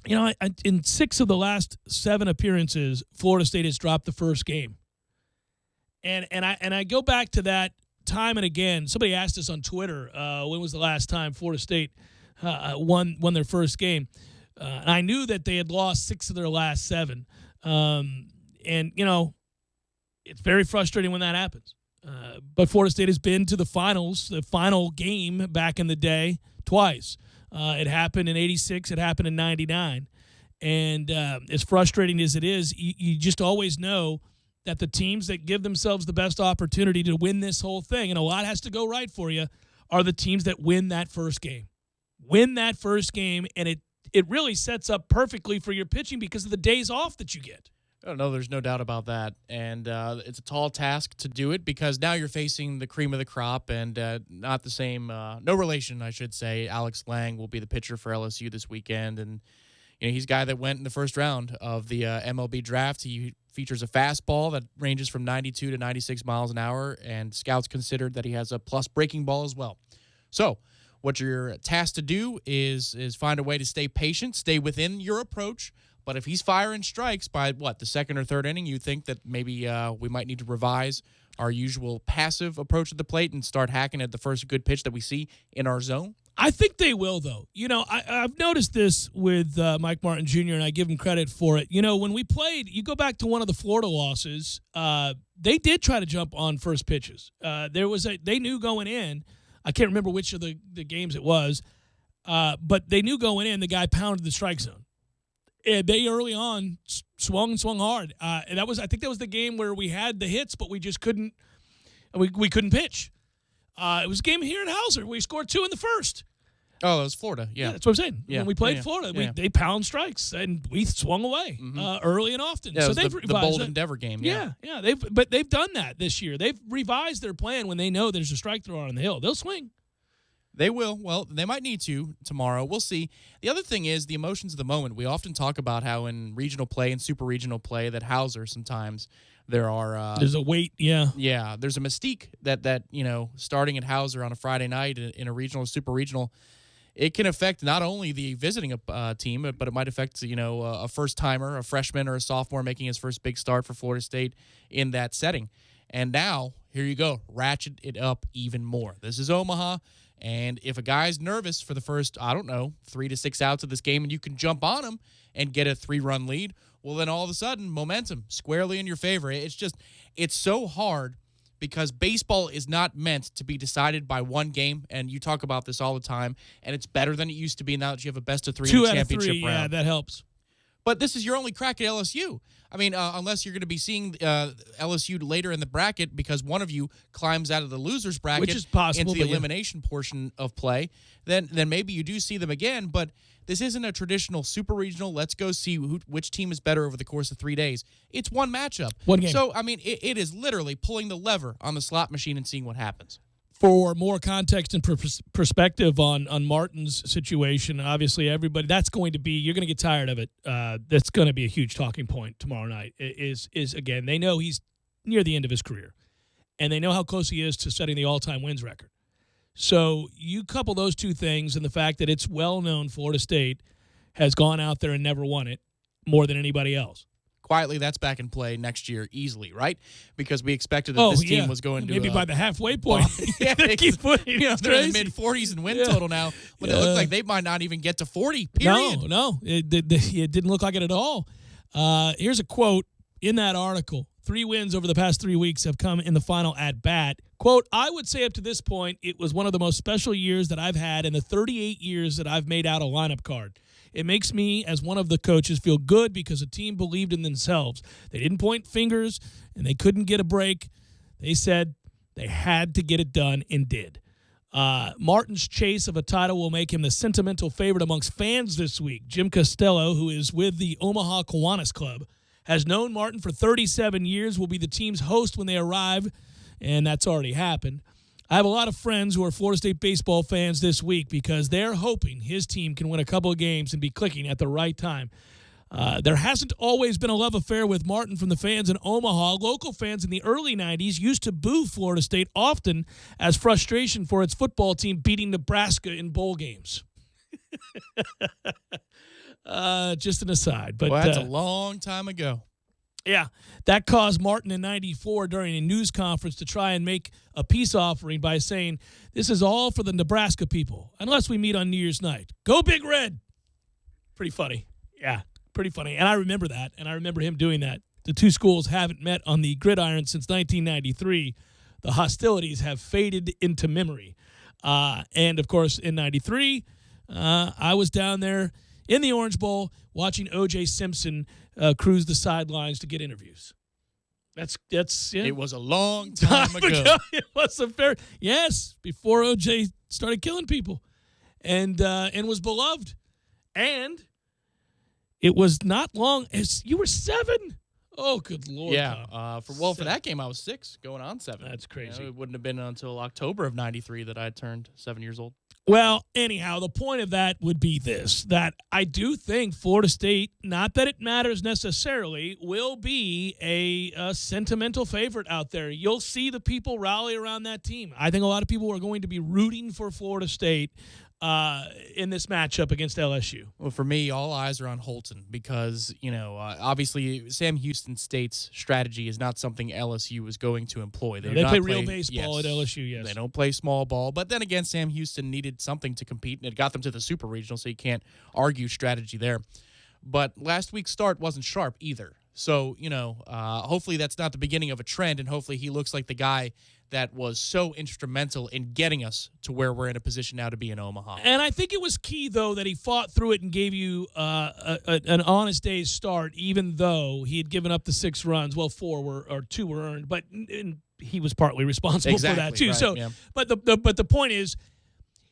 In 6 of the last 7 appearances, Florida State has dropped the first game. And I go back to that time and again. Somebody asked us on Twitter when was the last time Florida State won their first game. And I knew that they had lost 6 of their last 7. It's very frustrating when that happens. But Florida State has been to the finals, the final game back in the day, twice. It happened in 86. It happened in 99. And as frustrating as it is, you just always know that the teams that give themselves the best opportunity to win this whole thing, and a lot has to go right for you, are the teams that win that first game. Win that first game, and it really sets up perfectly for your pitching because of the days off that you get. Oh, no, there's no doubt about that. And it's a tall task to do it because now you're facing the cream of the crop and not the same, no relation, I should say. Alex Lang will be the pitcher for LSU this weekend. And he's a guy that went in the first round of the MLB draft. He features a fastball that ranges from 92 to 96 miles an hour, and scouts considered that he has a plus breaking ball as well. So what you're tasked to do is find a way to stay patient, stay within your approach. But if he's firing strikes by, the second or third inning, you think that maybe we might need to revise our usual passive approach at the plate and start hacking at the first good pitch that we see in our zone? I think they will, though. I've noticed this with Mike Martin Jr., and I give him credit for it. When we played, you go back to one of the Florida losses, they did try to jump on first pitches. They knew going in, I can't remember which of the games it was, but they knew going in the guy pounded the strike zone. And they early on swung hard. And I think that was the game where we had the hits, but we just couldn't. We couldn't pitch. It was a game here in Hauser. We scored 2 in the first. Oh, it was Florida. Yeah, that's what I'm saying. Yeah. When we played Florida, they pound strikes and we swung away early and often. Yeah, so they've the Bold Endeavor game. Yeah. They've done that this year. They've revised their plan when they know there's a strike thrower on the hill. They'll swing. They will. Well, they might need to tomorrow. We'll see. The other thing is the emotions of the moment. We often talk about how in regional play and super regional play that Hauser sometimes There are there's a weight, yeah. Yeah, there's a mystique that starting at Hauser on a Friday night in a regional, super regional, it can affect not only the visiting team, but it might affect a first timer, a freshman or a sophomore making his first big start for Florida State in that setting. And now here you go, ratchet it up even more. This is Omaha, and if a guy's nervous for the first 3 to 6 outs of this game, and you can jump on him and get a 3-run lead, well, then all of a sudden, momentum squarely in your favor. It's so hard because baseball is not meant to be decided by one game, and you talk about this all the time, and it's better than it used to be now that you have a best-of-3 championship round. Yeah, that helps. But this is your only crack at LSU. I mean, unless you're going to be seeing LSU later in the bracket because one of you climbs out of the loser's bracket Which is possible, into the elimination portion of play, then maybe you do see them again. But this isn't a traditional super regional. Let's go see which team is better over the course of 3 days. It's one matchup. One game. So, I mean, it is literally pulling the lever on the slot machine and seeing what happens. For more context and perspective on Martin's situation, obviously everybody, you're going to get tired of it. That's going to be a huge talking point tomorrow night. Is again, they know he's near the end of his career, and they know how close he is to setting the all-time wins record. So you couple those two things and the fact that it's well-known Florida State has gone out there and never won it more than anybody else. Quietly, that's back in play next year easily, right? Because we expected that this team was going to maybe by the halfway point. Yeah, they keep putting, they're in the mid-40s in win total now. But it looks like they might not even get to 40. Period. No, it didn't look like it at all. Here's a quote in that article: 3 wins over the past 3 weeks have come in the final at bat. Quote: I would say up to this point, it was one of the most special years that I've had in the 38 years that I've made out a lineup card. It makes me, as one of the coaches, feel good because the team believed in themselves. They didn't point fingers, and they couldn't get a break. They said they had to get it done and did. Martin's chase of a title will make him the sentimental favorite amongst fans this week. Jim Costello, who is with the Omaha Kiwanis Club, has known Martin for 37 years, will be the team's host when they arrive, and that's already happened. I have a lot of friends who are Florida State baseball fans this week because they're hoping his team can win a couple of games and be clicking at the right time. There hasn't always been a love affair with Martin from the fans in Omaha. Local fans in the early 90s used to boo Florida State often as frustration for its football team beating Nebraska in bowl games. Just an aside. But that's a long time ago. Yeah, that caused Martin in 94 during a news conference to try and make a peace offering by saying, this is all for the Nebraska people, unless we meet on New Year's night. Go Big Red! Pretty funny. Yeah, pretty funny. And I remember that, and I remember him doing that. The two schools haven't met on the gridiron since 1993. The hostilities have faded into memory. And, of course, in 93, I was down there in the Orange Bowl watching O.J. Simpson cruise the sidelines to get interviews. That's yeah. It was a long time ago. It was before O.J. started killing people, and was beloved, and it was not long as you were 7. Oh, good Lord! Yeah, for that game I was 6, going on 7. That's crazy. It wouldn't have been until October of '93 that I turned 7 years old. Well, anyhow, the point of that would be this, that I do think Florida State, not that it matters necessarily, will be a sentimental favorite out there. You'll see the people rally around that team. I think a lot of people are going to be rooting for Florida State in this matchup against LSU. Well, for me, all eyes are on Holton because, obviously Sam Houston State's strategy is not something LSU is going to employ. They play real baseball at LSU, yes. They don't play small ball. But then again, Sam Houston needed something to compete, and it got them to the Super Regional, so you can't argue strategy there. But last week's start wasn't sharp either. So, hopefully that's not the beginning of a trend, and hopefully he looks like the guy that was so instrumental in getting us to where we're in a position now to be in Omaha. And I think it was key, though, that he fought through it and gave you an honest day's start, even though he had given up the 6 runs. Well, 2 were earned, but he was partly responsible for that, too. Right, so, yeah. But the point is,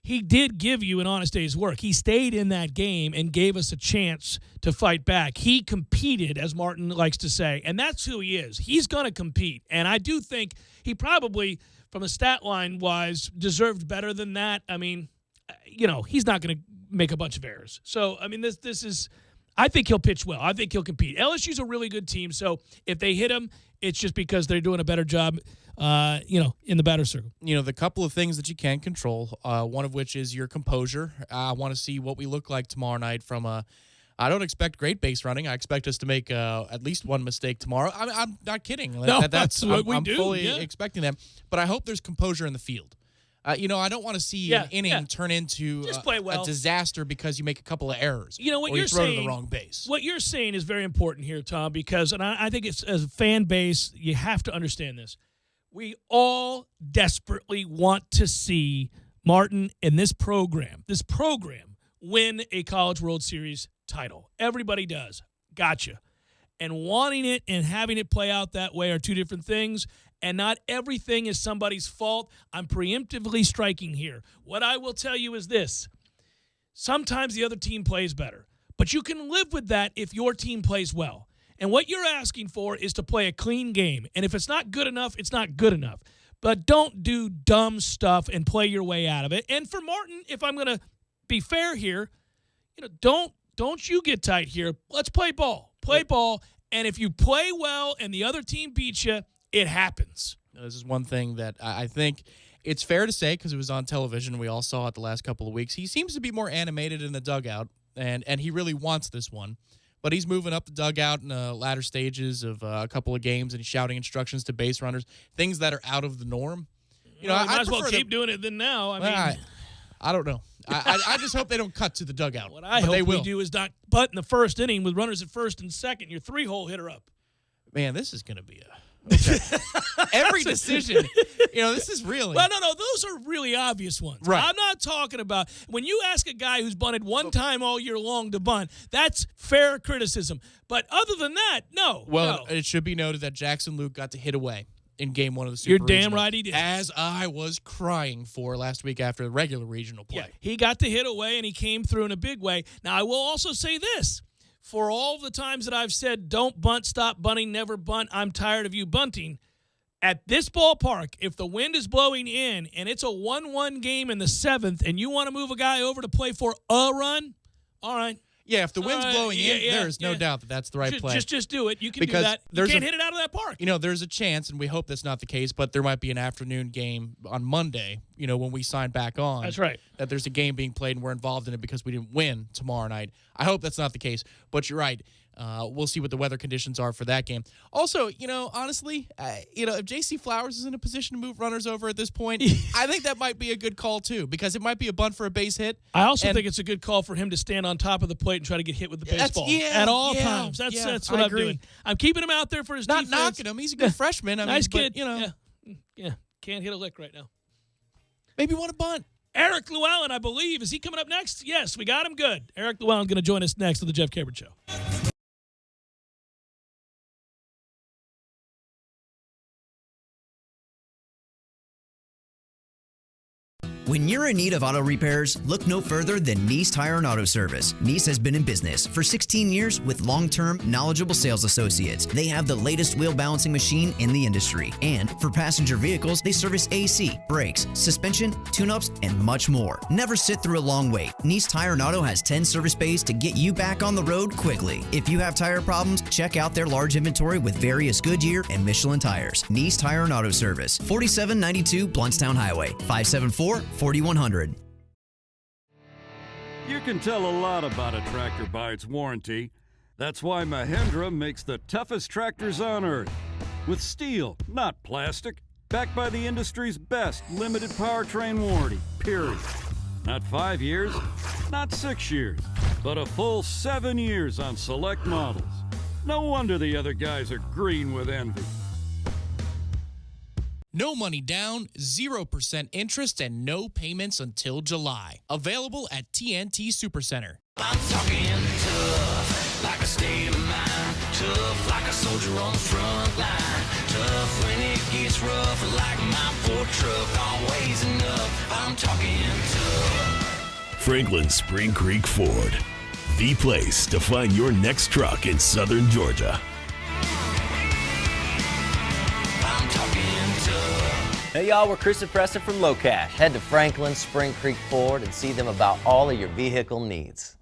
he did give you an honest day's work. He stayed in that game and gave us a chance to fight back. He competed, as Martin likes to say, and that's who he is. He's going to compete, and I do think he probably, from a stat line-wise, deserved better than that. I mean, he's not going to make a bunch of errors. So, I mean, this is – I think he'll pitch well. I think he'll compete. LSU's a really good team, so if they hit him It's just because they're doing a better job, in the batter circle. The couple of things that you can control, one of which is your composure. I want to see what we look like tomorrow night from I don't expect great base running. I expect us to make at least one mistake tomorrow. I'm not kidding. No, that's what we do. I'm fully expecting that. But I hope there's composure in the field. I don't want to see an inning turn into just play well. a disaster because you make a couple of errors. What you're throw saying, to the wrong base. What you're saying is very important here, Tom, because, and I think it's as a fan base, you have to understand this. We all desperately want to see Martin and this program win a College World Series title. Everybody does. Gotcha. And wanting it and having it play out that way are two different things, and not everything is somebody's fault. I'm preemptively striking here. What I will tell you is this. Sometimes the other team plays better, but you can live with that if your team plays well. And what you're asking for is to play a clean game. And if it's not good enough, it's not good enough. But don't do dumb stuff and play your way out of it. And for Martin, if I'm going to be fair here, don't you get tight here. Let's play ball. Play ball. And if you play well and the other team beats you, it happens. This is one thing that I think it's fair to say, because it was on television. We all saw it the last couple of weeks. He seems to be more animated in the dugout, and he really wants this one. But he's moving up the dugout in the latter stages of a couple of games, and he's shouting instructions to base runners, things that are out of the norm. I might as well keep doing it than now. I don't know. I just hope they don't cut to the dugout. What I hope we do is not butt in the first inning with runners at first and second. Your 3-hole hitter up. Man, this is going to be okay. Every decision, this is really. Well, no, those are really obvious ones. Right. I'm not talking about when you ask a guy who's bunted one time all year long to bunt. That's fair criticism. But other than that, no. Well, no. It should be noted that Jackson Luke got to hit away in game 1 of the Super You're damn Regional, right he did. As I was crying for last week after the regular regional play. Yeah, he got to hit away, and he came through in a big way. Now, I will also say this. For all the times that I've said, don't bunt, stop bunting, never bunt, I'm tired of you bunting, at this ballpark, if the wind is blowing in and it's a 1-1 game in the 7th and you want to move a guy over to play for a run, all right. Yeah, if the wind's blowing in, there is no doubt that that's the right play. Just do it. You can do that. You can't hit it out of that park. There's a chance, and we hope that's not the case, but there might be an afternoon game on Monday, when we sign back on. That's right. That there's a game being played and we're involved in it because we didn't win tomorrow night. I hope that's not the case, but you're right. We'll see what the weather conditions are for that game. Also, honestly, if J.C. Flowers is in a position to move runners over at this point, I think that might be a good call too, because it might be a bunt for a base hit. I also think it's a good call for him to stand on top of the plate and try to get hit with the baseball at all times. That's what I'm doing. I'm keeping him out there for his defense. Not knocking him. He's a good freshman. Nice kid. Yeah. Can't hit a lick right now. Maybe want a bunt. Eric Llewellyn, I believe. Is he coming up next? Yes, we got him good. Eric Llewellyn's going to join us next on the Jeff Cameron Show. When you're in need of auto repairs, look no further than Nice Tire and Auto Service. Nice has been in business for 16 years with long-term, knowledgeable sales associates. They have the latest wheel balancing machine in the industry. And for passenger vehicles, they service AC, brakes, suspension, tune-ups, and much more. Never sit through a long wait. Nice Tire and Auto has 10 service bays to get you back on the road quickly. If you have tire problems, check out their large inventory with various Goodyear and Michelin tires. Nice Tire and Auto Service, 4792 Bluntstown Highway, 574-4100. You can tell a lot about a tractor by its warranty. That's why Mahindra makes the toughest tractors on earth. With steel, not plastic. Backed by the industry's best limited powertrain warranty, period. Not 5 years, not 6 years, but a full 7 years on select models. No wonder the other guys are green with envy. No money down, 0% interest, and no payments until July. Available at TNT Supercenter. I'm talking tough, like a state of mind. Tough, like a soldier on the front line. Tough when it gets rough, like my Ford truck. Always enough, I'm talking tough. Franklin Spring Creek Ford, the place to find your next truck in southern Georgia. Hey y'all, we're Chris and Preston from Low Cash. Head to Franklin Spring Creek Ford and see them about all of your vehicle needs.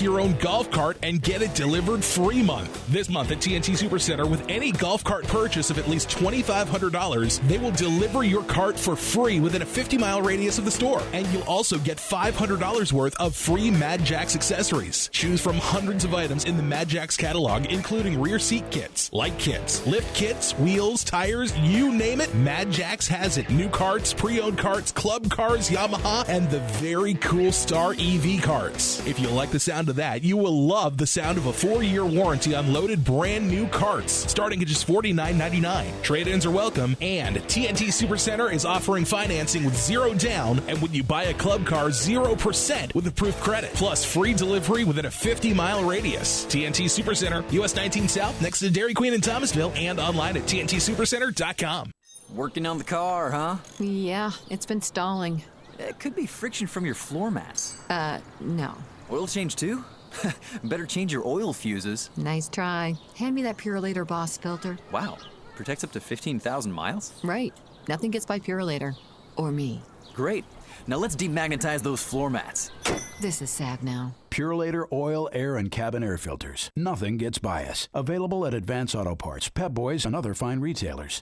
Take your own golf cart and get it delivered free month. This month at TNT Supercenter, with any golf cart purchase of at least $2,500, they will deliver your cart for free within a 50-mile radius of the store. And you'll also get $500 worth of free Mad Jax accessories. Choose from hundreds of items in the Mad Jax catalog, including rear seat kits, light kits, lift kits, wheels, tires, you name it, Mad Jax has it. New carts, pre-owned carts, club cars, Yamaha, and the very cool Star EV carts. If you like the sound of that, you will love the sound of a 4-year warranty on loaded brand new carts, starting at just $49.99. Trade-ins are welcome, and TNT Supercenter is offering financing with 0 down, and when you buy a club car, 0% with approved credit, plus free delivery within a 50-mile radius. TNT Supercenter, US 19 South, next to Dairy Queen in Thomasville, and online at TNTSupercenter.com. Working on the car, huh? Yeah, it's been stalling. It could be friction from your floor mats. No. Oil change too? Better change your oil fuses. Nice try. Hand me that Purolator Boss filter. Wow. Protects up to 15,000 miles? Right. Nothing gets by Purolator. Or me. Great. Now let's demagnetize those floor mats. This is sad now. Purolator oil, air, and cabin air filters. Nothing gets by us. Available at Advance Auto Parts, Pep Boys, and other fine retailers.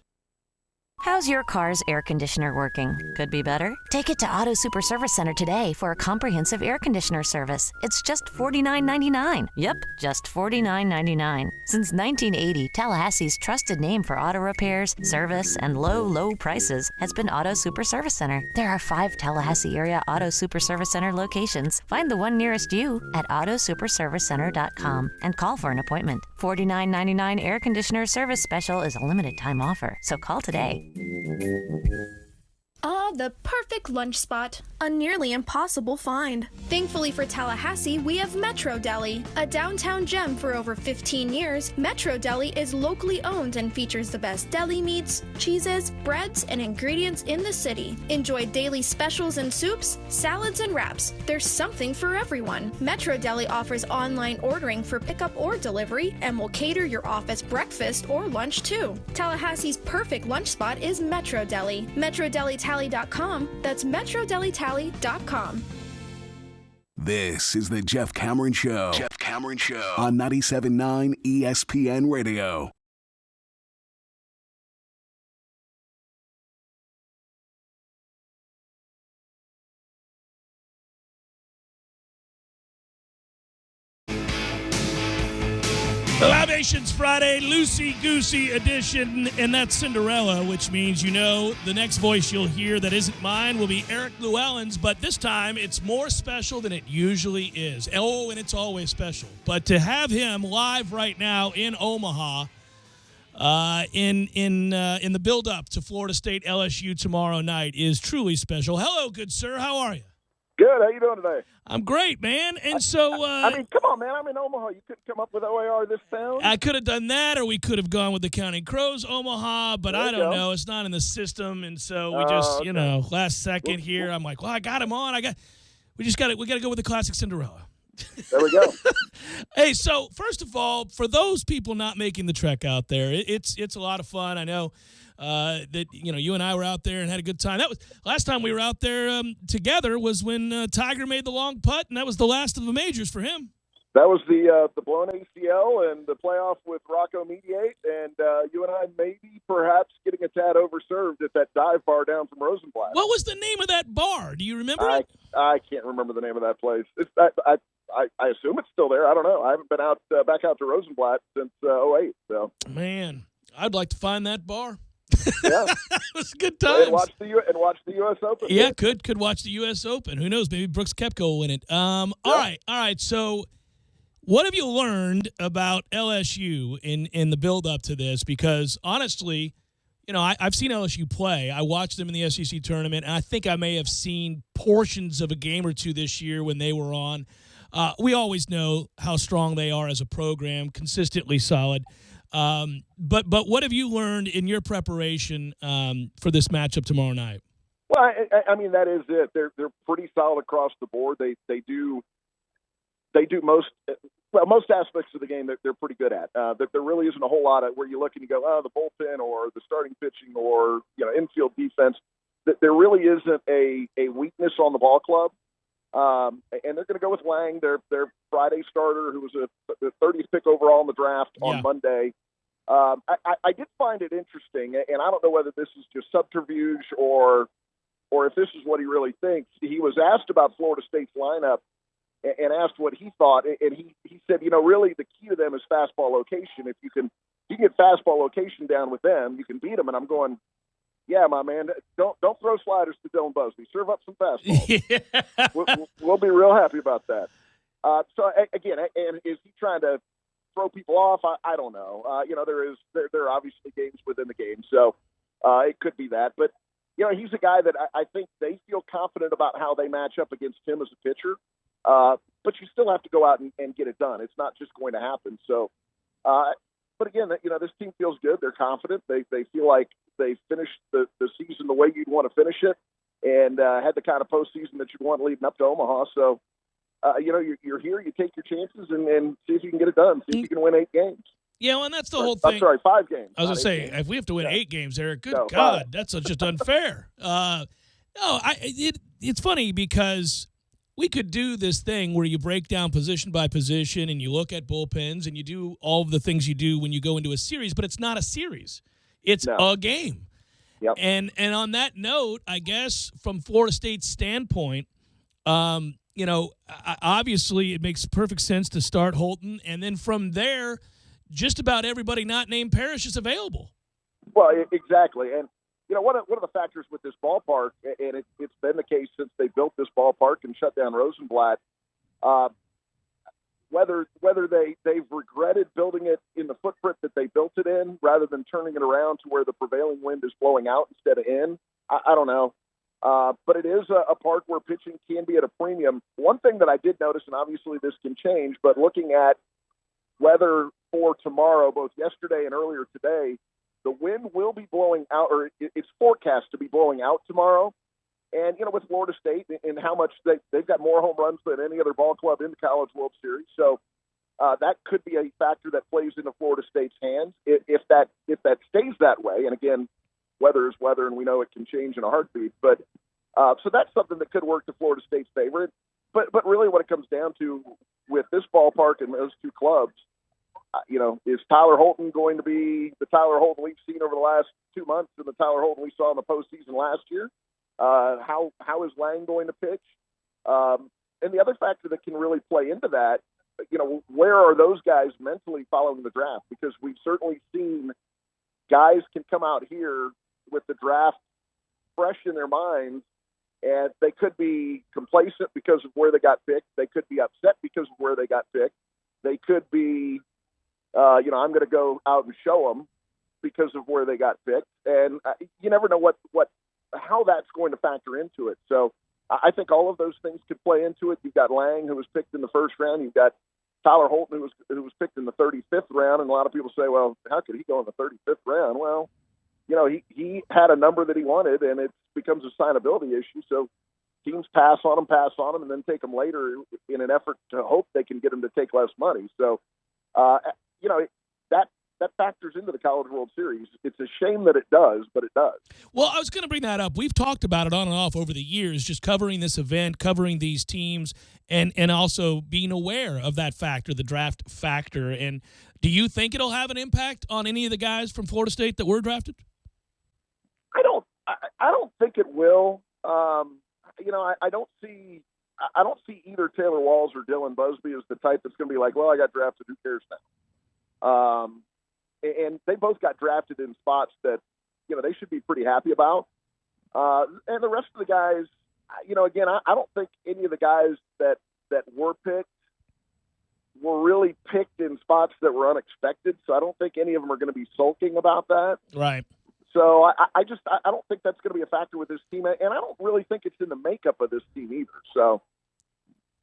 How's your car's air conditioner working? Could be better? Take it to Auto Super Service Center today for a comprehensive air conditioner service. It's just $49.99. Yep, just $49.99. Since 1980, Tallahassee's trusted name for auto repairs, service, and low prices has been Auto Super Service Center. There are 5 Tallahassee area Auto Super Service Center locations. Find the one nearest you at AutoSuperServiceCenter.com and call for an appointment. $49.99 air conditioner service special is a limited time offer, so call today. Ah, the perfect lunch spot. A nearly impossible find. Thankfully for Tallahassee, we have Metro Deli. A downtown gem for over 15 years, Metro Deli is locally owned and features the best deli meats, cheeses, breads, and ingredients in the city. Enjoy daily specials and soups, salads and wraps. There's something for everyone. Metro Deli offers online ordering for pickup or delivery and will cater your office breakfast or lunch too. Tallahassee's perfect lunch spot is Metro Deli. MetroDeliTally.com. That's MetroDeliTally.com. This is the Jeff Cameron Show. Jeff Cameron Show on 97.9 ESPN Radio. Libations Friday, loosey-goosey edition, and that's Cinderella, which means the next voice you'll hear that isn't mine will be Eric Llewellyn's, but this time it's more special than it usually is. Oh, and it's always special. But to have him live right now in Omaha, in the build-up to Florida State LSU tomorrow night is truly special. Hello, good sir. How are you? Good. How you doing today? I'm great, man. And so, I mean, come on, man. I'm in Omaha. You couldn't come up with OAR this sound? I could have done that, or we could have gone with the Counting Crows Omaha, but I don't know. It's not in the system, and so we just, last second here, I'm like, well, I got him on. We got to go with the classic Cinderella. There we go. Hey, so first of all, for those people not making the trek out there, it's a lot of fun. I know. That you and I were out there and had a good time. That was last time we were out there together was when Tiger made the long putt, and that was the last of the majors for him. That was the blown ACL and the playoff with Rocco Mediate, and you and I maybe perhaps getting a tad overserved at that dive bar down from Rosenblatt. What was the name of that bar? Do you remember it? I can't remember the name of that place. I assume it's still there. I don't know. I haven't been back out to Rosenblatt since 2008. So man, I'd like to find that bar. Yeah, it was a good time. And watch the U.S. Open. Yeah, could watch the U.S. Open. Who knows? Maybe Brooks Koepka will win it. All right. So, what have you learned about LSU in the build up to this? Because honestly, I've seen LSU play. I watched them in the SEC tournament, and I think I may have seen portions of a game or two this year when they were on. We always know how strong they are as a program, consistently solid. But what have you learned in your preparation for this matchup tomorrow night? Well, I mean that is it. They're pretty solid across the board. They do most aspects of the game that they're pretty good at. There really isn't a whole lot of where you look and you go, the bullpen or the starting pitching or infield defense. That there really isn't a weakness on the ball club. And they're going to go with Lang, their Friday starter, who was the 30th pick overall in the draft on Monday. I did find it interesting, and I don't know whether this is just subterfuge or if this is what he really thinks. He was asked about Florida State's lineup and asked what he thought, and he said, really the key to them is fastball location. If you can get fastball location down with them, you can beat them. And I'm going, yeah, my man, don't throw sliders to Dylan Busby. Serve up some fastballs. We'll be real happy about that. So again, and is he trying to throw people off? I don't know. There are obviously games within the game, so it could be that. But he's a guy that I think they feel confident about how they match up against him as a pitcher. But you still have to go out and get it done. It's not just going to happen. So, but again, this team feels good. They're confident. They feel like they finished the season the way you'd want to finish it, and had the kind of postseason that you'd want leading up to Omaha. So, you're here. You take your chances and see if you can get it done. See if you can win 8 games. Yeah, well, and that's the whole thing. I'm sorry, 5 games. I was going to say, if we have to win 8 games, Eric, God, 5. That's just unfair. It's funny because we could do this thing where you break down position by position and you look at bullpens and you do all of the things you do when you go into a series, but it's not a series. It's a game. Yep. And on that note, I guess from Florida State's standpoint, obviously it makes perfect sense to start Holton, and then from there, just about everybody not named Parrish is available. Well, exactly. And, one of the factors with this ballpark, and it's been the case since they built this ballpark and shut down Rosenblatt, whether they've regretted building it in the footprint that they built it in rather than turning it around to where the prevailing wind is blowing out instead of in, I don't know. But it is a park where pitching can be at a premium. One thing that I did notice, and obviously this can change, but looking at weather for tomorrow, both yesterday and earlier today, the wind will be blowing out, or it's forecast to be blowing out tomorrow. And, with Florida State and how much they've got more home runs than any other ball club in the College World Series. So that could be a factor that plays into Florida State's hands if that stays that way. And again, weather is weather, and we know it can change in a heartbeat. But so that's something that could work to Florida State's favor. But really what it comes down to with this ballpark and those two clubs, is Tyler Holton going to be the Tyler Holton we've seen over the last 2 months and the Tyler Holton we saw in the postseason last year? How is Lang going to pitch? And the other factor that can really play into that, where are those guys mentally following the draft? Because we've certainly seen guys can come out here with the draft fresh in their minds, and they could be complacent because of where they got picked. They could be upset because of where they got picked. They could be, I'm going to go out and show them because of where they got picked. And you never know how that's going to factor into it. So I think all of those things could play into it. You've got Lang, who was picked in the first round. You've got Tyler Holton, who was picked in the 35th round. And a lot of people say, well, how could he go in the 35th round? Well, he had a number that he wanted, and it becomes a signability issue. So teams pass on him, and then take him later in an effort to hope they can get him to take less money. So, that factors into the College World Series. It's a shame that it does, but it does. Well, I was going to bring that up. We've talked about it on and off over the years, just covering this event, covering these teams, and also being aware of that factor, the draft factor. And do you think it'll have an impact on any of the guys from Florida State that were drafted? I don't think it will. I don't see either Taylor Walls or Dylan Busby as the type that's going to be like, well, I got drafted, who cares now? And they both got drafted in spots that, they should be pretty happy about. And the rest of the guys, again, I don't think any of the guys that were picked were really picked in spots that were unexpected. So I don't think any of them are going to be sulking about that. Right. So I don't think that's going to be a factor with this team. And I don't really think it's in the makeup of this team either. So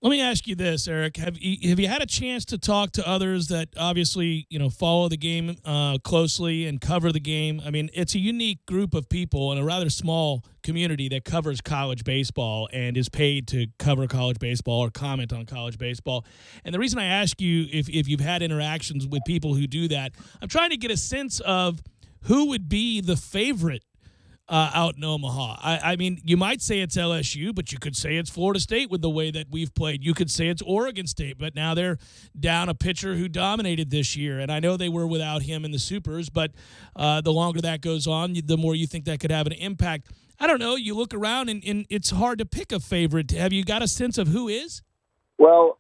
let me ask you this, Eric. Have you had a chance to talk to others that obviously, follow the game closely and cover the game? I mean, it's a unique group of people in a rather small community that covers college baseball and is paid to cover college baseball or comment on college baseball. And the reason I ask you if you've had interactions with people who do that, I'm trying to get a sense of who would be the favorite out in Omaha. I mean, you might say it's LSU, but you could say it's Florida State with the way that we've played. You could say it's Oregon State, but now they're down a pitcher who dominated this year. And I know they were without him in the Supers, but the longer that goes on, the more you think that could have an impact. I don't know. You look around, and it's hard to pick a favorite. Have you got a sense of who is? Well,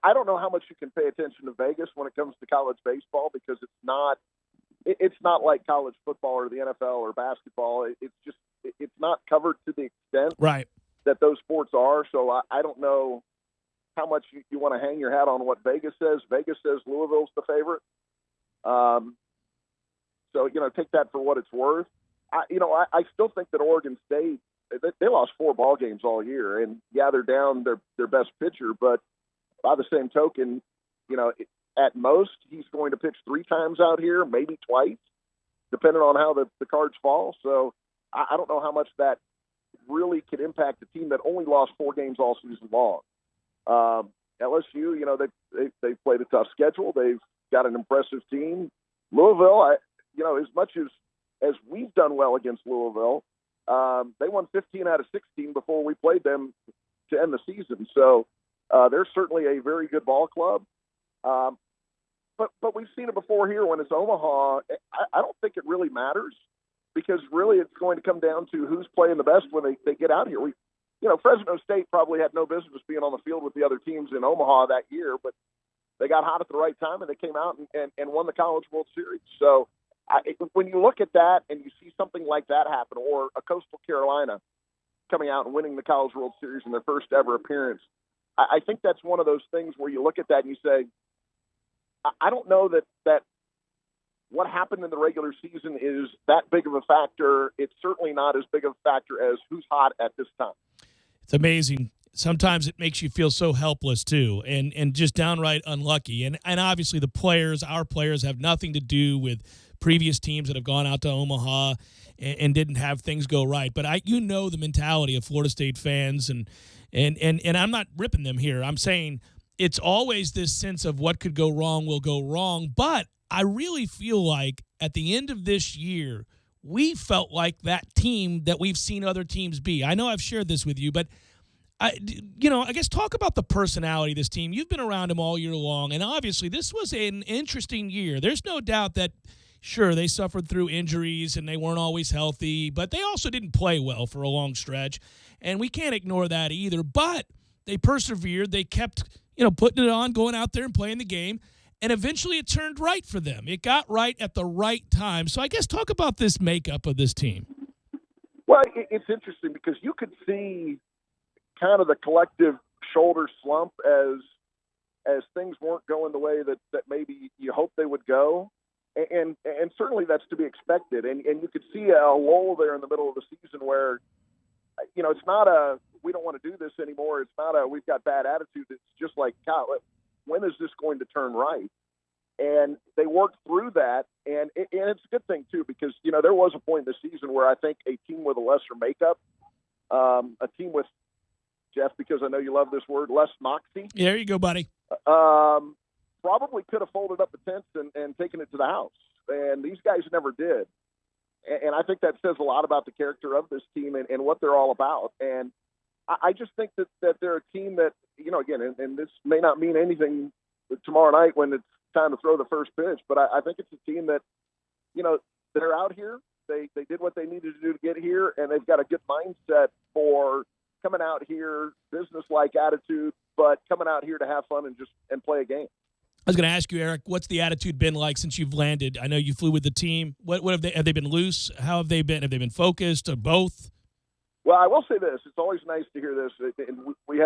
I don't know how much you can pay attention to Vegas when it comes to college baseball because it's not like college football or the NFL or basketball. It's not covered to the extent right. that those sports are. So I don't know how much you want to hang your hat on what Vegas says. Vegas says Louisville's the favorite. So, take that for what it's worth. I still think that Oregon State, they lost 4 ball games all year. And, yeah, they're down their best pitcher. But by the same token, at most, he's going to pitch 3 times out here, maybe twice, depending on how the cards fall. So I don't know how much that really could impact a team that only lost 4 games all season long. LSU, they've played a tough schedule. They've got an impressive team. Louisville, as much as we've done well against Louisville, they won 15 out of 16 before we played them to end the season. So they're certainly a very good ball club. But we've seen it before here when it's Omaha. I don't think it really matters because really it's going to come down to who's playing the best when they get out here. Fresno State probably had no business being on the field with the other teams in Omaha that year, but they got hot at the right time and they came out and won the College World Series. So when you look at that and you see something like that happen, or a Coastal Carolina coming out and winning the College World Series in their first ever appearance, I think that's one of those things where you look at that and you say, I don't know that what happened in the regular season is that big of a factor. It's certainly not as big of a factor as who's hot at this time. It's amazing. Sometimes it makes you feel so helpless, too, and just downright unlucky. And obviously our players have nothing to do with previous teams that have gone out to Omaha and didn't have things go right. But the mentality of Florida State fans, and I'm not ripping them here. I'm saying it's always this sense of what could go wrong will go wrong. But I really feel like at the end of this year, we felt like that team that we've seen other teams be. I know I've shared this with you, but I guess talk about the personality of this team. You've been around them all year long, and obviously this was an interesting year. There's no doubt that, sure, they suffered through injuries and they weren't always healthy, but they also didn't play well for a long stretch, and we can't ignore that either. But they persevered. They kept, putting it on, going out there and playing the game, and eventually it turned right for them. It got right at the right time. So I guess talk about this makeup of this team. Well, it's interesting because you could see kind of the collective shoulder slump as things weren't going the way that maybe you hoped they would go. And certainly that's to be expected. And you could see a lull there in the middle of the season where, it's not a, we don't want to do this anymore. It's not a, we've got bad attitude. It's just like, God, when is this going to turn right? And they worked through that. And it's a good thing too, because, there was a point in the season where I think a team with a lesser makeup, a team with, Jeff, because I know you love this word, less moxie. Yeah, there you go, buddy. Probably could have folded up the tents and taken it to the house. And these guys never did. And I think that says a lot about the character of this team and what they're all about. And I just think that they're a team that, again, and this may not mean anything tomorrow night when it's time to throw the first pitch, but I think it's a team that, they're out here. They did what they needed to do to get here, and they've got a good mindset for coming out here, business-like attitude, but coming out here to have fun and play a game. I was going to ask you, Eric, what's the attitude been like since you've landed? I know you flew with the team. What have they been loose? How have they been? Have they been focused or both? Well, I will say this. It's always nice to hear this. And we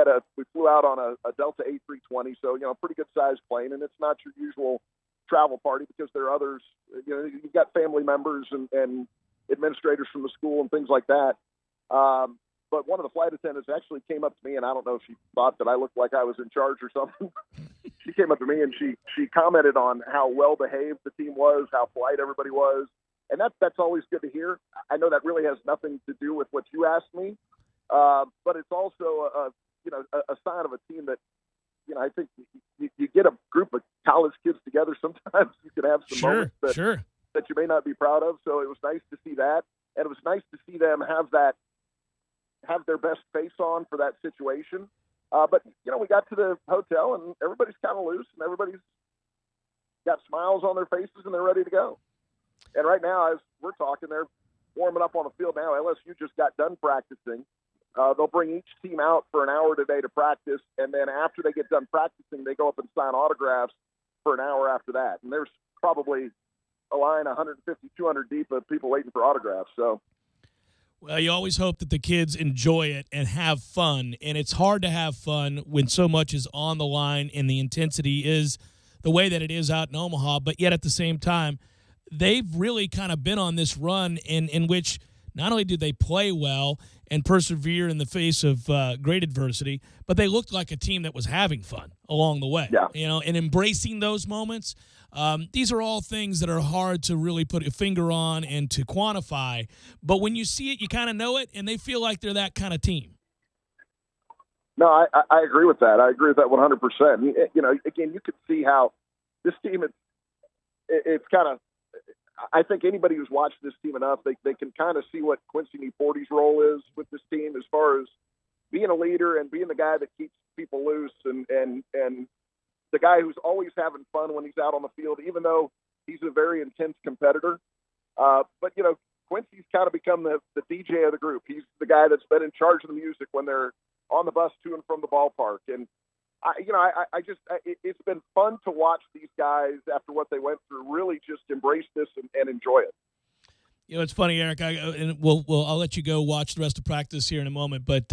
flew out on a Delta A320, so, pretty good sized plane, and it's not your usual travel party because there are others, you've got family members and administrators from the school and things like that. But one of the flight attendants actually came up to me, and I don't know if she thought that I looked like I was in charge or something. She came up to me and she commented on how well behaved the team was, how polite everybody was, and that's always good to hear. I know that really has nothing to do with what you asked me, but it's also a sign of a team that I think you get a group of college kids together. Sometimes you can have some moments that you may not be proud of. So it was nice to see that. and it was nice to see them have their best face on for that situation. But, we got to the hotel, and everybody's kind of loose, and everybody's got smiles on their faces, and they're ready to go. And right now, as we're talking, they're warming up on the field now. LSU just got done practicing. They'll bring each team out for an hour today to practice, and then after they get done practicing, they go up and sign autographs for an hour after that. And there's probably a line 150, 200 deep of people waiting for autographs. So, well, you always hope that the kids enjoy it and have fun, and it's hard to have fun when so much is on the line and the intensity is the way that it is out in Omaha, but yet at the same time, they've really kind of been on this run in which not only did they play well and persevere in the face of great adversity, but they looked like a team that was having fun along the way. Yeah. And embracing those moments. These are all things that are hard to really put a finger on and to quantify. But when you see it, you kind of know it, and they feel like they're that kind of team. No, I agree with that. I agree with that 100%. Again, you could see how this team, it's kind of, I think anybody who's watched this team enough, they can kind of see what Quincy Nieporte's role is with this team as far as being a leader and being the guy that keeps people loose and the guy who's always having fun when he's out on the field, even though he's a very intense competitor. But Quincy's kind of become the DJ of the group. He's the guy that's been in charge of the music when they're on the bus to and from the ballpark. And it's been fun to watch these guys after what they went through really just embrace this and enjoy it. It's funny, Eric. I'll let you go watch the rest of practice here in a moment. But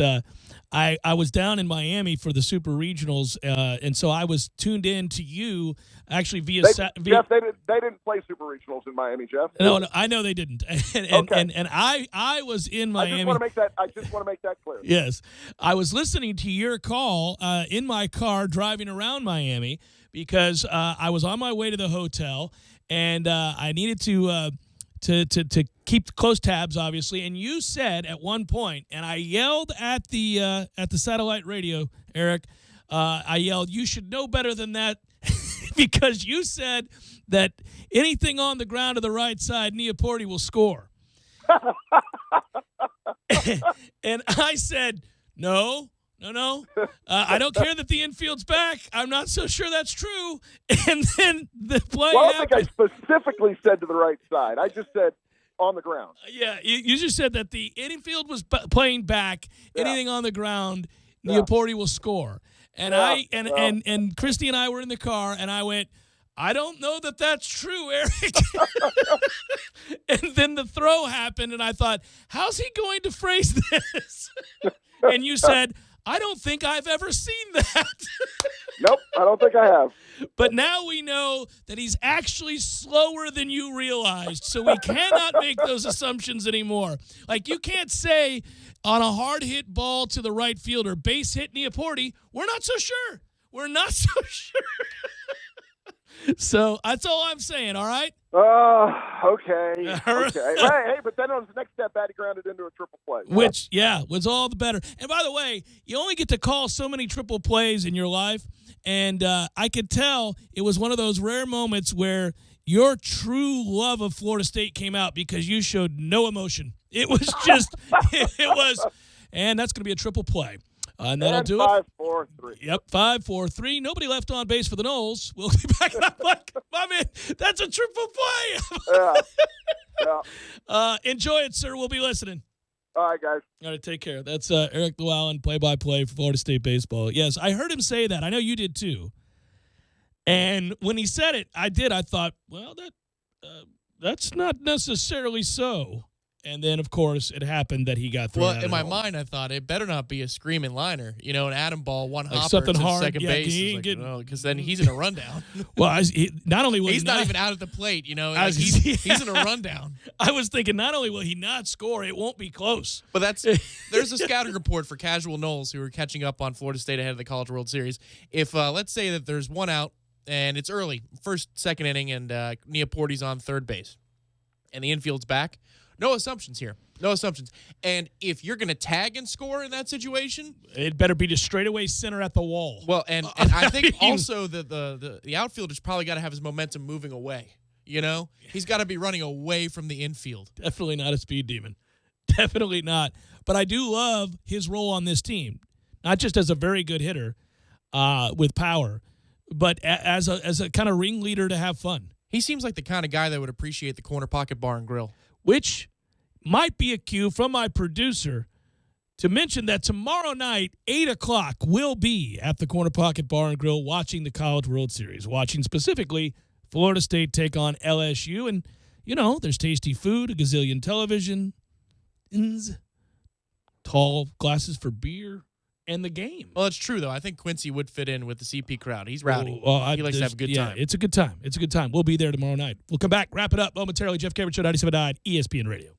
I was down in Miami for the Super Regionals, and so I was tuned in to you actually via. Jeff, they didn't play Super Regionals in Miami, Jeff. No, I know they didn't. And I was in Miami. I just want to make that clear. Yes, I was listening to your call in my car driving around Miami because I was on my way to the hotel, and I needed to keep close tabs, obviously. And you said at one point, and I yelled at the satellite radio, Eric, I yelled, "You should know better than that," because you said that anything on the ground to the right side, Nieporte will score. And I said, no. I don't care that the infield's back. I'm not so sure that's true. And then the play happened. I think I specifically said to the right side. I just said on the ground. Yeah, you just said that the infield was playing back. Yeah. Anything on the ground, Nieporte will score. And and Christy and I were in the car, and I went, I don't know that that's true, Eric. And then the throw happened, and I thought, how's he going to phrase this? And you said, I don't think I've ever seen that. Nope, I don't think I have. But now we know that he's actually slower than you realized, so we cannot make those assumptions anymore. Like, you can't say on a hard hit ball to the right fielder, base hit Nieporte, we're not so sure. We're not so sure. So that's all I'm saying, all right? Okay. Hey, but then on his next step bat, he grounded into a triple play. Which, was all the better. And by the way, you only get to call so many triple plays in your life, and I could tell it was one of those rare moments where your true love of Florida State came out because you showed no emotion. It was just, and that's going to be a triple play. And that'll do it. 5-4-3. Yep, 5-4-3. Nobody left on base for the Knowles. We'll be back up like, my man, that's a triple play. Yeah. Enjoy it, sir. We'll be listening. All right, guys. All right, take care. That's Eric Llewellyn, play-by-play for Florida State baseball. Yes, I heard him say that. I know you did too. And when he said it, I thought, well, that's not necessarily so. And then, of course, it happened that he got thrown out. Well, in my mind, I thought it better not be a screaming liner. An Atom ball, one like hopper something to hard. second base. Because then he's in a rundown. Well, not only will he's not even out at the plate. He's in a rundown. I was thinking not only will he not score, it won't be close. But there's a scouting report for casual Knowles who are catching up on Florida State ahead of the College World Series. If let's say that there's one out and it's early, second inning, and Nieporte's on third base, and the infield's back. No assumptions here. No assumptions. And if you're going to tag and score in that situation, it better be just straightaway center at the wall. Well, and I think also the outfielder's probably got to have his momentum moving away. You know, he's got to be running away from the infield. Definitely not a speed demon. Definitely not. But I do love his role on this team, not just as a very good hitter with power, but as a kind of ringleader to have fun. He seems like the kind of guy that would appreciate the Corner Pocket Bar and Grill. Which might be a cue from my producer to mention that tomorrow night, 8 o'clock, we'll be at the Corner Pocket Bar and Grill watching the College World Series, watching specifically Florida State take on LSU. And, you know, there's tasty food, a gazillion television, tall glasses for beer, and the game. Well, it's true, though. I think Quincy would fit in with the CP crowd. He's rowdy. He likes to have a good time. It's a good time. It's a good time. We'll be there tomorrow night. We'll come back, wrap it up momentarily. Jeff Cameron Show, 97.9 ESPN Radio.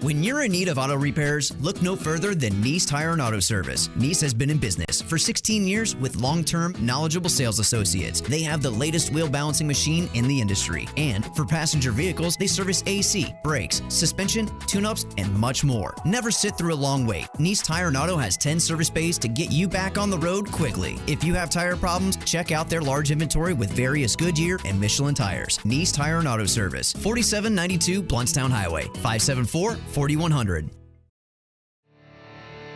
When you're in need of auto repairs, look no further than Nice Tire and Auto Service. Nice has been in business for 16 years with long-term, knowledgeable sales associates. They have the latest wheel balancing machine in the industry. And for passenger vehicles, they service AC, brakes, suspension, tune-ups, and much more. Never sit through a long wait. Nice Tire and Auto has 10 service bays to get you back on the road quickly. If you have tire problems, check out their large inventory with various Goodyear and Michelin tires. Nice Tire and Auto Service, 4792 Bluntstown Highway, 574-4100.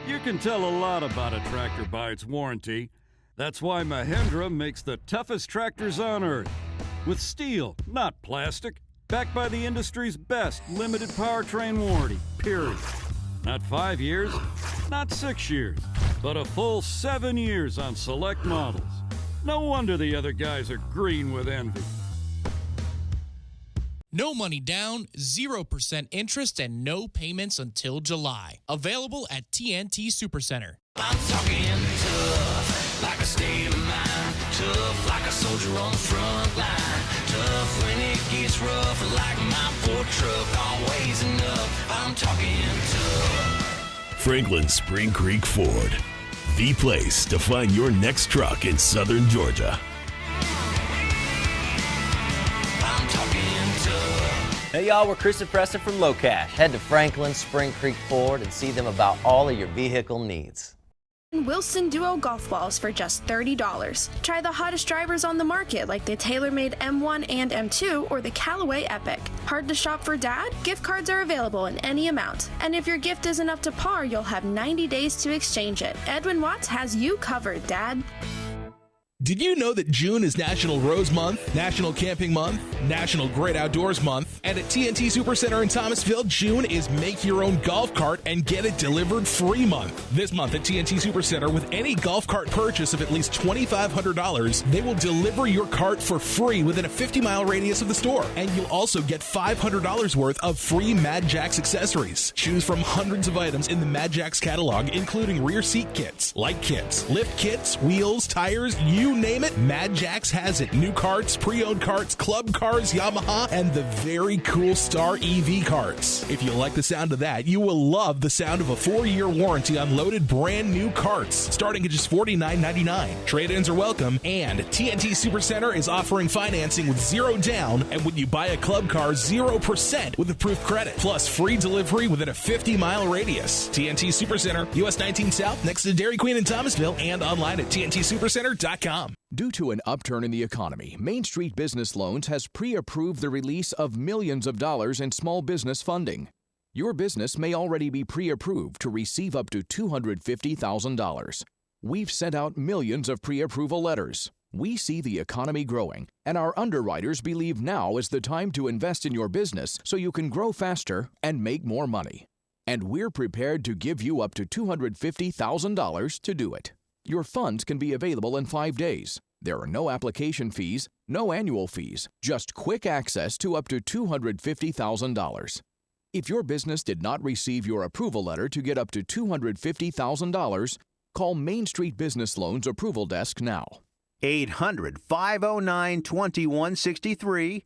You can tell a lot about a tractor by its warranty. That's why Mahindra makes the toughest tractors on earth. With steel, not plastic. Backed by the industry's best limited powertrain warranty, period. Not 5 years, not 6 years, but a full 7 years on select models. No wonder the other guys are green with envy. No money down, 0% interest, and no payments until July. Available at TNT Supercenter. I'm talking tough, like a state of mind. Tough, like a soldier on the front line. Tough when it gets rough, like my Ford truck. Always enough, I'm talking tough. Franklin Spring Creek Ford, the place to find your next truck in southern Georgia. Hey y'all, we're Chris and Preston from Low Cash. Head to Franklin Spring Creek Ford and see them about all of your vehicle needs. Wilson Duo golf balls for just $30. Try the hottest drivers on the market like the TaylorMade M1 and M2 or the Callaway Epic. Hard to shop for dad? Gift cards are available in any amount. And if your gift isn't up to par, you'll have 90 days to exchange it. Edwin Watts has you covered, Dad. Did you know that June is National Rose Month, National Camping Month, National Great Outdoors Month, and at TNT Supercenter in Thomasville, June is Make Your Own Golf Cart and Get It Delivered Free Month. This month at TNT Supercenter, with any golf cart purchase of at least $2,500, they will deliver your cart for free within a 50-mile radius of the store. And you'll also get $500 worth of free Mad Jacks accessories. Choose from hundreds of items in the Mad Jacks catalog, including rear seat kits, light kits, lift kits, wheels, tires, you name it, Mad Jacks has it. New carts, pre-owned carts, club cars, Yamaha, and the very cool Star EV carts. If you like the sound of that, you will love the sound of a 4-year warranty on loaded brand new carts, starting at just $49.99. Trade-ins are welcome, and TNT Supercenter is offering financing with 0 down, and when you buy a club car, 0% with approved credit, plus free delivery within a 50-mile radius. TNT Supercenter, US 19 South, next to Dairy Queen in Thomasville, and online at TNTSupercenter.com. Due to an upturn in the economy, Main Street Business Loans has pre-approved the release of millions of dollars in small business funding. Your business may already be pre-approved to receive up to $250,000. We've sent out millions of pre-approval letters. We see the economy growing, and our underwriters believe now is the time to invest in your business so you can grow faster and make more money. And we're prepared to give you up to $250,000 to do it. Your funds can be available in 5 days. There are no application fees, no annual fees, just quick access to up to $250,000. If your business did not receive your approval letter to get up to $250,000, call Main Street Business Loans Approval Desk now. 800-509-2163,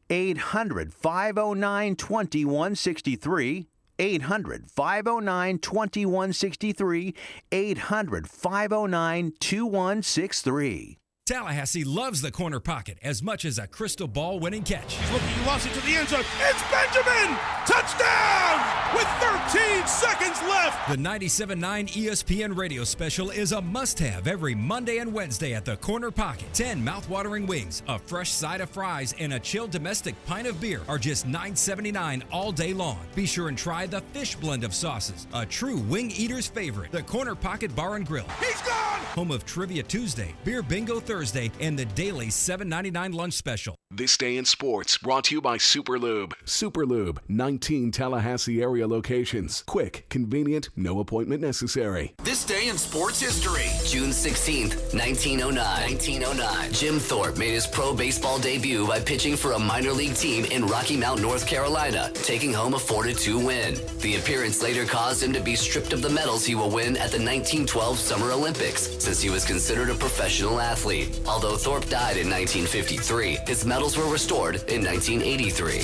800-509-2163, 800-509-2163, 800-509-2163. Tallahassee loves the corner pocket as much as a crystal ball winning catch. He's looking, he lost it to the end zone. It's Benjamin! Touchdown! With 13 seconds left. The 97.9 ESPN radio special is a must-have every Monday and Wednesday at the corner pocket. 10 mouth-watering wings, a fresh side of fries, and a chilled domestic pint of beer are just $9.79 all day long. Be sure and try the fish blend of sauces, a true wing eater's favorite. The Corner Pocket Bar and Grill. He's gone! Home of Trivia Tuesday, Beer Bingo Thursday, and the daily $7.99 lunch special. This Day in Sports brought to you by Superlube. Superlube, 19 Tallahassee area locations. Quick, convenient, no appointment necessary. This day in sports history. June 16th, 1909. Jim Thorpe made his pro baseball debut by pitching for a minor league team in Rocky Mount, North Carolina, taking home a 4-2 win. The appearance later caused him to be stripped of the medals he will win at the 1912 Summer Olympics, since he was considered a professional athlete. Although Thorpe died in 1953, his medals were restored in 1983.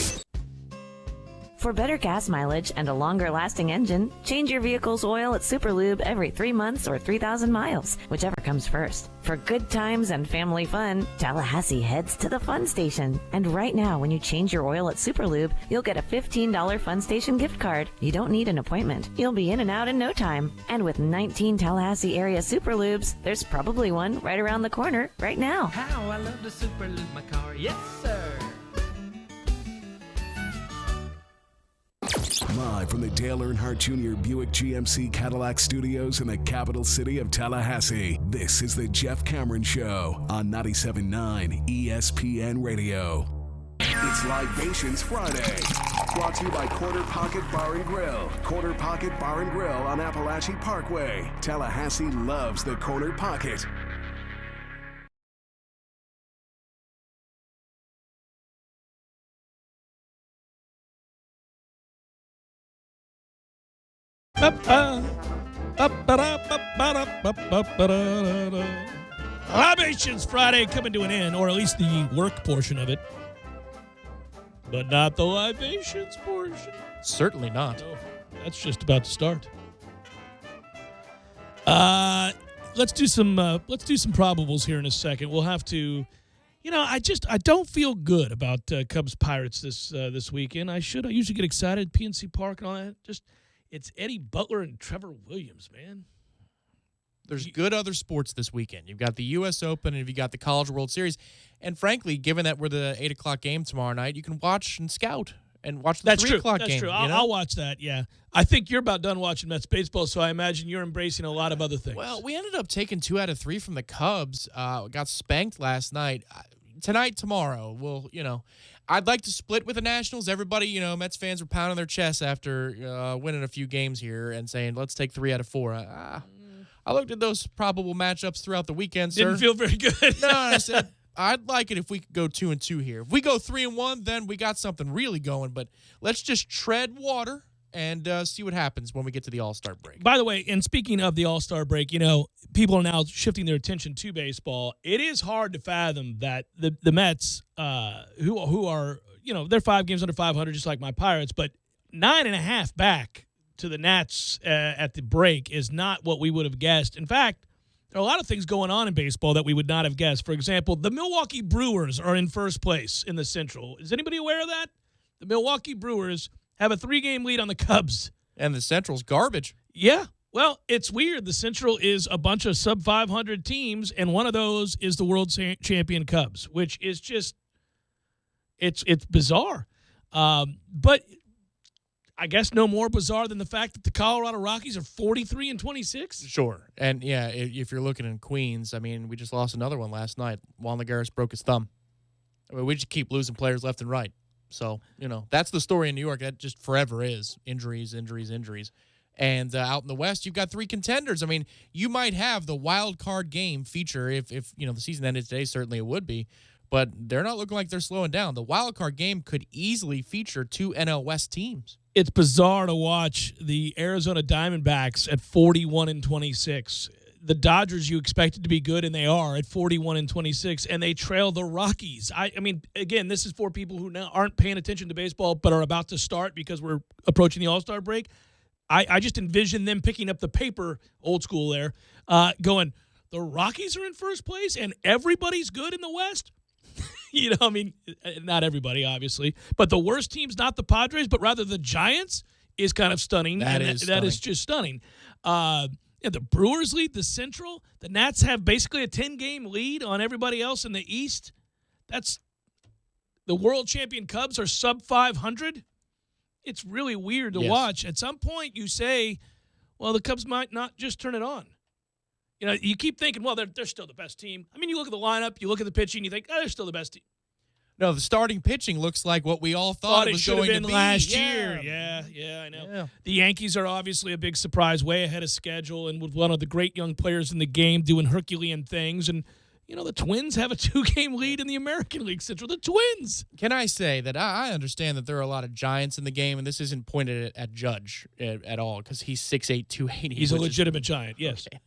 For better gas mileage and a longer-lasting engine, change your vehicle's oil at Superlube every 3 months or 3,000 miles, whichever comes first. For good times and family fun, Tallahassee heads to the Fun Station. And right now, when you change your oil at Superlube, you'll get a $15 Fun Station gift card. You don't need an appointment. You'll be in and out in no time. And with 19 Tallahassee area Superlubes, there's probably one right around the corner right now. How I love to Superlube my car, yes sir! Live from the Dale Earnhardt Jr. Buick GMC Cadillac Studios in the capital city of Tallahassee, this is the Jeff Cameron Show on 97.9 ESPN Radio. It's Libations Friday, brought to you by Corner Pocket Bar and Grill. Corner Pocket Bar and Grill on Appalachie Parkway. Tallahassee loves the Corner Pocket. Libations Friday coming to an end, or at least the work portion of it, but not the libations portion. Certainly not. No, that's just about to start. Let's do some probables here in a second. We'll have to. I don't feel good about Cubs Pirates this weekend. I usually get excited at PNC Park and all that. It's Eddie Butler and Trevor Williams, man. There's good other sports this weekend. You've got the U.S. Open and you've got the College World Series. And frankly, given that we're the 8 o'clock game tomorrow night, you can watch and scout and watch the 3 o'clock game. That's true. I'll watch that, yeah. I think you're about done watching Mets baseball, so I imagine you're embracing a lot of other things. Well, we ended up taking 2 out of 3 from the Cubs. Got spanked last night. Tonight, tomorrow, I'd like to split with the Nationals. Everybody, Mets fans were pounding their chests after winning a few games here and saying, let's take 3 out of 4. I looked at those probable matchups throughout the weekend, sir. Didn't feel very good. No, I said, I'd like it if we could go 2-2 here. If we go 3-1, then we got something really going. But let's just tread water and see what happens when we get to the All-Star break. By the way, and speaking of the All-Star break, people are now shifting their attention to baseball. It is hard to fathom that the Mets, who are, they're 5 games under 500, just like my Pirates, but 9.5 back to the Nats at the break is not what we would have guessed. In fact, there are a lot of things going on in baseball that we would not have guessed. For example, the Milwaukee Brewers are in first place in the Central. Is anybody aware of that? The Milwaukee Brewers have a 3-game lead on the Cubs. And the Central's garbage. Yeah. Well, it's weird. The Central is a bunch of sub-500 teams, and one of those is the world champion Cubs, which is just it's bizarre. But I guess no more bizarre than the fact that the Colorado Rockies are 43-26. Sure. And, yeah, if you're looking in Queens, we just lost another one last night. Juan Lagares broke his thumb. We just keep losing players left and right. So, that's the story in New York. That just forever is injuries. And out in the West, you've got 3 contenders. You might have the wild card game feature if the season ended today. Certainly it would be. But they're not looking like they're slowing down. The wild card game could easily feature 2 NL West teams. It's bizarre to watch the Arizona Diamondbacks at 41-26. The Dodgers, you expected to be good, and they are at 41-26, and they trail the Rockies. Again, this is for people who now aren't paying attention to baseball but are about to start because we're approaching the All-Star break. I just envision them picking up the paper, old school there, going, the Rockies are in first place and everybody's good in the West. You know, I mean, not everybody, obviously, but the worst team's not the Padres, but rather the Giants is kind of stunning. That is just stunning. The Brewers lead the Central. The Nats have basically a 10-game lead on everybody else in the East. That's the world champion Cubs are sub 500. It's really weird to watch. At some point, you say, well, the Cubs might not just turn it on. You know, you keep thinking, well, they're still the best team. I mean, you look at the lineup, you look at the pitching, you think, they're still the best team. No, the starting pitching looks like what we all thought it was should going have been to be last year. Yeah, I know. Yeah. The Yankees are obviously a big surprise, way ahead of schedule, and with one of the great young players in the game doing Herculean things. And, you know, the Twins have a 2-game lead in the American League Central. The Twins. Can I say that I understand that there are a lot of giants in the game, and this isn't pointed at Judge at all because he's 6'8", 280. He's a legitimate giant, yes. Okay.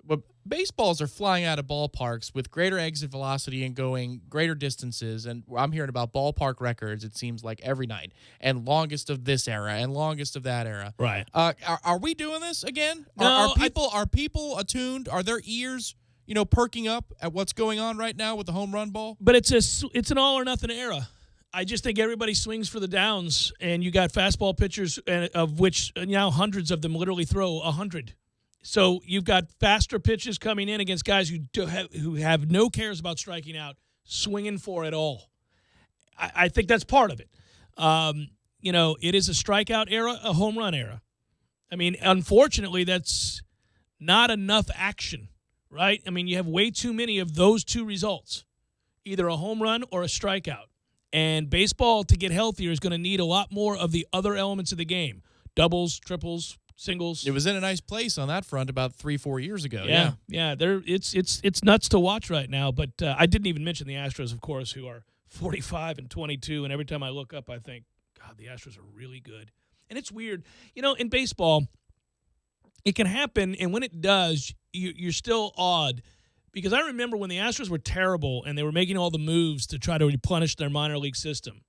But baseballs are flying out of ballparks with greater exit velocity and going greater distances. And I'm hearing about ballpark records, it seems like, every night. And longest of this era and longest of that era. Right. Are we doing this again? No, are people attuned? Are their ears, perking up at what's going on right now with the home run ball? But it's an all-or-nothing era. I just think everybody swings for the downs, and you got fastball pitchers, of which now hundreds of them literally throw 100. So you've got faster pitches coming in against guys who have no cares about striking out, swinging for it all. I think that's part of it. It is a strikeout era, a home run era. I mean, unfortunately, that's not enough action, right? I mean, you have way too many of those two results, either a home run or a strikeout. And baseball, to get healthier, is going to need a lot more of the other elements of the game, doubles, triples, singles. It was in a nice place on that front about 3-4 years ago. Yeah. It's nuts to watch right now. But I didn't even mention the Astros, of course, who are 45-22. And every time I look up, I think, God, the Astros are really good. And it's weird. In baseball, it can happen. And when it does, you're still awed. Because I remember when the Astros were terrible and they were making all the moves to try to replenish their minor league system,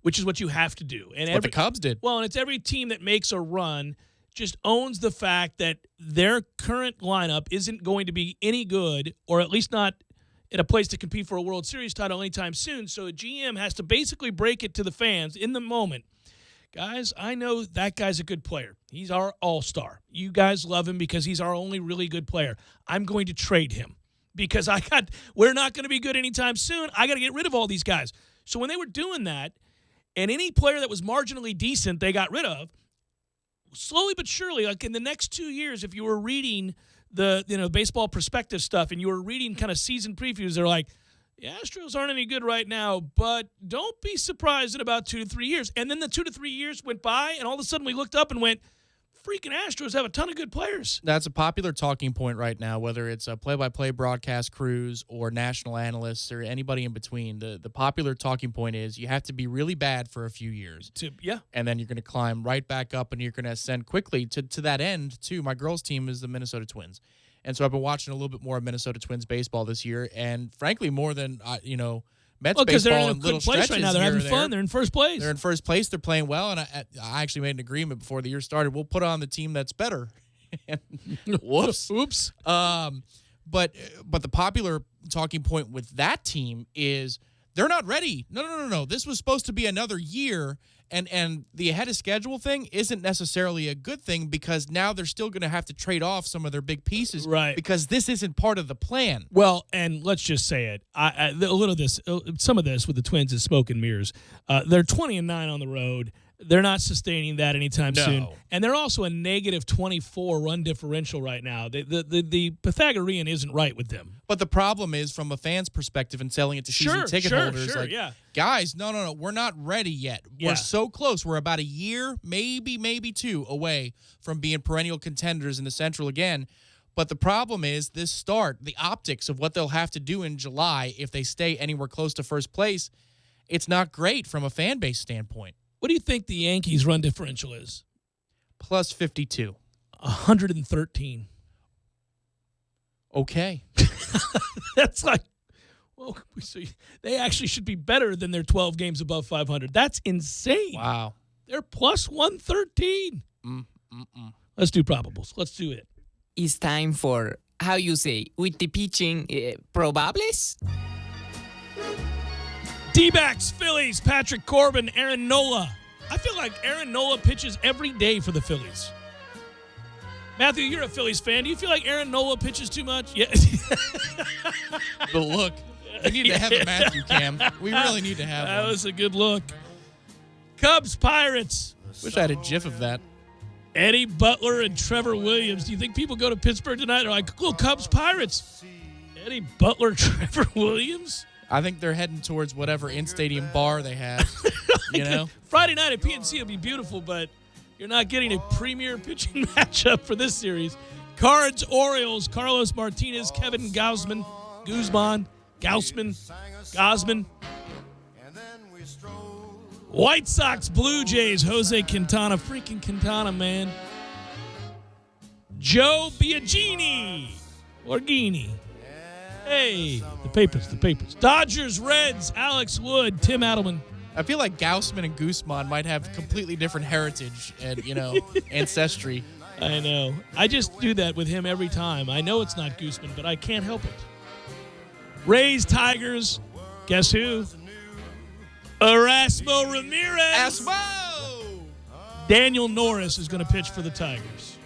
which is what you have to do. And what the Cubs did. Well, and it's every team that makes a run just owns the fact that their current lineup isn't going to be any good, or at least not at a place to compete for a World Series title anytime soon. So a GM has to basically break it to the fans in the moment. Guys, I know that guy's a good player. He's our all-star. You guys love him because he's our only really good player. I'm going to trade him because we're not going to be good anytime soon. I got to get rid of all these guys. So when they were doing that, and any player that was marginally decent they got rid of, slowly but surely, like in the next 2 years, if you were reading the baseball perspective stuff and you were reading kind of season previews, they're like, the Astros aren't any good right now, but don't be surprised in about 2 to 3 years. And then the 2 to 3 years went by, and all of a sudden we looked up and went, freaking Astros have a ton of good players. That's a popular talking point right now, whether it's a play-by-play broadcast crews or national analysts or anybody in between. The popular talking point is you have to be really bad for a few years. And then you're going to climb right back up, and you're going to ascend quickly. To that end, too, my girls' team is the Minnesota Twins. And so I've been watching a little bit more of Minnesota Twins baseball this year, and frankly, more than, Mets because baseball they're in a in little good place stretches right now. They're having here or fun. there. They're in first place. They're in first place. They're playing well, and I actually made an agreement before the year started. We'll put on the team that's better. Whoops. Oops. But the popular talking point with that team is they're not ready. No. This was supposed to be another year, and the ahead of schedule thing isn't necessarily a good thing because now they're still going to have to trade off some of their big pieces, right? Because this isn't part of the plan. Well, and let's just say it. Some of this with the Twins is smoke and mirrors. They're 20-9 on the road. They're not sustaining that anytime soon. And they're also a negative 24 run differential right now. The Pythagorean isn't right with them. But the problem is from a fan's perspective and selling it to season ticket holders. Guys, no, we're not ready yet. Yeah. We're so close. We're about a year, maybe 2 away from being perennial contenders in the Central again. But the problem is this start, the optics of what they'll have to do in July if they stay anywhere close to first place, it's not great from a fan base standpoint. What do you think the Yankees' run differential is? Plus 52. 113. Okay. That's like, well, so they actually should be better than their 12 games above 500. That's insane. Wow. They're plus 113. Let's do probables. Let's do it. It's time for how you say, with the pitching probables? D-backs, Phillies, Patrick Corbin, Aaron Nola. I feel like Aaron Nola pitches every day for the Phillies. Matthew, you're a Phillies fan. Do you feel like Aaron Nola pitches too much? Yeah. The look. We need to have a Matthew Cam. We really need to have That one. was a good look. Cubs, Pirates. Wish I had a GIF of that. Eddie Butler and Trevor Williams. Do you think people go to Pittsburgh tonight? They're like, cool, Cubs, Pirates. Eddie Butler, Trevor Williams. I think they're heading towards whatever in-stadium bar they have. You know? Friday night at PNC will be beautiful, but you're not getting a premier pitching matchup for this series. Cards, Orioles, Carlos Martinez, Kevin Gausman. White Sox, Blue Jays, Jose Quintana. Freaking Quintana, man. Joe Biagini. Orgini. Hey, the papers. Dodgers, Reds, Alex Wood, Tim Adelman. I feel like Gausman and Guzman might have completely different heritage and, ancestry. I know. I just do that with him every time. I know it's not Guzman, but I can't help it. Rays, Tigers. Guess who? Erasmo Ramirez. Daniel Norris is going to pitch for the Tigers.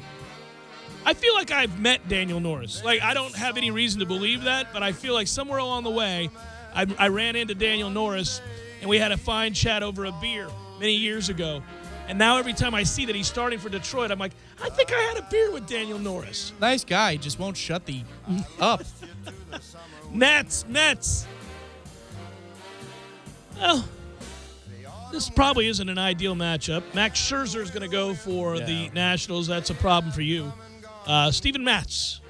I feel like I've met Daniel Norris. Like, I don't have any reason to believe that, but I feel like somewhere along the way, I ran into Daniel Norris, and we had a fine chat over a beer many years ago. And now every time I see that he's starting for Detroit, I'm like, I think I had a beer with Daniel Norris. Nice guy. Just won't shut the up. Mets. Well, this probably isn't an ideal matchup. Max Scherzer is going to go for the Nationals. That's a problem for you. Steven Matz,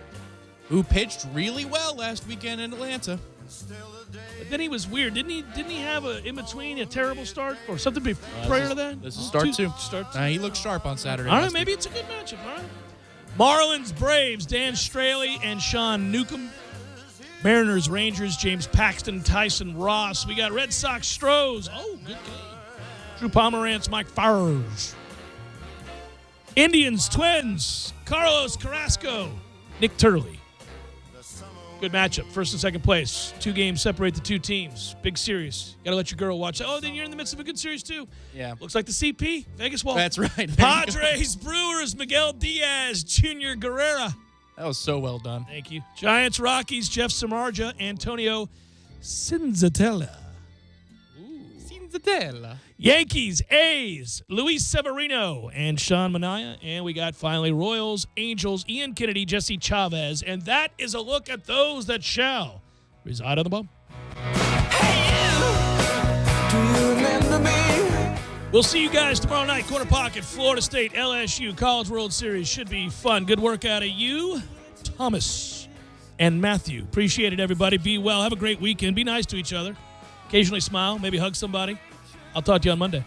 who pitched really well last weekend in Atlanta. But then he was weird. Didn't he have a terrible start or something prior to that? This is start two. He looked sharp on Saturday. All right, maybe it's a good matchup. All right. Marlins, Braves, Dan Straley and Sean Newcomb. Mariners, Rangers, James Paxton, Tyson Ross. We got Red Sox, Stros. Oh, good game. Drew Pomerantz, Mike Farage. Indians, Twins, Carlos Carrasco, Nick Turley. Good matchup, first and second place. 2 games separate the two teams. Big series. Got to let your girl watch that. Oh, then you're in the midst of a good series, too. Yeah. Looks like the CP, Vegas Wall. That's right. Padres, Brewers, Miguel Diaz, Junior Guerrera. That was so well done. Thank you. Giants, Rockies, Jeff Samardzija, Antonio Cinzatella. Yankees, A's, Luis Severino, and Sean Manaea. And we got finally Royals, Angels, Ian Kennedy, Jesse Chavez. And that is a look at those that shall reside on the bump. We'll see you guys tomorrow night. Corner Pocket, Florida State, LSU, College World Series. Should be fun. Good work out of you, Thomas and Matthew. Appreciate it, everybody. Be well. Have a great weekend. Be nice to each other. Occasionally smile. Maybe hug somebody. I'll talk to you on Monday.